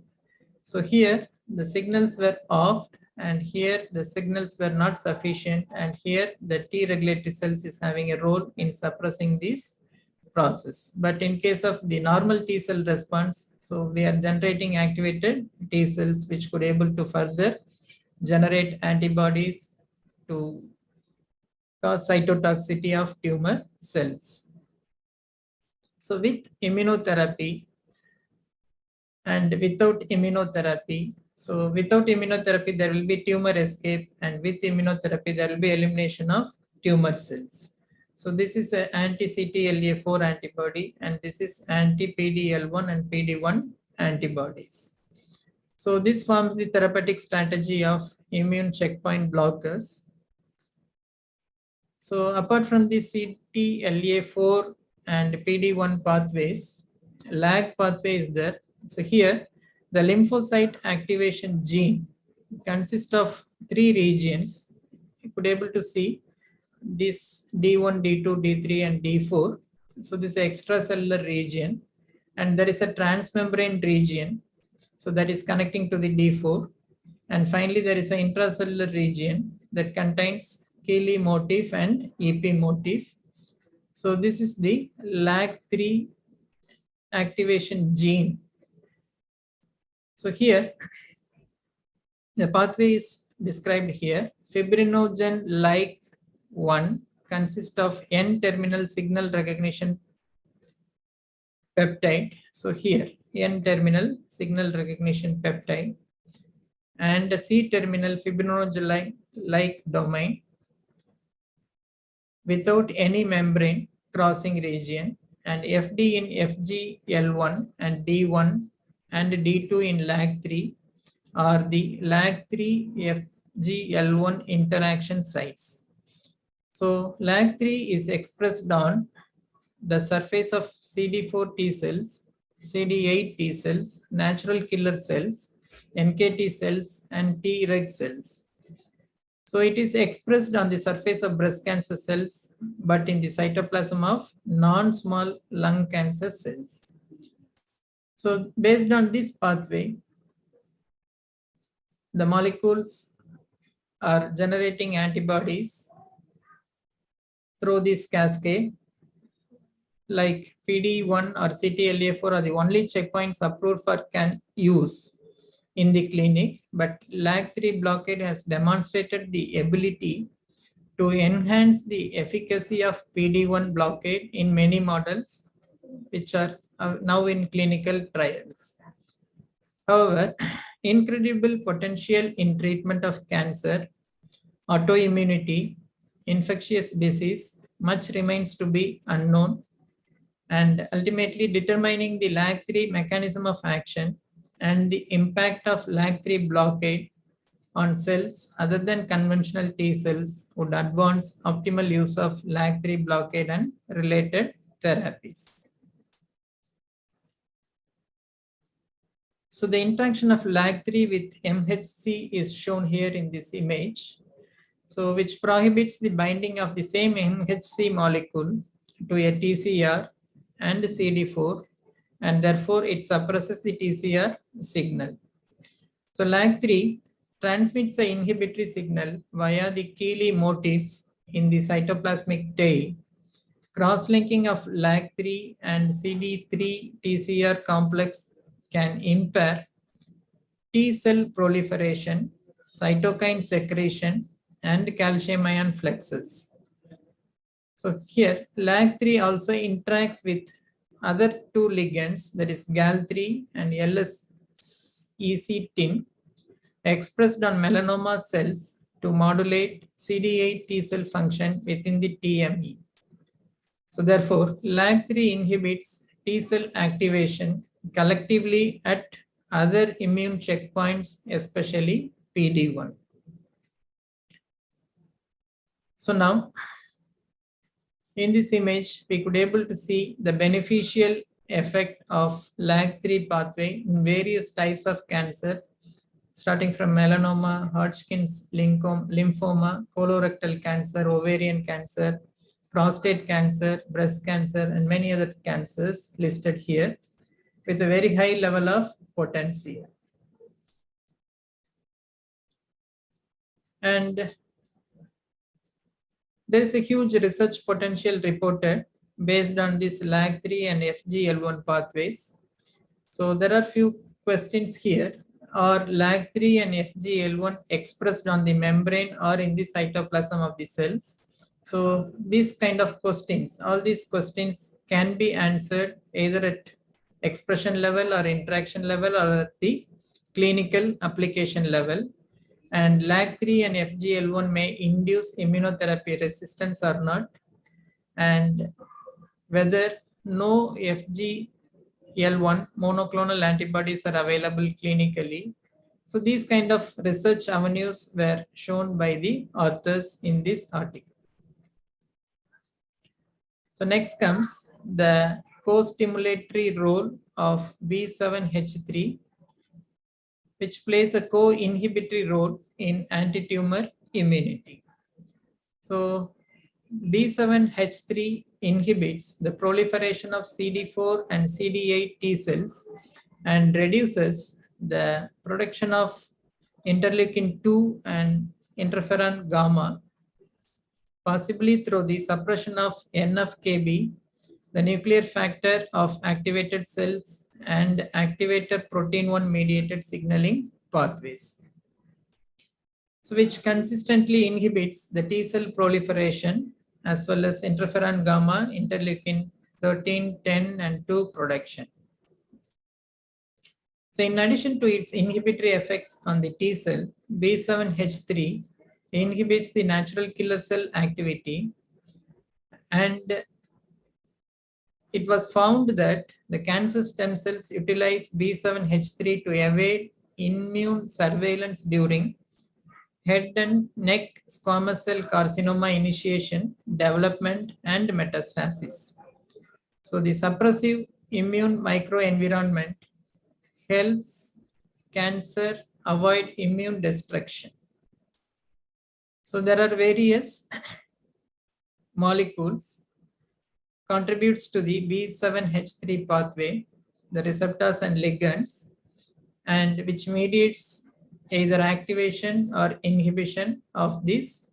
So here the signals were off, and here the signals were not sufficient, and here the T regulatory cells is having a role in suppressing this process. But in case of the normal T cell response, so we are generating activated T cells which could able to further generate antibodies to cause cytotoxicity of tumor cells. So with immunotherapy and without immunotherapy, so without immunotherapy, there will be tumor escape, and with immunotherapy, there will be elimination of tumor cells. So this is an anti-CTLA4 antibody, and this is anti-PD-L1 and PD-1 antibodies. So this forms the therapeutic strategy of immune checkpoint blockers. So apart from the CTLA4 and PD-1 pathways, lag pathway is there. So here, the lymphocyte activation gene consists of 3 regions. You could able to see this D1, D2, D3, and D4. So this is extracellular region, and there is a transmembrane region. So that is connecting to the D4. And finally, there is an intracellular region that contains Keeley motif and EP motif. So this is the LAG3 activation gene. So here, the pathway is described here. Fibrinogen-like 1 consists of N-terminal signal recognition peptide. So here, N-terminal signal recognition peptide, and the C-terminal fibrinogen-like domain without any membrane crossing region, and FD in FGL1 and D1 and D2 in LAG3 are the LAG3 FGL1 interaction sites. So LAG3 is expressed on the surface of CD4 T cells, CD8 T cells, natural killer cells, NKT cells, and Treg cells. So it is expressed on the surface of breast cancer cells, but in the cytoplasm of non-small lung cancer cells. So based on this pathway, the molecules are generating antibodies through this cascade. Like PD-1 or CTLA4 are the only checkpoints approved for use in the clinic, but LAG3 blockade has demonstrated the ability to enhance the efficacy of PD-1 blockade in many models, which are now in clinical trials. However, incredible potential in treatment of cancer, autoimmunity, infectious disease, much remains to be unknown, and ultimately determining the LAG3 mechanism of action and the impact of LAG3 blockade on cells other than conventional T cells would advance optimal use of LAG3 blockade and related therapies. So the interaction of LAG3 with MHC is shown here in this image, so which prohibits the binding of the same MHC molecule to a TCR and CD4, and therefore it suppresses the TCR signal. So LAG3 transmits the inhibitory signal via the Keeley motif in the cytoplasmic tail. Cross-linking of LAG3 and CD3 TCR complex can impair T cell proliferation, cytokine secretion, and calcium ion flexes. So here, LAG3 also interacts with other 2 ligands, that is GAL3 and LSEC-TIM, expressed on melanoma cells to modulate CD8 T cell function within the TME. So therefore, LAG3 inhibits T cell activation collectively at other immune checkpoints, especially PD-1. So now, In this image, we could able to see the beneficial effect of LAG3 pathway in various types of cancer, starting from melanoma, Hodgkin's lymphoma, colorectal cancer, ovarian cancer, prostate cancer, breast cancer, and many other cancers listed here with a very high level of potency. And there is a huge research potential reported based on this LAG3 and FGL1 pathways. So there are few questions here. Are LAG3 and FGL1 expressed on the membrane or in the cytoplasm of the cells? So these kind of questions, all these questions can be answered either at expression level or interaction level or at the clinical application level. And LAG3 and FGL1 may induce immunotherapy resistance or not, and whether no FGL1 monoclonal antibodies are available clinically. So these kind of research avenues were shown by the authors in this article. So next comes the co-stimulatory role of B7H3, which plays a co-inhibitory role in anti-tumor immunity. So B7H3 inhibits the proliferation of CD4 and CD8 T cells and reduces the production of interleukin-2 and interferon gamma, possibly through the suppression of NF-κB, the nuclear factor of activated cells, and activator protein 1 mediated signaling pathways. So which consistently inhibits the T cell proliferation as well as interferon gamma, interleukin 13, 10, and 2 production. So in addition to its inhibitory effects on the T cell, B7H3 inhibits the natural killer cell activity, and it was found that the cancer stem cells utilize B7H3 to evade immune surveillance during head and neck squamous cell carcinoma initiation, development, and metastasis. So the suppressive immune microenvironment helps cancer avoid immune destruction. So there are various molecules contributes to the B7H3 pathway, the receptors and ligands, and which mediates either activation or inhibition of these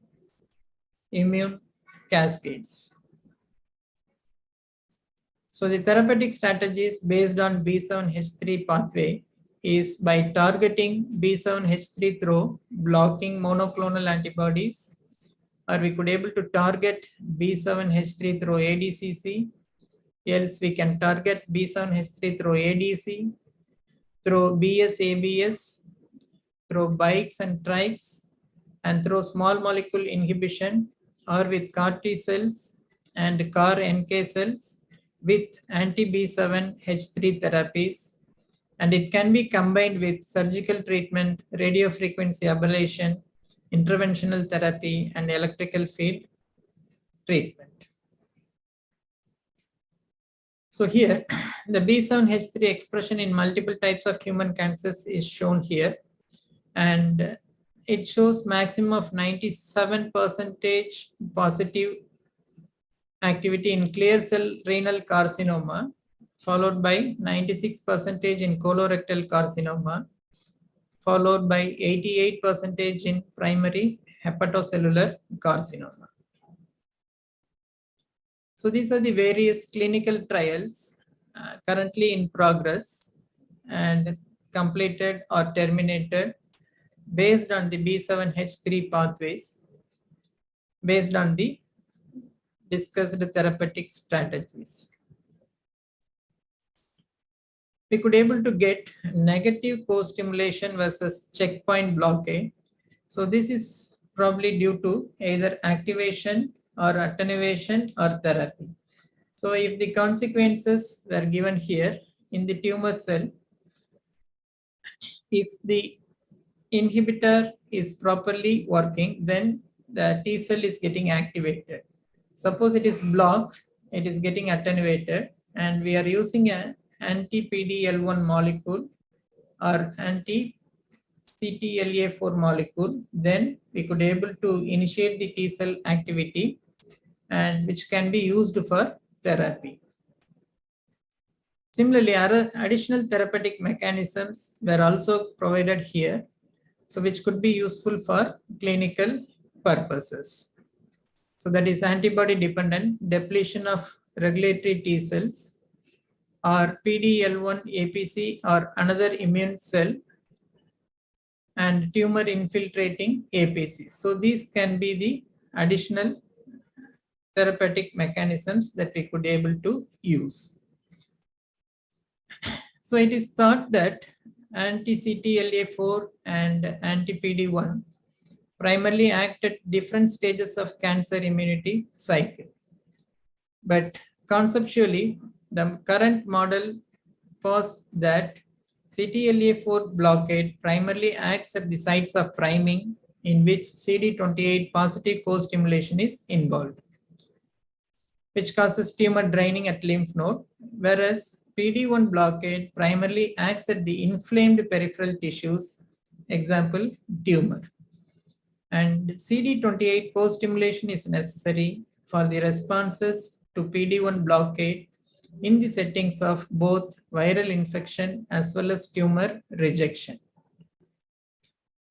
immune cascades. So the therapeutic strategies based on B7H3 pathway is by targeting B7H3 through blocking monoclonal antibodies, or we could able to target B7H3 through ADCC, else we can target B7H3 through ADC, through BS-ABS, through bikes and trikes, and through small molecule inhibition, or with CAR T cells and CAR NK cells with anti-B7H3 therapies. And it can be combined with surgical treatment, radiofrequency ablation, interventional therapy, and electrical field treatment. So here, the B7H3 expression in multiple types of human cancers is shown here. And it shows maximum of 97% positive activity in clear cell renal carcinoma, followed by 96% in colorectal carcinoma, followed by 88% in primary hepatocellular carcinoma. So these are the various clinical trials currently in progress and completed or terminated based on the B7H3 pathways, based on the discussed therapeutic strategies. We could able to get negative co-stimulation versus checkpoint blockade. So this is probably due to either activation or attenuation or therapy. So if the consequences were given here in the tumor cell, if the inhibitor is properly working, then the T cell is getting activated. Suppose it is blocked, it is getting attenuated, and we are using an anti-PD-L1 molecule or anti-CTLA4 molecule, then we could able to initiate the T cell activity, and which can be used for therapy. Similarly, other additional therapeutic mechanisms were also provided here, so which could be useful for clinical purposes. So that is antibody dependent depletion of regulatory T cells, or PD-L1 APC or another immune cell, and tumor infiltrating APC. So these can be the additional therapeutic mechanisms that we could able to use. So it is thought that anti-CTLA4 and anti-PD-1 primarily act at different stages of cancer immunity cycle. But conceptually, the current model posits that CTLA4 blockade primarily acts at the sites of priming in which CD28 positive co-stimulation is involved, which causes tumor draining at lymph node, whereas PD-1 blockade primarily acts at the inflamed peripheral tissues, example, tumor. And CD28 co-stimulation is necessary for the responses to PD-1 blockade in the settings of both viral infection as well as tumor rejection.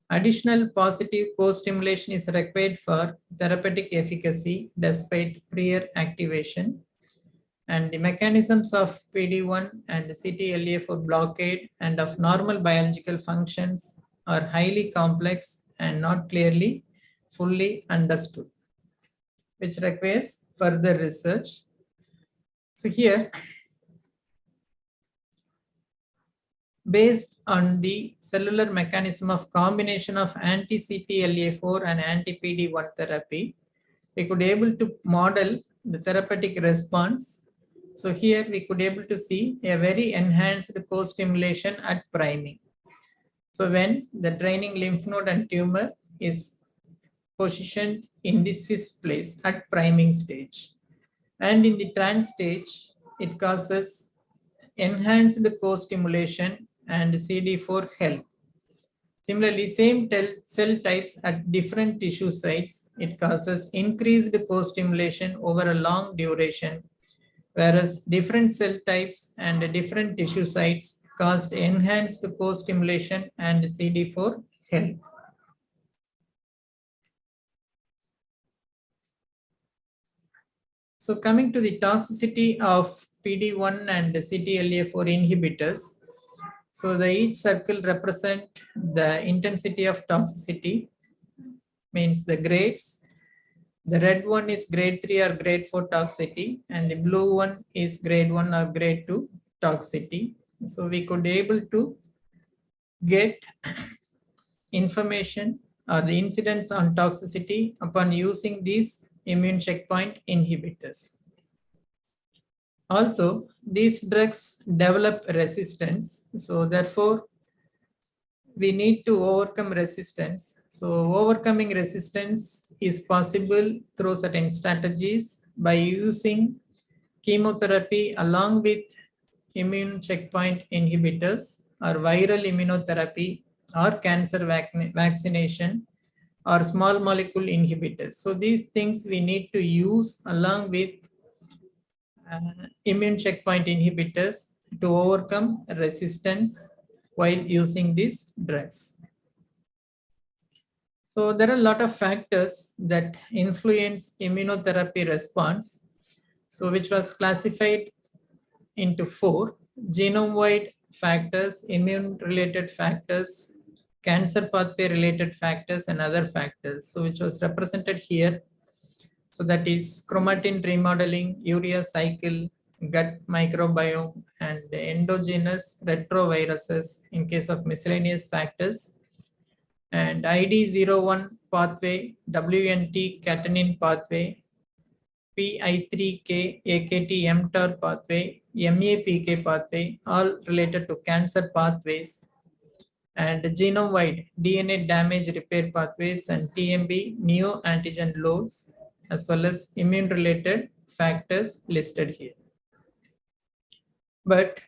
Additional positive co-stimulation is required for therapeutic efficacy despite prior activation. And the mechanisms of PD-1 and CTLA4 blockade and of normal biological functions are highly complex and not clearly fully understood, which requires further research. So here, based on the cellular mechanism of combination of anti-CTLA4 and anti-PD-1 therapy, we could able to model the therapeutic response. So here we could able to see a very enhanced co-stimulation at priming. So when the draining lymph node and tumor is positioned in the cis place at priming stage, and in the trans stage, it causes enhanced co-stimulation and CD4 help. Similarly, same cell types at different tissue sites, it causes increased co-stimulation over a long duration, whereas different cell types and different tissue sites caused enhanced co-stimulation and CD4 help. So coming to the toxicity of PD-1 and CTLA4 inhibitors. So the each circle represent the intensity of toxicity, means the grades. The red one is grade 3 or grade 4 toxicity, and the blue one is grade 1 or grade 2 toxicity. So we could able to get information or the incidence on toxicity upon using these immune checkpoint inhibitors. Also, these drugs develop resistance. So therefore, we need to overcome resistance. So overcoming resistance is possible through certain strategies by using chemotherapy along with immune checkpoint inhibitors, or viral immunotherapy, or cancer vaccination, or small molecule inhibitors. So these things we need to use along with immune checkpoint inhibitors to overcome resistance while using these drugs. So there are a lot of factors that influence immunotherapy response, so which was classified into 4: genome-wide factors, immune-related factors, cancer pathway-related factors, and other factors. So which was represented here. So that is chromatin remodeling, urea cycle, gut microbiome, and endogenous retroviruses in case of miscellaneous factors, and ID01 pathway, WNT catenin pathway, PI3K AKT mTOR pathway, MAPK pathway, all related to cancer pathways, and genome-wide DNA damage repair pathways, and TMB neoantigen loads, as well as immune related factors listed here. But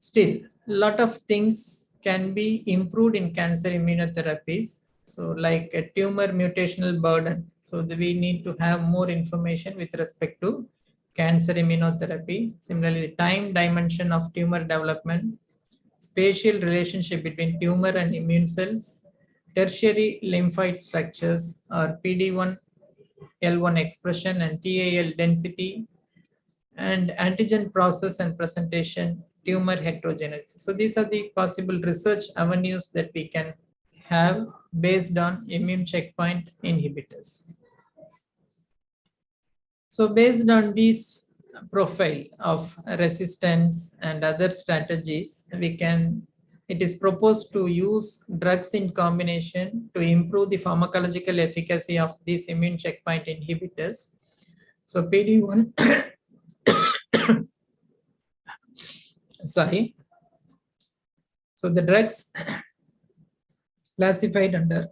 still, a lot of things can be improved in cancer immunotherapies. So like a tumor mutational burden. So we need to have more information with respect to cancer immunotherapy. Similarly, the time dimension of tumor development, spatial relationship between tumor and immune cells, tertiary lymphoid structures or PD-1L1 expression and TAL density, and antigen process and presentation, tumor heterogeneity. So these are the possible research avenues that we can have based on immune checkpoint inhibitors. So based on this profile of resistance and other strategies, it is proposed to use drugs in combination to improve the pharmacological efficacy of these immune checkpoint inhibitors. So PD-1 sorry. So the drugs classified under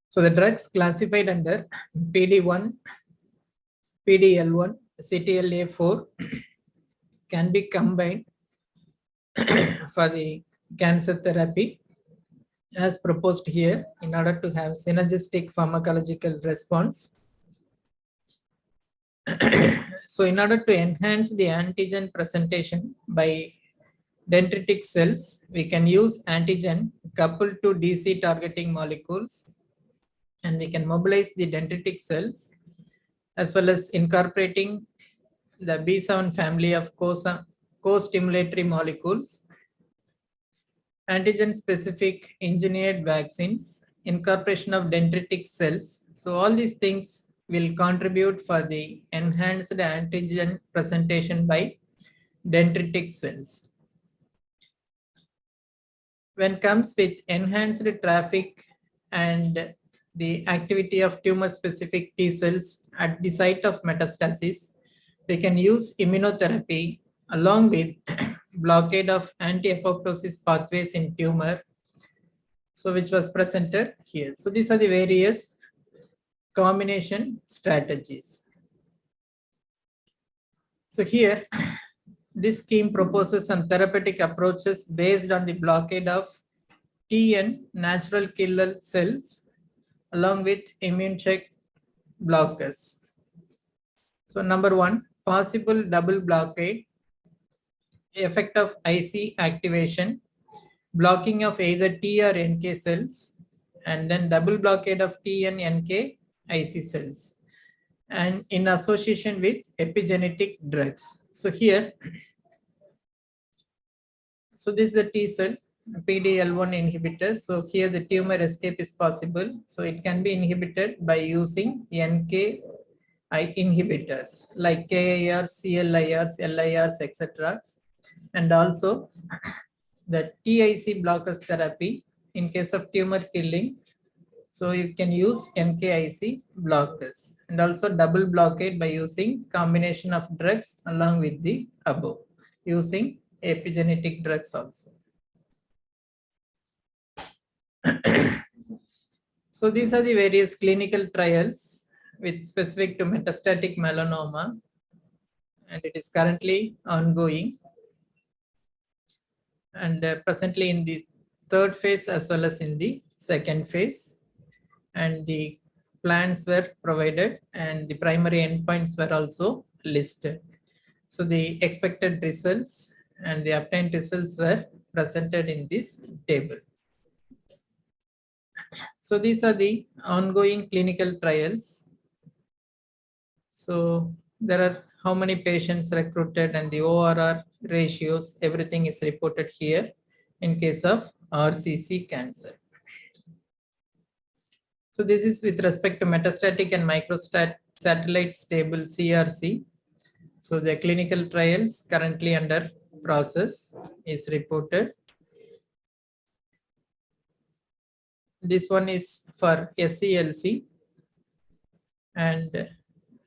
so the drugs classified under PD-1, PD-L1, CTLA-4 can be combined for the cancer therapy as proposed here in order to have synergistic pharmacological response. So in order to enhance the antigen presentation by dendritic cells, we can use antigen coupled to DC targeting molecules, and we can mobilize the dendritic cells as well as incorporating the B7 family of co-stimulatory molecules, antigen specific engineered vaccines, incorporation of dendritic cells. So all these things will contribute for the enhanced antigen presentation by dendritic cells. When comes with enhanced traffic and the activity of tumor specific T cells at the site of metastasis, we can use immunotherapy along with blockade of anti-apoptosis pathways in tumor, so which was presented here. So these are the various combination strategies. So here, this scheme proposes some therapeutic approaches based on the blockade of TN natural killer cells along with immune check blockers. So number one, possible double blockade, effect of IC activation, blocking of either T or NK cells, and then double blockade of T and NK IC cells, and in association with epigenetic drugs. So here, so this is the T cell PD-L1 inhibitor. So here the tumor escape is possible. So it can be inhibited by using NK inhibitors like KIRs, CLIRs, LIRs, etc. And also the TIC blockers therapy in case of tumor killing. So you can use NKIC blockers, and also double blockade by using combination of drugs along with the above, using epigenetic drugs also. So these are the various clinical trials with specific to metastatic melanoma, and it is currently ongoing, and presently in the third phase as well as in the second phase, and the plans were provided and the primary endpoints were also listed. So the expected results and the obtained results were presented in this table. So these are the ongoing clinical trials. So there are how many patients recruited and the ORR ratios, everything is reported here in case of RCC cancer. So this is with respect to metastatic and microsatellite stable CRC. So the clinical trials currently under process is reported. This one is for SCLC, and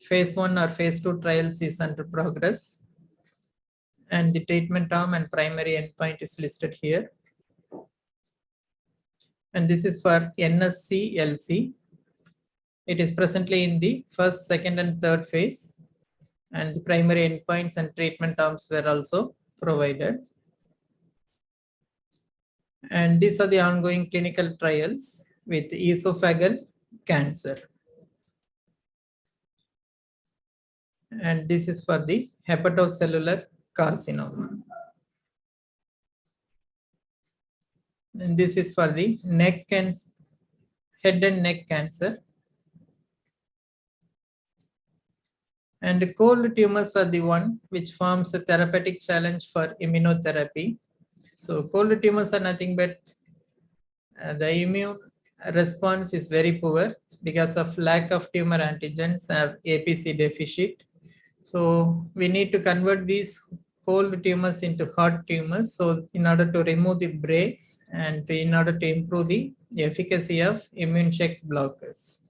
phase 1 or phase 2 trials is under progress. And the treatment arm and primary endpoint is listed here. And this is for NSCLC. It is presently in the first, second, and third phase. And the primary endpoints and treatment arms were also provided. And these are the ongoing clinical trials with esophageal cancer. And this is for the hepatocellular carcinoma. And this is for the neck and head and neck cancer. And the cold tumors are the one which forms a therapeutic challenge for immunotherapy. So cold tumors are nothing but the immune response is very poor because of lack of tumor antigens or APC deficit. So we need to convert these cold tumors into hot tumors. So in order to remove the brakes and in order to improve the efficacy of immune check blockers.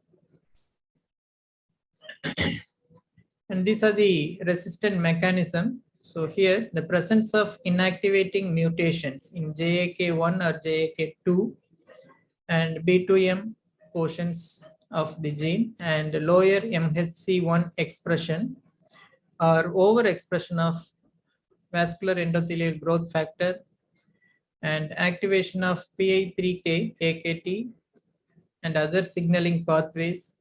And these are the resistant mechanism. So here the presence of inactivating mutations in JAK1 or JAK2 and B2M portions of the gene and lower MHC1 expression or overexpression of vascular endothelial growth factor and activation of PI3K, AKT and other signaling pathways,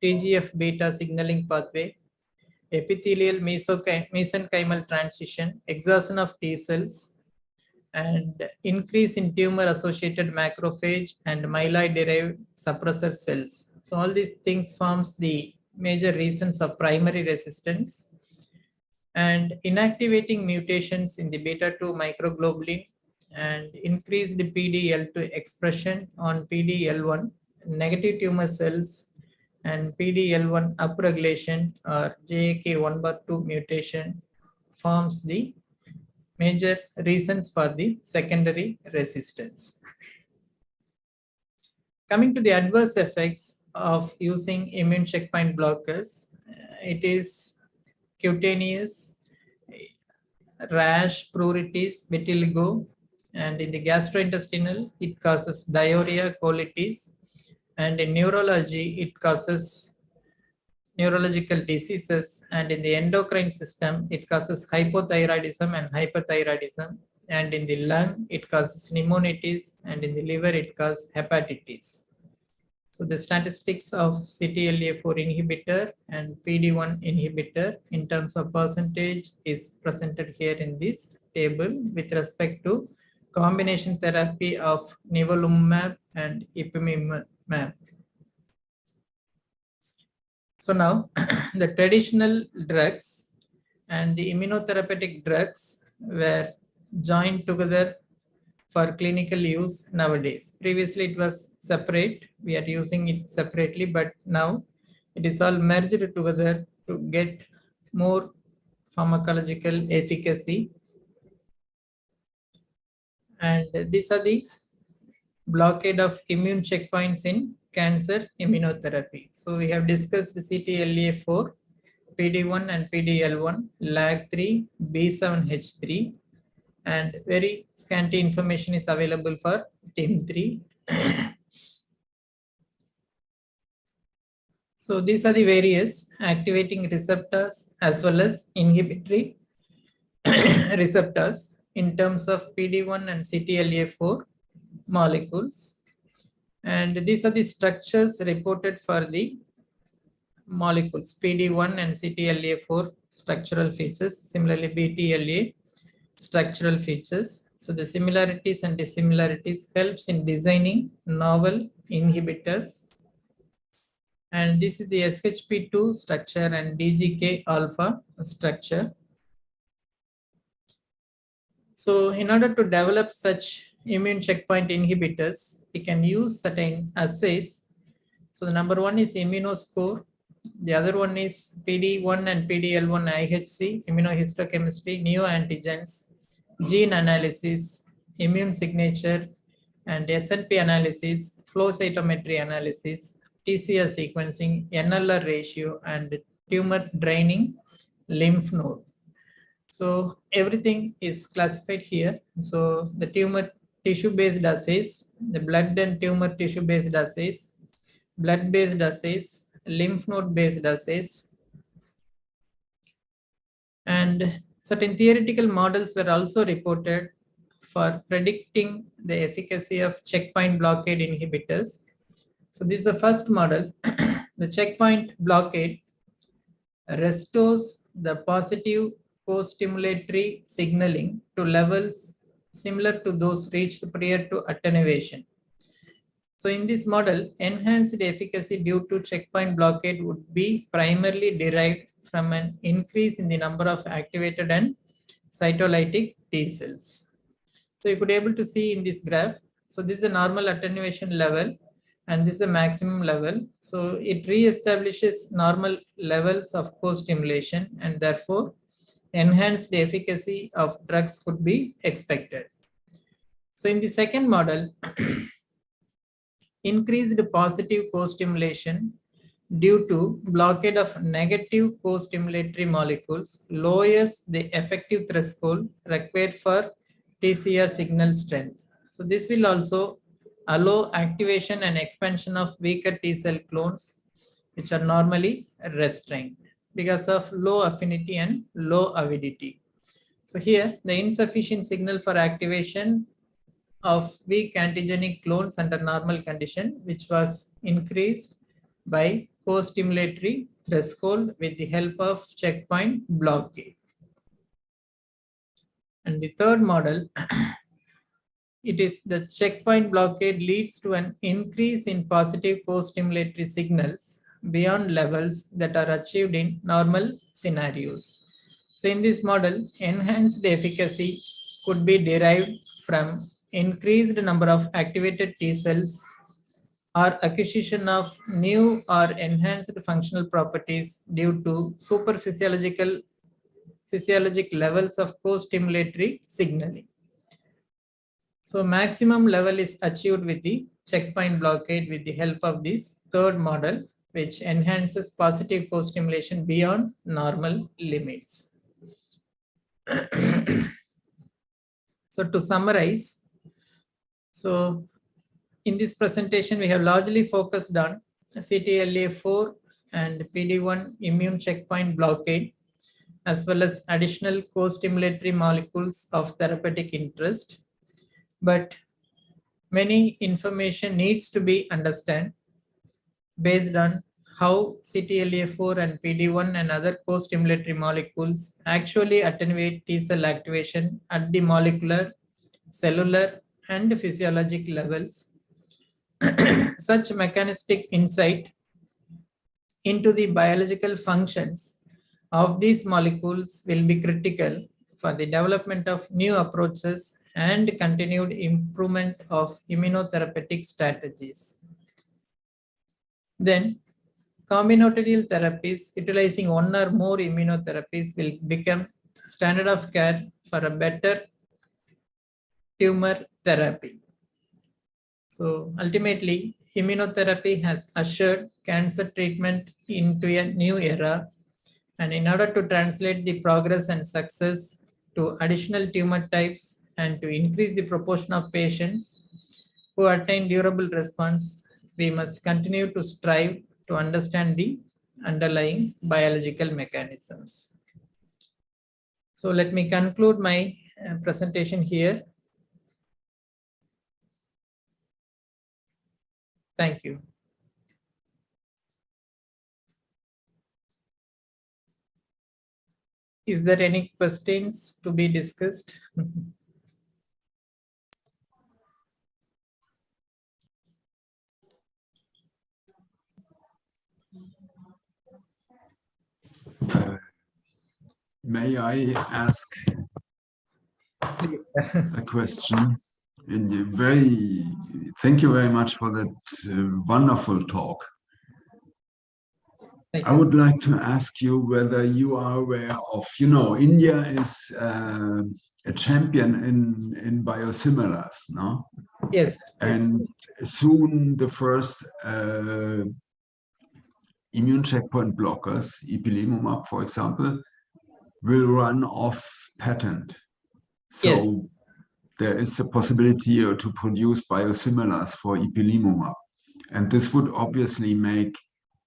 TGF-beta signaling pathway, epithelial mesenchymal transition, exhaustion of T cells, and increase in tumor-associated macrophage and myeloid-derived suppressor cells. So all these things forms the major reasons of primary resistance. And inactivating mutations in the beta-2 microglobulin and increased PD-L2 expression on PD-L1, negative tumor cells, and PD-L1 upregulation or JAK1/2 mutation forms the major reasons for the secondary resistance. Coming to the adverse effects of using immune checkpoint blockers, it is cutaneous, rash, pruritus, vitiligo, and in the gastrointestinal, it causes diarrhea, colitis, and in neurology, it causes neurological diseases, and in the endocrine system, it causes hypothyroidism and hyperthyroidism, and in the lung, it causes pneumonitis, and in the liver, it causes hepatitis. So the statistics of CTLA4 inhibitor and PD-1 inhibitor in terms of percentage is presented here in this table with respect to combination therapy of nivolumab and ipilimumab. So now the traditional drugs and the immunotherapeutic drugs were joined together for clinical use nowadays. Previously it was separate, we are using it separately, but now it is all merged together to get more pharmacological efficacy. And these are the blockade of immune checkpoints in cancer immunotherapy. So we have discussed CTLA4, PD-1 and PD-L1, LAG3, B7H3, and very scanty information is available for TIM3. So these are the various activating receptors as well as inhibitory receptors in terms of PD-1 and CTLA4 molecules. And these are the structures reported for the molecules PD-1 and CTLA4 structural features, similarly BTLA structural features. So the similarities and dissimilarities helps in designing novel inhibitors. And this is the SHP2 structure and DGK alpha structure. So in order to develop such immune checkpoint inhibitors, we can use certain assays. So the number one is immunoscore. The other one is PD-1 and PD-L1 IHC, immunohistochemistry, neoantigens, gene analysis, immune signature, and SNP analysis, flow cytometry analysis, TCR sequencing, NLR ratio, and tumor draining lymph node. So everything is classified here. So the tumor tissue-based assays, the blood and tumor tissue-based assays, blood-based assays, lymph node-based assays, and certain theoretical models were also reported for predicting the efficacy of checkpoint blockade inhibitors. So this is the first model. The checkpoint blockade restores the positive co-stimulatory signaling to levels similar to those reached prior to attenuation. So in this model, enhanced efficacy due to checkpoint blockade would be primarily derived from an increase in the number of activated and cytolytic T cells. So you could be able to see in this graph. So this is the normal attenuation level and this is the maximum level. So it re-establishes normal levels of co-stimulation and therefore enhanced efficacy of drugs could be expected. So in the second model, increased positive co-stimulation due to blockade of negative co-stimulatory molecules lowers the effective threshold required for TCR signal strength. So this will also allow activation and expansion of weaker T cell clones, which are normally restrained because of low affinity and low avidity. So here, the insufficient signal for activation of weak antigenic clones under normal condition, which was increased by co-stimulatory threshold with the help of checkpoint blockade. And the third model, it is the checkpoint blockade leads to an increase in positive co-stimulatory signals beyond levels that are achieved in normal scenarios. So in this model, enhanced efficacy could be derived from increased number of activated T cells or acquisition of new or enhanced functional properties due to physiologic levels of co-stimulatory signaling. So maximum level is achieved with the checkpoint blockade with the help of this third model, which enhances positive co-stimulation beyond normal limits. So to summarize, so in this presentation, we have largely focused on CTLA-4 and PD-1 immune checkpoint blockade, as well as additional co-stimulatory molecules of therapeutic interest. But many information needs to be understood based on how CTLA-4 and PD-1 and other co-stimulatory molecules actually attenuate T cell activation at the molecular, cellular, and physiologic levels. Such mechanistic insight into the biological functions of these molecules will be critical for the development of new approaches and continued improvement of immunotherapeutic strategies. Then, combinatorial therapies utilizing one or more immunotherapies will become standard of care for a better tumor therapy. So ultimately, immunotherapy has ushered cancer treatment into a new era. And in order to translate the progress and success to additional tumor types and to increase the proportion of patients who attain durable response, we must continue to strive to understand the underlying biological mechanisms. So let me conclude my presentation here. Thank you. Is there any questions to be discussed? May I ask a question? And thank you very much for that wonderful talk. I would like to ask you whether you are aware of, India is a champion in biosimilars, no? Yes. And soon the first immune checkpoint blockers, ipilimumab, for example, will run off patent. So Yes. there is a possibility to produce biosimilars for ipilimumab. And this would obviously make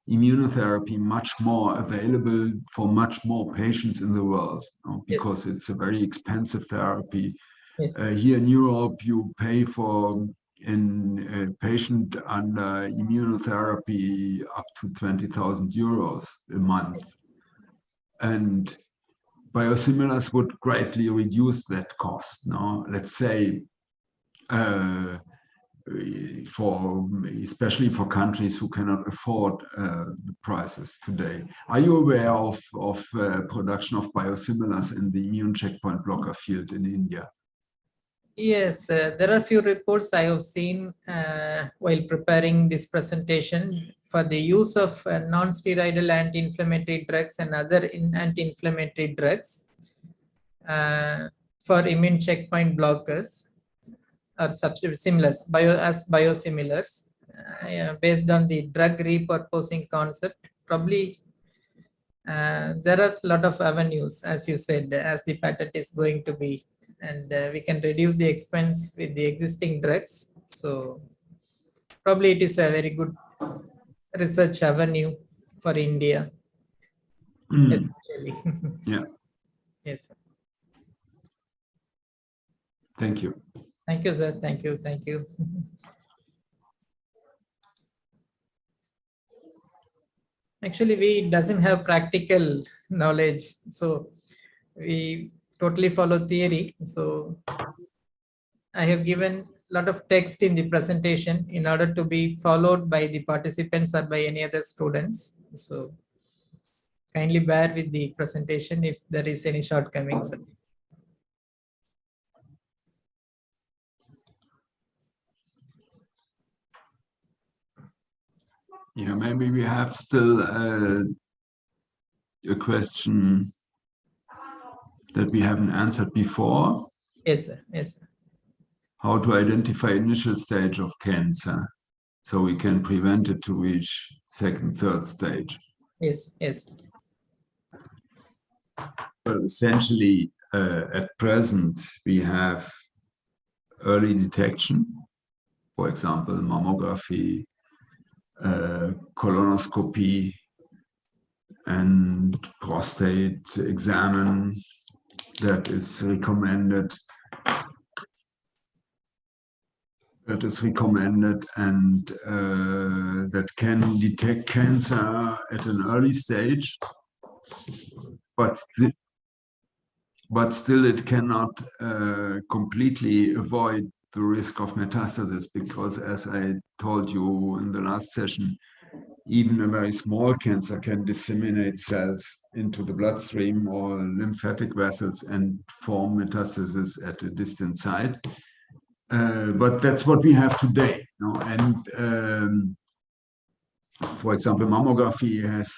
immunotherapy much more available for much more patients in the world, because it's a very expensive therapy. Yes. Here in Europe, you pay for a patient under immunotherapy up to 20,000 euros a month. And biosimilars would greatly reduce that cost. Now, let's say, especially for countries who cannot afford the prices today. Are you aware of production of biosimilars in the immune checkpoint blocker field in India? Yes, there are few reports I have seen while preparing this presentation for the use of non-steroidal anti-inflammatory drugs and other anti-inflammatory drugs for immune checkpoint blockers or similars, biosimilars based on the drug repurposing concept. Probably there are a lot of avenues, as you said, as the patent is going to be, and we can reduce the expense with the existing drugs. So probably it is a very good research avenue for India. Especially. Yeah. Yes. Thank you. Thank you, sir. Thank you. Thank you. Actually, we doesn't have practical knowledge, so we totally follow theory. So I have given a lot of text in the presentation in order to be followed by the participants or by any other students. So kindly bear with the presentation if there is any shortcomings. Yeah, maybe we have still a question that we haven't answered before. Yes, sir. Yes, sir. How to identify initial stage of cancer so we can prevent it to reach second, third stage. Yes, yes. But essentially, at present, we have early detection, for example, mammography, colonoscopy, and prostate exam that is recommended. And that can detect cancer at an early stage, but still it cannot completely avoid the risk of metastasis, because, as I told you in the last session, even a very small cancer can disseminate cells into the bloodstream or lymphatic vessels and form metastasis at a distant site. But that's what we have today. And for example, mammography has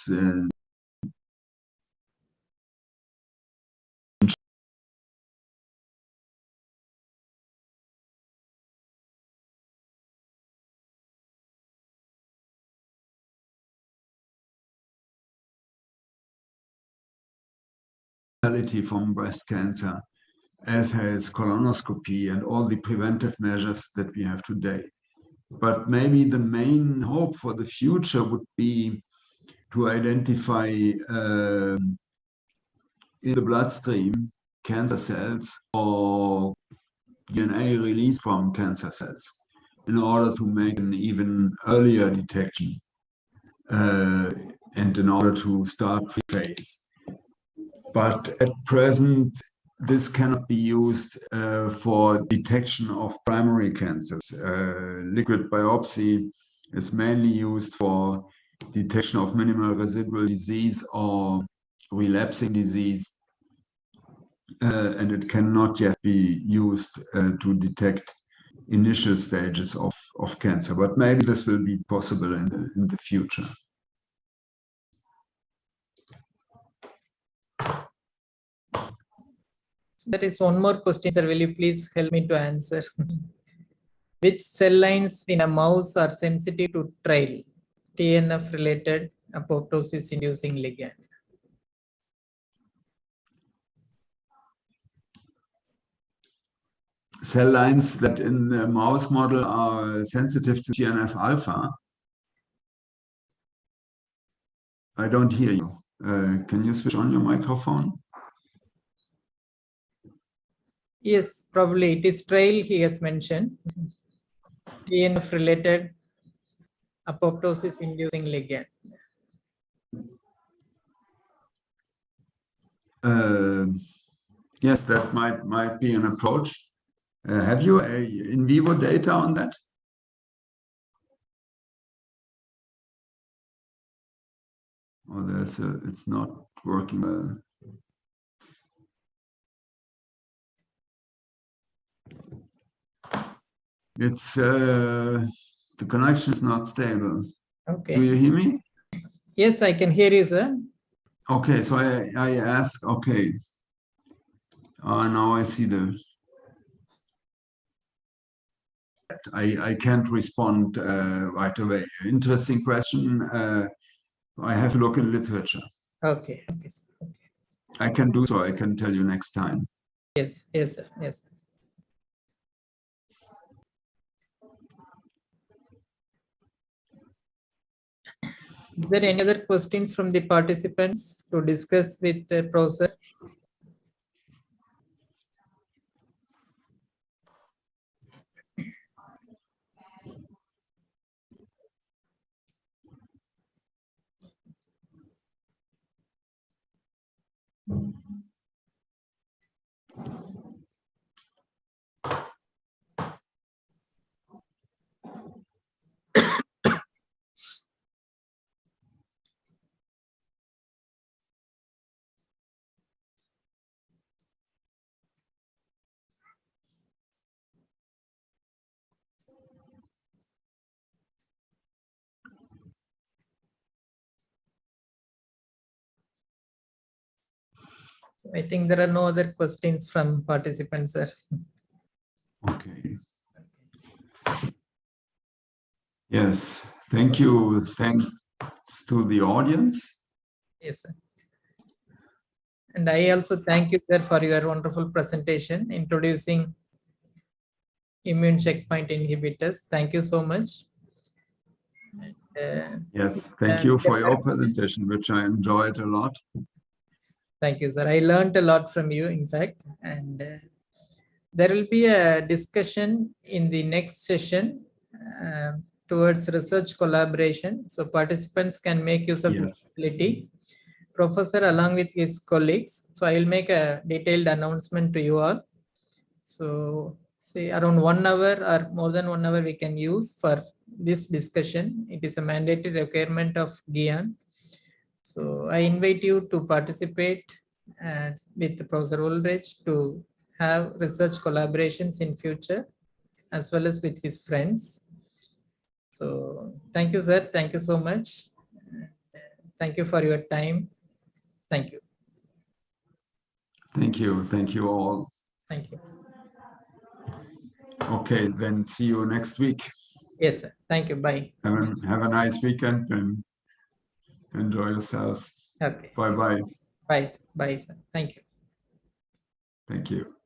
from breast cancer, as has colonoscopy and all the preventive measures that we have today. But maybe the main hope for the future would be to identify in the bloodstream cancer cells or DNA released from cancer cells in order to make an even earlier detection and in order to start pre-phase. But at present, this cannot be used for detection of primary cancers. Liquid biopsy is mainly used for detection of minimal residual disease or relapsing disease, and it cannot yet be used to detect initial stages of cancer. But maybe this will be possible in the future. There is one more question, sir. Will you please help me to answer? Which cell lines in a mouse are sensitive to trial, TNF related apoptosis inducing ligand. Cell lines that in the mouse model are sensitive to TNF alpha. I don't hear you. Can you switch on your microphone? Yes, probably it is trail he has mentioned. TNF related apoptosis inducing ligand. Yes, that might be an approach. Have you in vivo data on that? Oh, it's not working well. It's the connection is not stable. Okay. Do you hear me? Yes, I can hear you, sir. Okay, so I ask, okay. Now I see I can't respond right away. Interesting question. I have to look in literature. Okay. Okay. Okay. I can do so. I can tell you next time. Yes. Yes, sir. Yes. Is there any other questions from the participants to discuss with the professor? I think there are no other questions from participants, sir. Okay. Yes. Thank you. Thanks to the audience. Yes, sir. And I also thank you, sir, for your wonderful presentation introducing immune checkpoint inhibitors. Thank you so much. And, yes, thank you for your presentation, which I enjoyed a lot. Thank you, sir. I learned a lot from you, in fact. And there will be a discussion in the next session towards research collaboration. So participants can make use of this facility. Professor along with his colleagues. So I will make a detailed announcement to you all. So say around 1 hour or more than 1 hour we can use for this discussion. It is a mandatory requirement of GIAN. So I invite you to participate with Professor Ulrich to have research collaborations in future as well as with his friends. So thank you, sir. Thank you so much. Thank you for your time. Thank you. Thank you. Thank you all. Thank you. Okay, then see you next week. Yes, sir. Thank you. Bye. Have a nice weekend and enjoy yourselves. Okay. Bye-bye. Bye. Bye, sir. Thank you. Thank you.